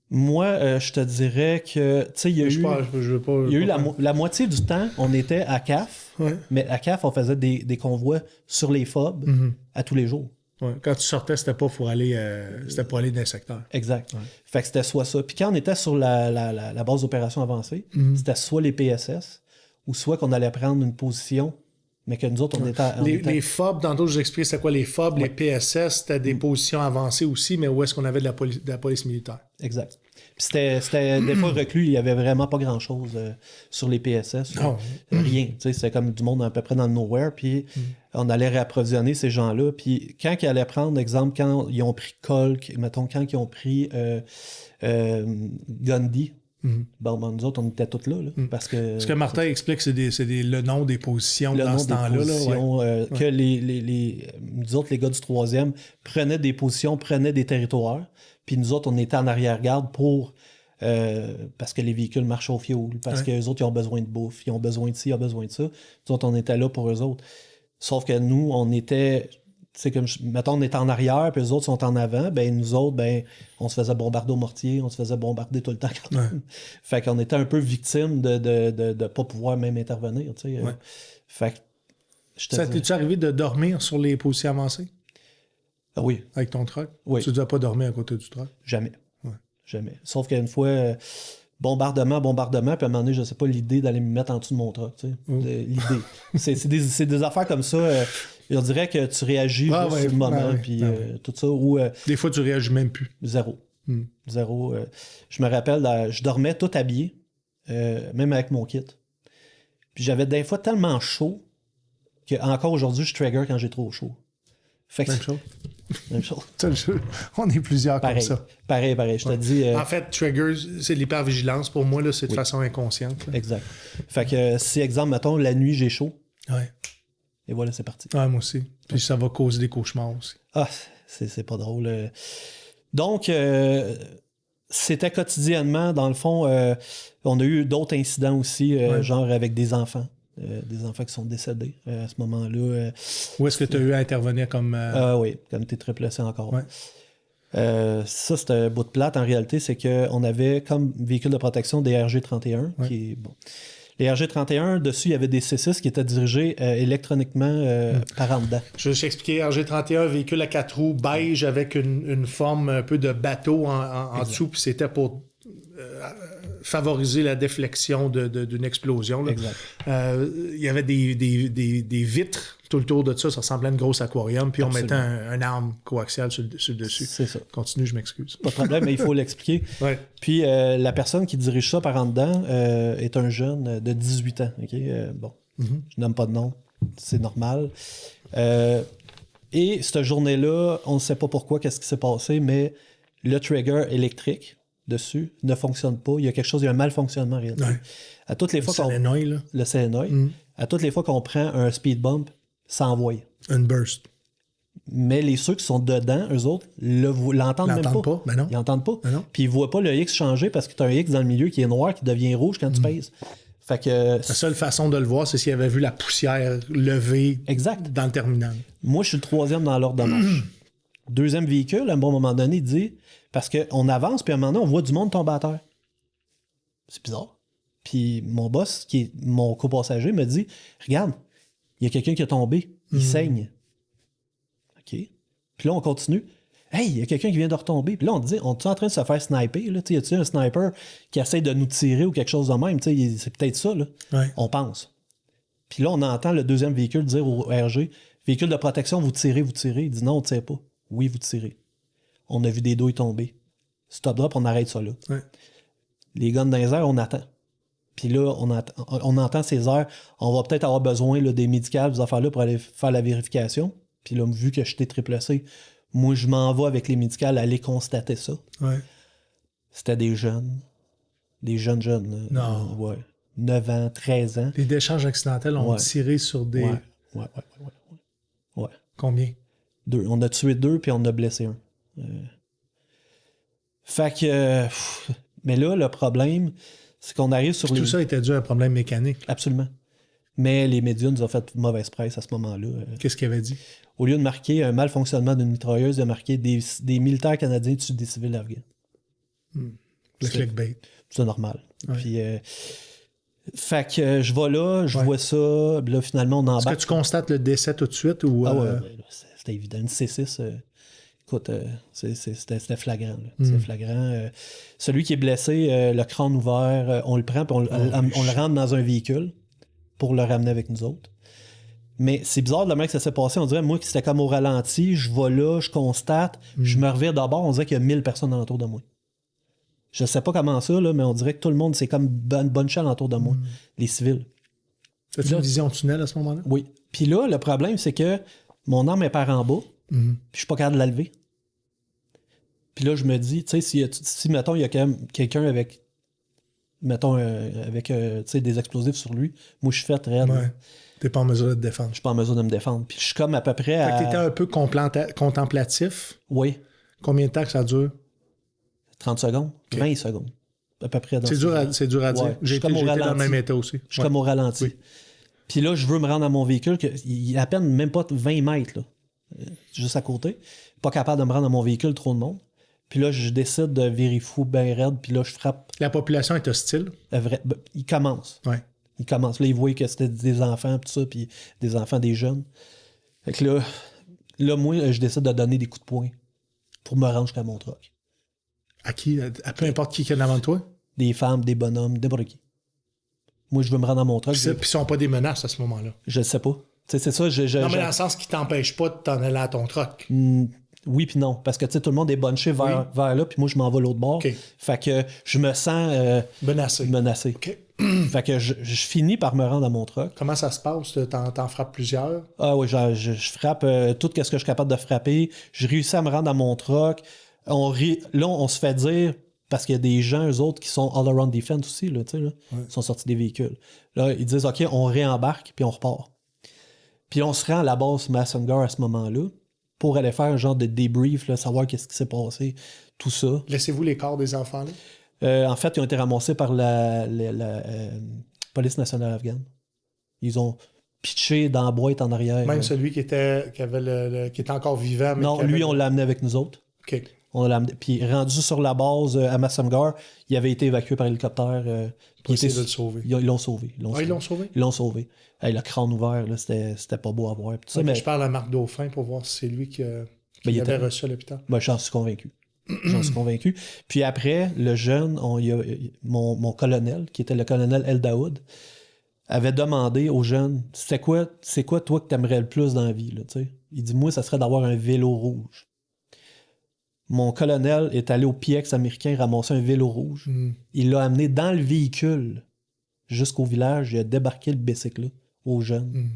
[SPEAKER 2] Moi, je te dirais que, tu sais, il y a eu la moitié du temps, on était à CAF, mais à CAF, on faisait des convois sur les FOB à tous les jours.
[SPEAKER 1] Ouais. Quand tu sortais, c'était pas pour aller dans le secteur.
[SPEAKER 2] Exact. Ouais. Fait que c'était soit ça. Puis quand on était sur la base d'opération avancée, c'était soit les PSS ou soit qu'on allait prendre une position, mais que nous autres, on était...
[SPEAKER 1] Les FOB, tantôt, je vous explique c'est quoi les FOB, les PSS, c'était des positions avancées aussi, mais où est-ce qu'on avait de la police militaire.
[SPEAKER 2] Exact. Puis c'était des fois reclus, il y avait vraiment pas grand-chose sur les PSS. Rien. Tu sais, c'était comme du monde à peu près dans le nowhere, puis on allait réapprovisionner ces gens-là. Puis quand ils allaient prendre, exemple, quand ils ont pris Colk, mettons, quand ils ont pris Gundy, bon, nous autres, on était tous là. Parce que
[SPEAKER 1] Martin explique, c'est le nom des positions dans ce temps-là.
[SPEAKER 2] Que nous autres, les gars du 3e, prenaient des positions, prenaient des territoires. Puis nous autres, on était en arrière-garde pour... parce que les véhicules marchent au fioul, parce que les autres, ils ont besoin de bouffe, ils ont besoin de ci, ils ont besoin de ça. Nous autres, on était là pour eux autres. Sauf que nous, on était... C'est comme, mettons, on était en arrière, puis les autres sont en avant. Ben nous autres, ben on se faisait bombarder au mortier, on se faisait bombarder tout le temps quand même. Fait qu'on était un peu victime de pas pouvoir même intervenir, tu sais. Fait que...
[SPEAKER 1] Ça t'es-tu arrivé de dormir sur les positions avancées?
[SPEAKER 2] Ah oui.
[SPEAKER 1] Avec ton truck?
[SPEAKER 2] Oui.
[SPEAKER 1] Tu ne dois pas dormir à côté du truck?
[SPEAKER 2] Jamais.
[SPEAKER 1] Ouais.
[SPEAKER 2] Jamais. Sauf qu'une fois, bombardement, puis à un moment donné, je sais pas, l'idée d'aller me mettre en dessous de mon truck, tu sais. L'idée. c'est des affaires comme ça, on dirait que tu réagis juste sur le moment, puis tout ça, ou...
[SPEAKER 1] des fois, tu réagis même plus.
[SPEAKER 2] Zéro. Zéro. Je me rappelle, je dormais tout habillé, même avec mon kit. Puis j'avais des fois tellement chaud qu'encore aujourd'hui, je trigger quand j'ai trop chaud. Fait que
[SPEAKER 1] Même chose. On est plusieurs
[SPEAKER 2] pareil,
[SPEAKER 1] comme ça.
[SPEAKER 2] Pareil. Je te dis...
[SPEAKER 1] En fait, triggers, c'est l'hypervigilance. Pour moi, là, c'est de façon inconsciente. Là.
[SPEAKER 2] Exact. Fait que si, exemple, mettons, la nuit, j'ai chaud.
[SPEAKER 1] Ouais.
[SPEAKER 2] Et voilà, c'est parti.
[SPEAKER 1] Ouais, moi aussi. Puis ça va causer des cauchemars aussi.
[SPEAKER 2] Ah, c'est pas drôle. Donc, c'était quotidiennement, dans le fond, on a eu d'autres incidents aussi, genre avec des enfants qui sont décédés à ce moment-là.
[SPEAKER 1] Où est-ce que tu as eu à intervenir comme...
[SPEAKER 2] Oui, comme tu es très placé encore.
[SPEAKER 1] Ouais.
[SPEAKER 2] Ça, c'était un bout de plate. En réalité, c'est qu'on avait comme véhicule de protection des RG-31, qui est bon. Les RG-31, dessus, il y avait des C6 qui étaient dirigés électroniquement par en dedans.
[SPEAKER 1] Je vais juste expliquer. RG-31, véhicule à 4 roues, beige, avec une forme un peu de bateau en dessous, puis c'était pour favoriser la déflexion d'une explosion. Là.
[SPEAKER 2] Exact.
[SPEAKER 1] Il y avait des vitres tout le tour de ça ressemblait à une grosse aquarium, puis
[SPEAKER 2] Absolument.
[SPEAKER 1] on mettait un arme coaxiale sur le dessus.
[SPEAKER 2] C'est ça.
[SPEAKER 1] Continue, je m'excuse.
[SPEAKER 2] Pas de problème, mais il faut l'expliquer.
[SPEAKER 1] Ouais.
[SPEAKER 2] Puis la personne qui dirige ça par en dedans est un jeune de 18 ans. Okay? Bon, je nomme pas de nom, c'est normal. Et cette journée-là, on ne sait pas pourquoi, qu'est-ce qui s'est passé, mais le trigger électrique dessus ne fonctionne pas. Il y a quelque chose, il y a un malfonctionnement en réalité.
[SPEAKER 1] Ouais.
[SPEAKER 2] À toutes les fois le solénoïde, à toutes les fois qu'on prend un speed bump, ça envoie.
[SPEAKER 1] Un burst.
[SPEAKER 2] Mais ceux qui sont dedans, eux autres, l'entendent même pas.
[SPEAKER 1] Ben non.
[SPEAKER 2] Ils n'entendent pas.
[SPEAKER 1] Ben non.
[SPEAKER 2] Puis ils voient pas le X changer parce que tu as un X dans le milieu qui est noir, qui devient rouge quand tu pèses. Fait que...
[SPEAKER 1] La seule façon de le voir, c'est s'il avait vu la poussière levée dans le terminal.
[SPEAKER 2] Moi, je suis le troisième dans l'ordre de marche. Deuxième véhicule, à un bon moment donné, il dit... Parce qu'on avance, puis à un moment donné, on voit du monde tomber à terre. C'est bizarre. Puis mon boss, qui est mon copassager, me dit, regarde, il y a quelqu'un qui est tombé. Il saigne. OK. Puis là, on continue. Hey, il y a quelqu'un qui vient de retomber. Puis là, on dit, on est en train de se faire sniper. Là? Y a-t-il un sniper qui essaie de nous tirer ou quelque chose de même? C'est peut-être ça. Là.
[SPEAKER 1] Ouais.
[SPEAKER 2] On pense. Puis là, on entend le deuxième véhicule dire au RG, véhicule de protection, vous tirez. Il dit non, on ne tire pas. Oui, vous tirez. On a vu des douilles tomber. Stop drop, on arrête ça là.
[SPEAKER 1] Ouais.
[SPEAKER 2] Les guns dans les airs, on attend. Puis là, on entend ces heures. On va peut-être avoir besoin là, des médicales, des affaires-là pour aller faire la vérification. Puis là, vu que j'étais triple C, moi, je m'en vais avec les médicales aller constater ça.
[SPEAKER 1] Ouais.
[SPEAKER 2] C'était des jeunes. Des jeunes. Là.
[SPEAKER 1] Non.
[SPEAKER 2] Ouais. 9 ans, 13 ans.
[SPEAKER 1] Les décharges accidentelles ont tiré sur des...
[SPEAKER 2] Ouais.
[SPEAKER 1] Combien?
[SPEAKER 2] 2. On a tué 2 puis on a blessé 1. Fait que... mais là, le problème, c'est qu'on arrive sur
[SPEAKER 1] Tout ça était dû à un problème mécanique.
[SPEAKER 2] Absolument. Mais les médias nous ont fait mauvaise presse à ce moment-là.
[SPEAKER 1] Qu'est-ce qu'il avait dit?
[SPEAKER 2] Au lieu de marquer un malfonctionnement d'une mitrailleuse, il a marqué des militaires canadiens tuent des civils afghans.
[SPEAKER 1] Le clickbait.
[SPEAKER 2] C'est normal.
[SPEAKER 1] Ouais.
[SPEAKER 2] Puis, fait que je vais là, je vois ça, là, finalement, on embarque.
[SPEAKER 1] Est-ce que tu constates le décès tout de suite ou...
[SPEAKER 2] Ah ouais, c'était évident. Une C6, écoute, c'était flagrant. C'était flagrant. Celui qui est blessé, le crâne ouvert, on le prend et on le rentre dans un véhicule pour le ramener avec nous autres. Mais c'est bizarre de la manière que ça s'est passé. On dirait, moi, que c'était comme au ralenti. Je vais là, je constate, je me revire d'abord. On dirait qu'il y a 1000 personnes autour de moi. Je sais pas comment ça, là, mais on dirait que tout le monde, c'est comme bonne chale autour de moi, les civils.
[SPEAKER 1] As-tu une vision tunnel à ce moment-là?
[SPEAKER 2] Oui. Puis là, le problème, c'est que mon arme est par en bas, puis je suis pas capable de la lever. Puis là, je me dis, tu sais, si mettons, il y a quand même quelqu'un avec, mettons, des explosifs sur lui, moi, je suis fait raide.
[SPEAKER 1] Ouais. T'es pas en mesure de te défendre.
[SPEAKER 2] Je suis pas en mesure de me défendre. Puis je suis comme à peu près à...
[SPEAKER 1] Fait que t'étais un peu contemplatif.
[SPEAKER 2] Oui.
[SPEAKER 1] Combien de temps que ça dure?
[SPEAKER 2] 30 secondes,
[SPEAKER 1] Okay.
[SPEAKER 2] 20 secondes. À peu près.
[SPEAKER 1] C'est dur à dire.
[SPEAKER 2] Ouais.
[SPEAKER 1] J'ai été dans le même état aussi.
[SPEAKER 2] Je suis comme au ralenti.
[SPEAKER 1] Oui.
[SPEAKER 2] Puis là, je veux me rendre à mon véhicule, il y a à peine même pas 20 mètres, là, juste à côté. Pas capable de me rendre à mon véhicule, trop de monde. Puis là, je décide de virer fou bien raide, puis là, je frappe.
[SPEAKER 1] La population est hostile?
[SPEAKER 2] Il commence.
[SPEAKER 1] Ouais.
[SPEAKER 2] Il commence. Là, il voit que c'était des enfants, tout ça, puis des enfants, des jeunes. Fait que là, là, moi, je décide de donner des coups de poing pour me rendre jusqu'à mon truck.
[SPEAKER 1] À qui? À peu importe qui est devant toi?
[SPEAKER 2] Des femmes, des bonhommes, n'importe qui. Moi, je veux me rendre à mon truck.
[SPEAKER 1] Puis ils ne sont pas des menaces à ce moment-là.
[SPEAKER 2] Je le sais pas. C'est ça.
[SPEAKER 1] Non, mais dans le sens qui t'empêche pas de t'en aller à ton truck.
[SPEAKER 2] Oui puis non. Parce que tout le monde est bunché vers là, puis moi, je m'en vais l'autre bord.
[SPEAKER 1] Okay.
[SPEAKER 2] Fait que je me sens menacé.
[SPEAKER 1] Okay.
[SPEAKER 2] Fait que je finis par me rendre à mon truck.
[SPEAKER 1] Comment ça se passe? T'en frappes plusieurs?
[SPEAKER 2] Ah oui, je frappe tout ce que je suis capable de frapper. Je réussis à me rendre à mon truck. Là, on se fait dire, parce qu'il y a des gens, eux autres, qui sont all-around defense aussi, là, ouais. Ils sont sortis des véhicules. Là, ils disent, OK, on réembarque, puis on repart. Puis on se rend à la base Massengar à ce moment-là pour aller faire un genre de débrief, là, savoir qu'est-ce qui s'est passé, tout ça.
[SPEAKER 1] Laissez-vous les corps des enfants là?
[SPEAKER 2] En fait, ils ont été ramassés par la police nationale afghane. Ils ont pitché dans la boîte en arrière.
[SPEAKER 1] Même celui qui était encore vivant. Mais
[SPEAKER 2] non, lui, on l'a amené avec nous autres.
[SPEAKER 1] OK.
[SPEAKER 2] On l'a amené. Puis rendu sur la base à Massengar, il avait été évacué par hélicoptère.
[SPEAKER 1] Pour essayer de le sauver.
[SPEAKER 2] Ils l'ont sauvé.
[SPEAKER 1] Ils l'ont sauvé?
[SPEAKER 2] Ils l'ont sauvé. Hey, le crâne ouvert, là, c'était pas beau à voir. Tout ça, mais...
[SPEAKER 1] Je parle à Marc Dauphin pour voir si c'est lui qui avait reçu à l'hôpital.
[SPEAKER 2] Ben, j'en suis convaincu. Puis après, le jeune, mon colonel, qui était le colonel El Daoud, avait demandé aux jeunes, c'est quoi toi que t'aimerais le plus dans la vie? Là, il dit, moi, ça serait d'avoir un vélo rouge. Mon colonel est allé au PX américain ramasser un vélo rouge. Il l'a amené dans le véhicule jusqu'au village. Il a débarqué le bicycle aux jeunes.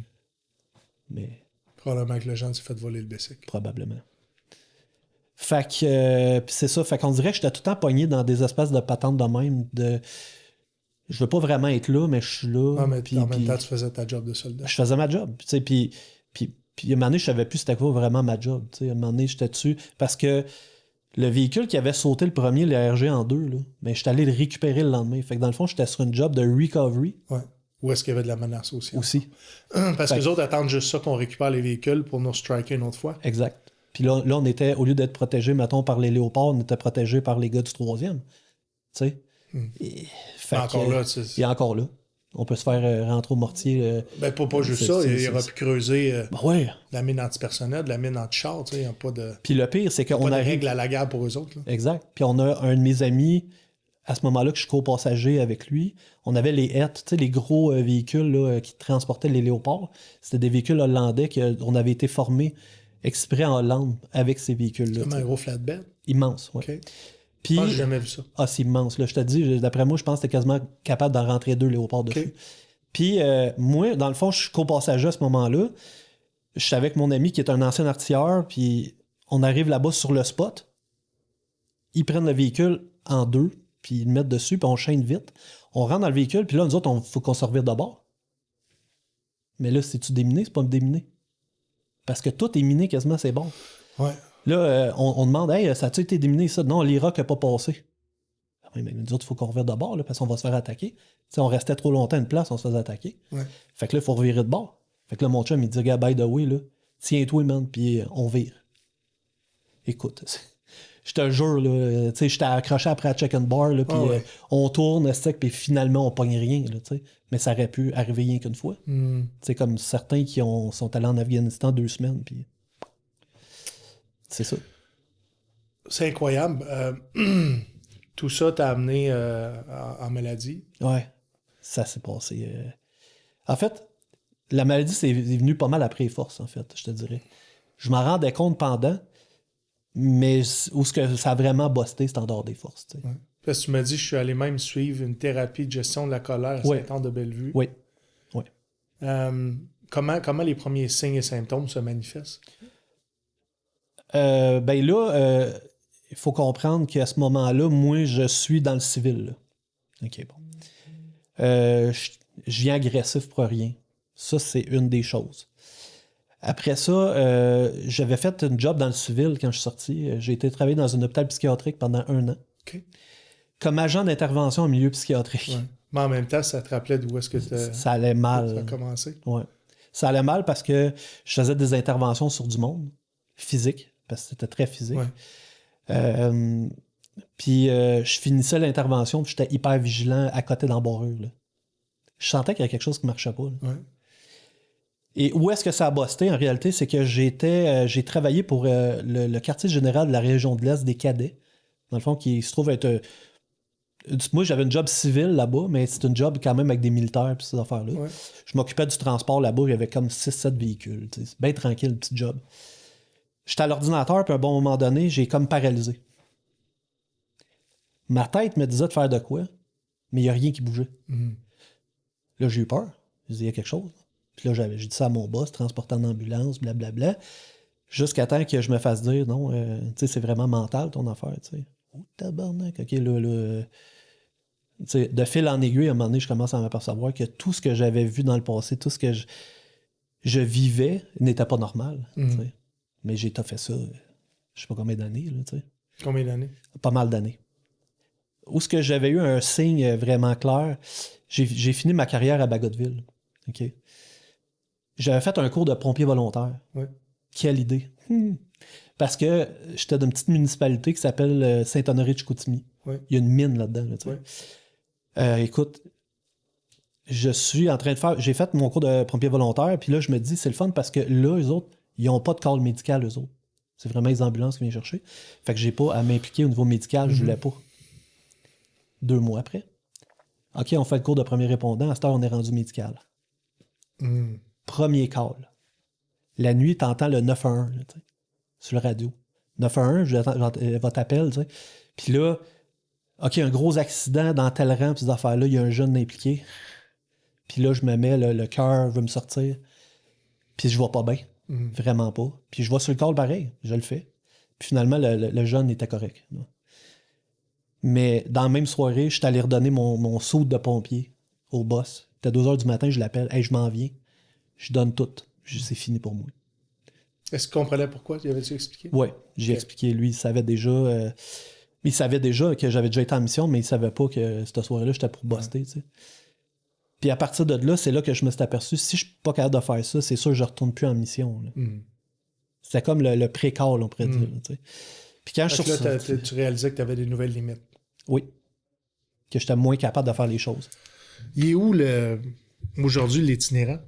[SPEAKER 2] Mais...
[SPEAKER 1] Probablement que le jeune s'est fait voler le bicycle.
[SPEAKER 2] Probablement. Fait que c'est ça. Fait qu'on dirait que j'étais tout le temps pogné dans des espèces de patentes de même. Je veux pas vraiment être là, mais je suis là.
[SPEAKER 1] Ah, mais en même temps, tu faisais ta job de soldat.
[SPEAKER 2] Je faisais ma job. Puis à un moment donné, je savais plus c'était quoi vraiment ma job. À un moment donné, j'étais dessus. Parce que le véhicule qui avait sauté le premier, le RG en 2, là, ben, j'étais allé le récupérer le lendemain. Fait que dans le fond, j'étais sur une job de recovery.
[SPEAKER 1] Ouais. Ou est-ce qu'il y avait de la menace aussi?
[SPEAKER 2] Aussi.
[SPEAKER 1] Parce que les autres attendent juste ça qu'on récupère les véhicules pour nous striker une autre fois.
[SPEAKER 2] Exact. Puis là, on était, au lieu d'être protégés, mettons, par les léopards, on était protégés par les gars du 3e. Tu sais? Il est encore là. On peut se faire rentrer au mortier.
[SPEAKER 1] Ben, pas juste ça. Il aurait pu creuser la mine antipersonnelle, la mine anti-char. Il n'y a pas de.
[SPEAKER 2] Puis le pire, c'est qu'on
[SPEAKER 1] a de règles à la guerre pour eux autres. Là.
[SPEAKER 2] Exact. Puis on a un de mes amis, à ce moment-là, que je suis co-passager avec lui. On avait les HET, les gros véhicules là, qui transportaient les léopards. C'était des véhicules hollandais qu'on avait été formés exprès en Hollande avec ces véhicules-là.
[SPEAKER 1] Comme un gros flatbed?
[SPEAKER 2] Immense, oui.
[SPEAKER 1] Okay.
[SPEAKER 2] Puis,
[SPEAKER 1] j'ai jamais vu ça.
[SPEAKER 2] Ah, c'est immense. Là. Je te dis, d'après moi, je pense que t'es quasiment capable d'en rentrer 2 léopards dessus. Okay. Puis, moi, dans le fond, je suis co-passager à ce moment-là. Je suis avec mon ami qui est un ancien artilleur, puis on arrive là-bas sur le spot. Ils prennent le véhicule en 2, puis ils le mettent dessus, puis on chaîne vite. On rentre dans le véhicule, puis là, nous autres, il faut qu'on se revire de bord. Mais là, c'est-tu déminé? C'est pas déminé. Parce que tout est miné quasiment, c'est bon.
[SPEAKER 1] Ouais.
[SPEAKER 2] Là, on demande, hey, ça a-tu été déminé ça? Non, l'Irak n'a pas passé. Oui, mais nous autres, il faut qu'on revire de bord, là, parce qu'on va se faire attaquer. T'sais, on restait trop longtemps à une place, on se faisait attaquer.
[SPEAKER 1] Ouais.
[SPEAKER 2] Fait que là, il faut revirer de bord. Fait que là, mon chum, il dit, gars, by the way, là, tiens-toi, man, puis on vire. Écoute, je te jure, là, j'étais accroché après la check-and bar, là, puis on tourne, puis finalement, on pogne rien, là, t'sais. Mais ça aurait pu arriver rien qu'une fois. C'est comme certains qui sont allés en Afghanistan 2 semaines, puis c'est ça.
[SPEAKER 1] C'est incroyable. Tout ça t'a amené en maladie?
[SPEAKER 2] Ouais, ça s'est passé. En fait, la maladie, c'est venu pas mal après les forces, en fait, je te dirais. Je m'en rendais compte pendant, mais où ce que ça a vraiment busté, c'est en dehors des forces. Tu sais.
[SPEAKER 1] Ouais. Parce que tu m'as dit, je suis allé même suivre une thérapie de gestion de la colère à Saint-Anne-de-Bellevue.
[SPEAKER 2] Oui.
[SPEAKER 1] Comment les premiers signes et symptômes se manifestent?
[SPEAKER 2] Ben là, il faut comprendre qu'à ce moment-là, moi, je suis dans le civil. Là. OK, bon. Je viens agressif pour rien. Ça, c'est une des choses. Après ça, j'avais fait une job dans le civil quand je suis sorti. J'ai été travailler dans un hôpital psychiatrique pendant 1 an.
[SPEAKER 1] Okay.
[SPEAKER 2] Comme agent d'intervention en milieu psychiatrique.
[SPEAKER 1] Ouais. Mais en même temps, ça te rappelait d'où est-ce que
[SPEAKER 2] ça allait mal.
[SPEAKER 1] Ça a commencé?
[SPEAKER 2] Ouais. Ça allait mal parce que je faisais des interventions sur du monde, physique, parce que c'était très physique. Ouais. Puis je finissais l'intervention, puis j'étais hyper vigilant à côté d'embarrure. Je sentais qu'il y avait quelque chose qui ne marchait pas.
[SPEAKER 1] Ouais.
[SPEAKER 2] Et où est-ce que ça a busté, en réalité, c'est que j'ai travaillé pour le quartier général de la région de l'Est des cadets, dans le fond, qui se trouve être... moi, j'avais une job civile là-bas, mais c'est une job quand même avec des militaires et ces affaires-là.
[SPEAKER 1] Ouais.
[SPEAKER 2] Je m'occupais du transport là-bas, il y avait comme 6-7 véhicules. C'est bien tranquille, le petit job. J'étais à l'ordinateur, puis à un bon moment donné, j'ai comme paralysé. Ma tête me disait de faire de quoi, mais il n'y a rien qui bougeait. Là, j'ai eu peur. Je disais, il y a quelque chose. Puis là, j'ai dit ça à mon boss, transportant en ambulance, blablabla. Jusqu'à temps que je me fasse dire, non, tu sais, c'est vraiment mental ton affaire, tu sais. Oh, tabarnak, ok, là. Tu sais, de fil en aiguille, à un moment donné, je commence à m'apercevoir que tout ce que j'avais vu dans le passé, tout ce que je vivais n'était pas normal, tu sais. Mais j'ai fait ça, je sais pas combien d'années, là, tu sais.
[SPEAKER 1] Combien d'années?
[SPEAKER 2] Pas mal d'années. Où est-ce que j'avais eu un signe vraiment clair? J'ai fini ma carrière à Bagotville, ok. J'avais fait un cours de pompier volontaire.
[SPEAKER 1] Ouais.
[SPEAKER 2] Quelle idée. Parce que j'étais d'une petite municipalité qui s'appelle Saint-Honoré-de-Chicoutimi.
[SPEAKER 1] Ouais.
[SPEAKER 2] Il y a une mine là-dedans. Là, tu sais.
[SPEAKER 1] Ouais.
[SPEAKER 2] Écoute, je suis en train de faire... J'ai fait mon cours de pompier volontaire, puis là, je me dis, c'est le fun parce que là, eux autres, ils n'ont pas de call médical, eux autres. C'est vraiment les ambulances qui viennent chercher. Fait que j'ai pas à m'impliquer au niveau médical, je voulais pas. 2 mois après. OK, on fait le cours de premier répondant. À cette heure, on est rendu médical. Premier call. La nuit, t'entends le 911 là, sur le radio. 911, votre appel, tu sais. Puis là, OK, un gros accident dans tel rang, puis ces affaires-là, il y a un jeune impliqué. Puis là, je me mets, le cœur veut me sortir. Puis je vois pas bien. Vraiment pas. Puis je vois sur le call pareil, je le fais. Puis finalement, le jeune était correct. Là. Mais dans la même soirée, je suis allé redonner mon saut de pompier au boss. C'était 2h du matin, je l'appelle. Hey, je m'en viens. Je donne tout. C'est fini pour moi.
[SPEAKER 1] Est-ce qu'il comprenait pourquoi? Tu avais-tu expliqué?
[SPEAKER 2] Oui, j'ai expliqué. Lui, il savait déjà que j'avais déjà été en mission, mais il savait pas que cette soirée-là, j'étais pour buster. Tu sais. Puis à partir de là, c'est là que je me suis aperçu, si je suis pas capable de faire ça, c'est sûr que je retourne plus en mission. C'était comme le pré-call, on pourrait dire. Là, tu sais. Puis quand je suis
[SPEAKER 1] ressorti, tu réalisais que tu avais des nouvelles limites.
[SPEAKER 2] Oui. Que j'étais moins capable de faire les choses.
[SPEAKER 1] Il est où aujourd'hui l'itinérant?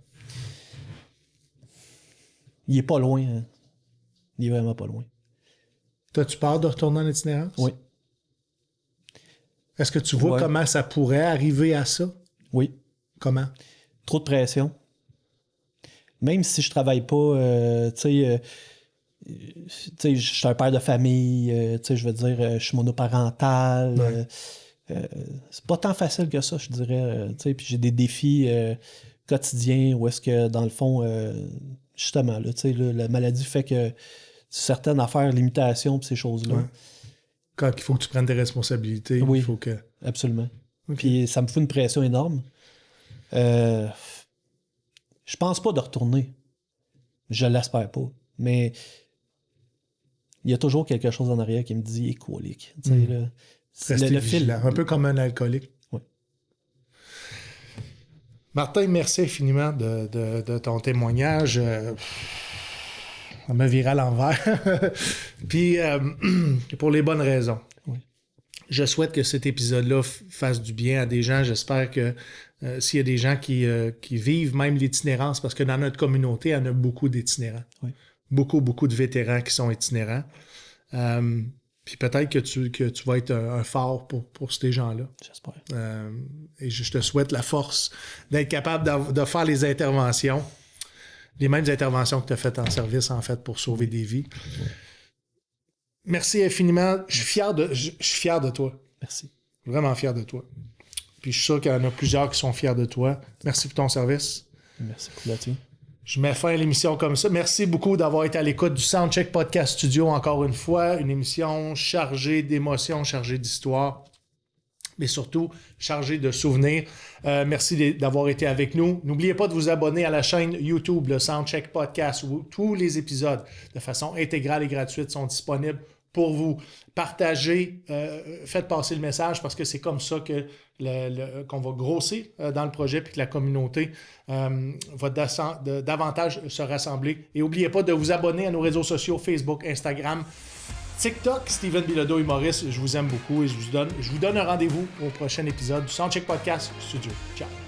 [SPEAKER 2] Il est pas loin. Hein. Il est vraiment pas loin.
[SPEAKER 1] T'as-tu peur de retourner en itinérance?
[SPEAKER 2] Oui.
[SPEAKER 1] Est-ce que tu vois comment ça pourrait arriver à ça?
[SPEAKER 2] Oui.
[SPEAKER 1] Comment?
[SPEAKER 2] Trop de pression. Même si je travaille pas, tu sais, je suis un père de famille, je veux dire, je suis monoparental. C'est pas tant facile que ça, je dirais. Puis j'ai des défis quotidiens où est-ce que, dans le fond, justement, là, la maladie fait que certaines affaires, limitations, pis ces choses-là.
[SPEAKER 1] Ouais. Quand il faut que tu prennes tes responsabilités,
[SPEAKER 2] oui,
[SPEAKER 1] il faut que...
[SPEAKER 2] absolument.
[SPEAKER 1] Okay.
[SPEAKER 2] Puis ça me fout une pression énorme. Je pense pas de retourner. Je l'espère pas. Mais il y a toujours quelque chose en arrière qui me dit écolique.
[SPEAKER 1] Rester vigilant. Un peu comme un alcoolique.
[SPEAKER 2] Oui.
[SPEAKER 1] Martin, merci infiniment de ton témoignage. Ça m'a viré à l'envers. Puis, pour les bonnes raisons.
[SPEAKER 2] Oui.
[SPEAKER 1] Je souhaite que cet épisode-là fasse du bien à des gens. J'espère que s'il y a des gens qui vivent même l'itinérance, parce que dans notre communauté, il y en a beaucoup d'itinérants. Oui. Beaucoup, beaucoup de vétérans qui sont itinérants. Puis peut-être que tu vas être un phare pour ces gens-là.
[SPEAKER 2] J'espère.
[SPEAKER 1] Et je te souhaite la force d'être capable de faire les interventions, les mêmes interventions que tu as faites en service, en fait, pour sauver des vies. Oui. Merci infiniment. Je suis fier de toi.
[SPEAKER 2] Merci.
[SPEAKER 1] Vraiment fier de toi. Puis je suis sûr qu'il y en a plusieurs qui sont fiers de toi. Merci pour ton service.
[SPEAKER 2] Merci pour la tienne.
[SPEAKER 1] Je mets fin à l'émission comme ça. Merci beaucoup d'avoir été à l'écoute du Soundcheck Podcast Studio encore une fois. Une émission chargée d'émotions, chargée d'histoire, mais surtout chargée de souvenirs. Merci d'avoir été avec nous. N'oubliez pas de vous abonner à la chaîne YouTube, le Soundcheck Podcast, où tous les épisodes de façon intégrale et gratuite sont disponibles pour vous. Partagez, faites passer le message parce que c'est comme ça que qu'on va grossir dans le projet puis que la communauté va davantage se rassembler. Et n'oubliez pas de vous abonner à nos réseaux sociaux Facebook, Instagram, TikTok, Steven Bilodeau et Maurice. Je vous aime beaucoup et je vous donne un rendez-vous au prochain épisode du Soundcheck Podcast Studio. Ciao!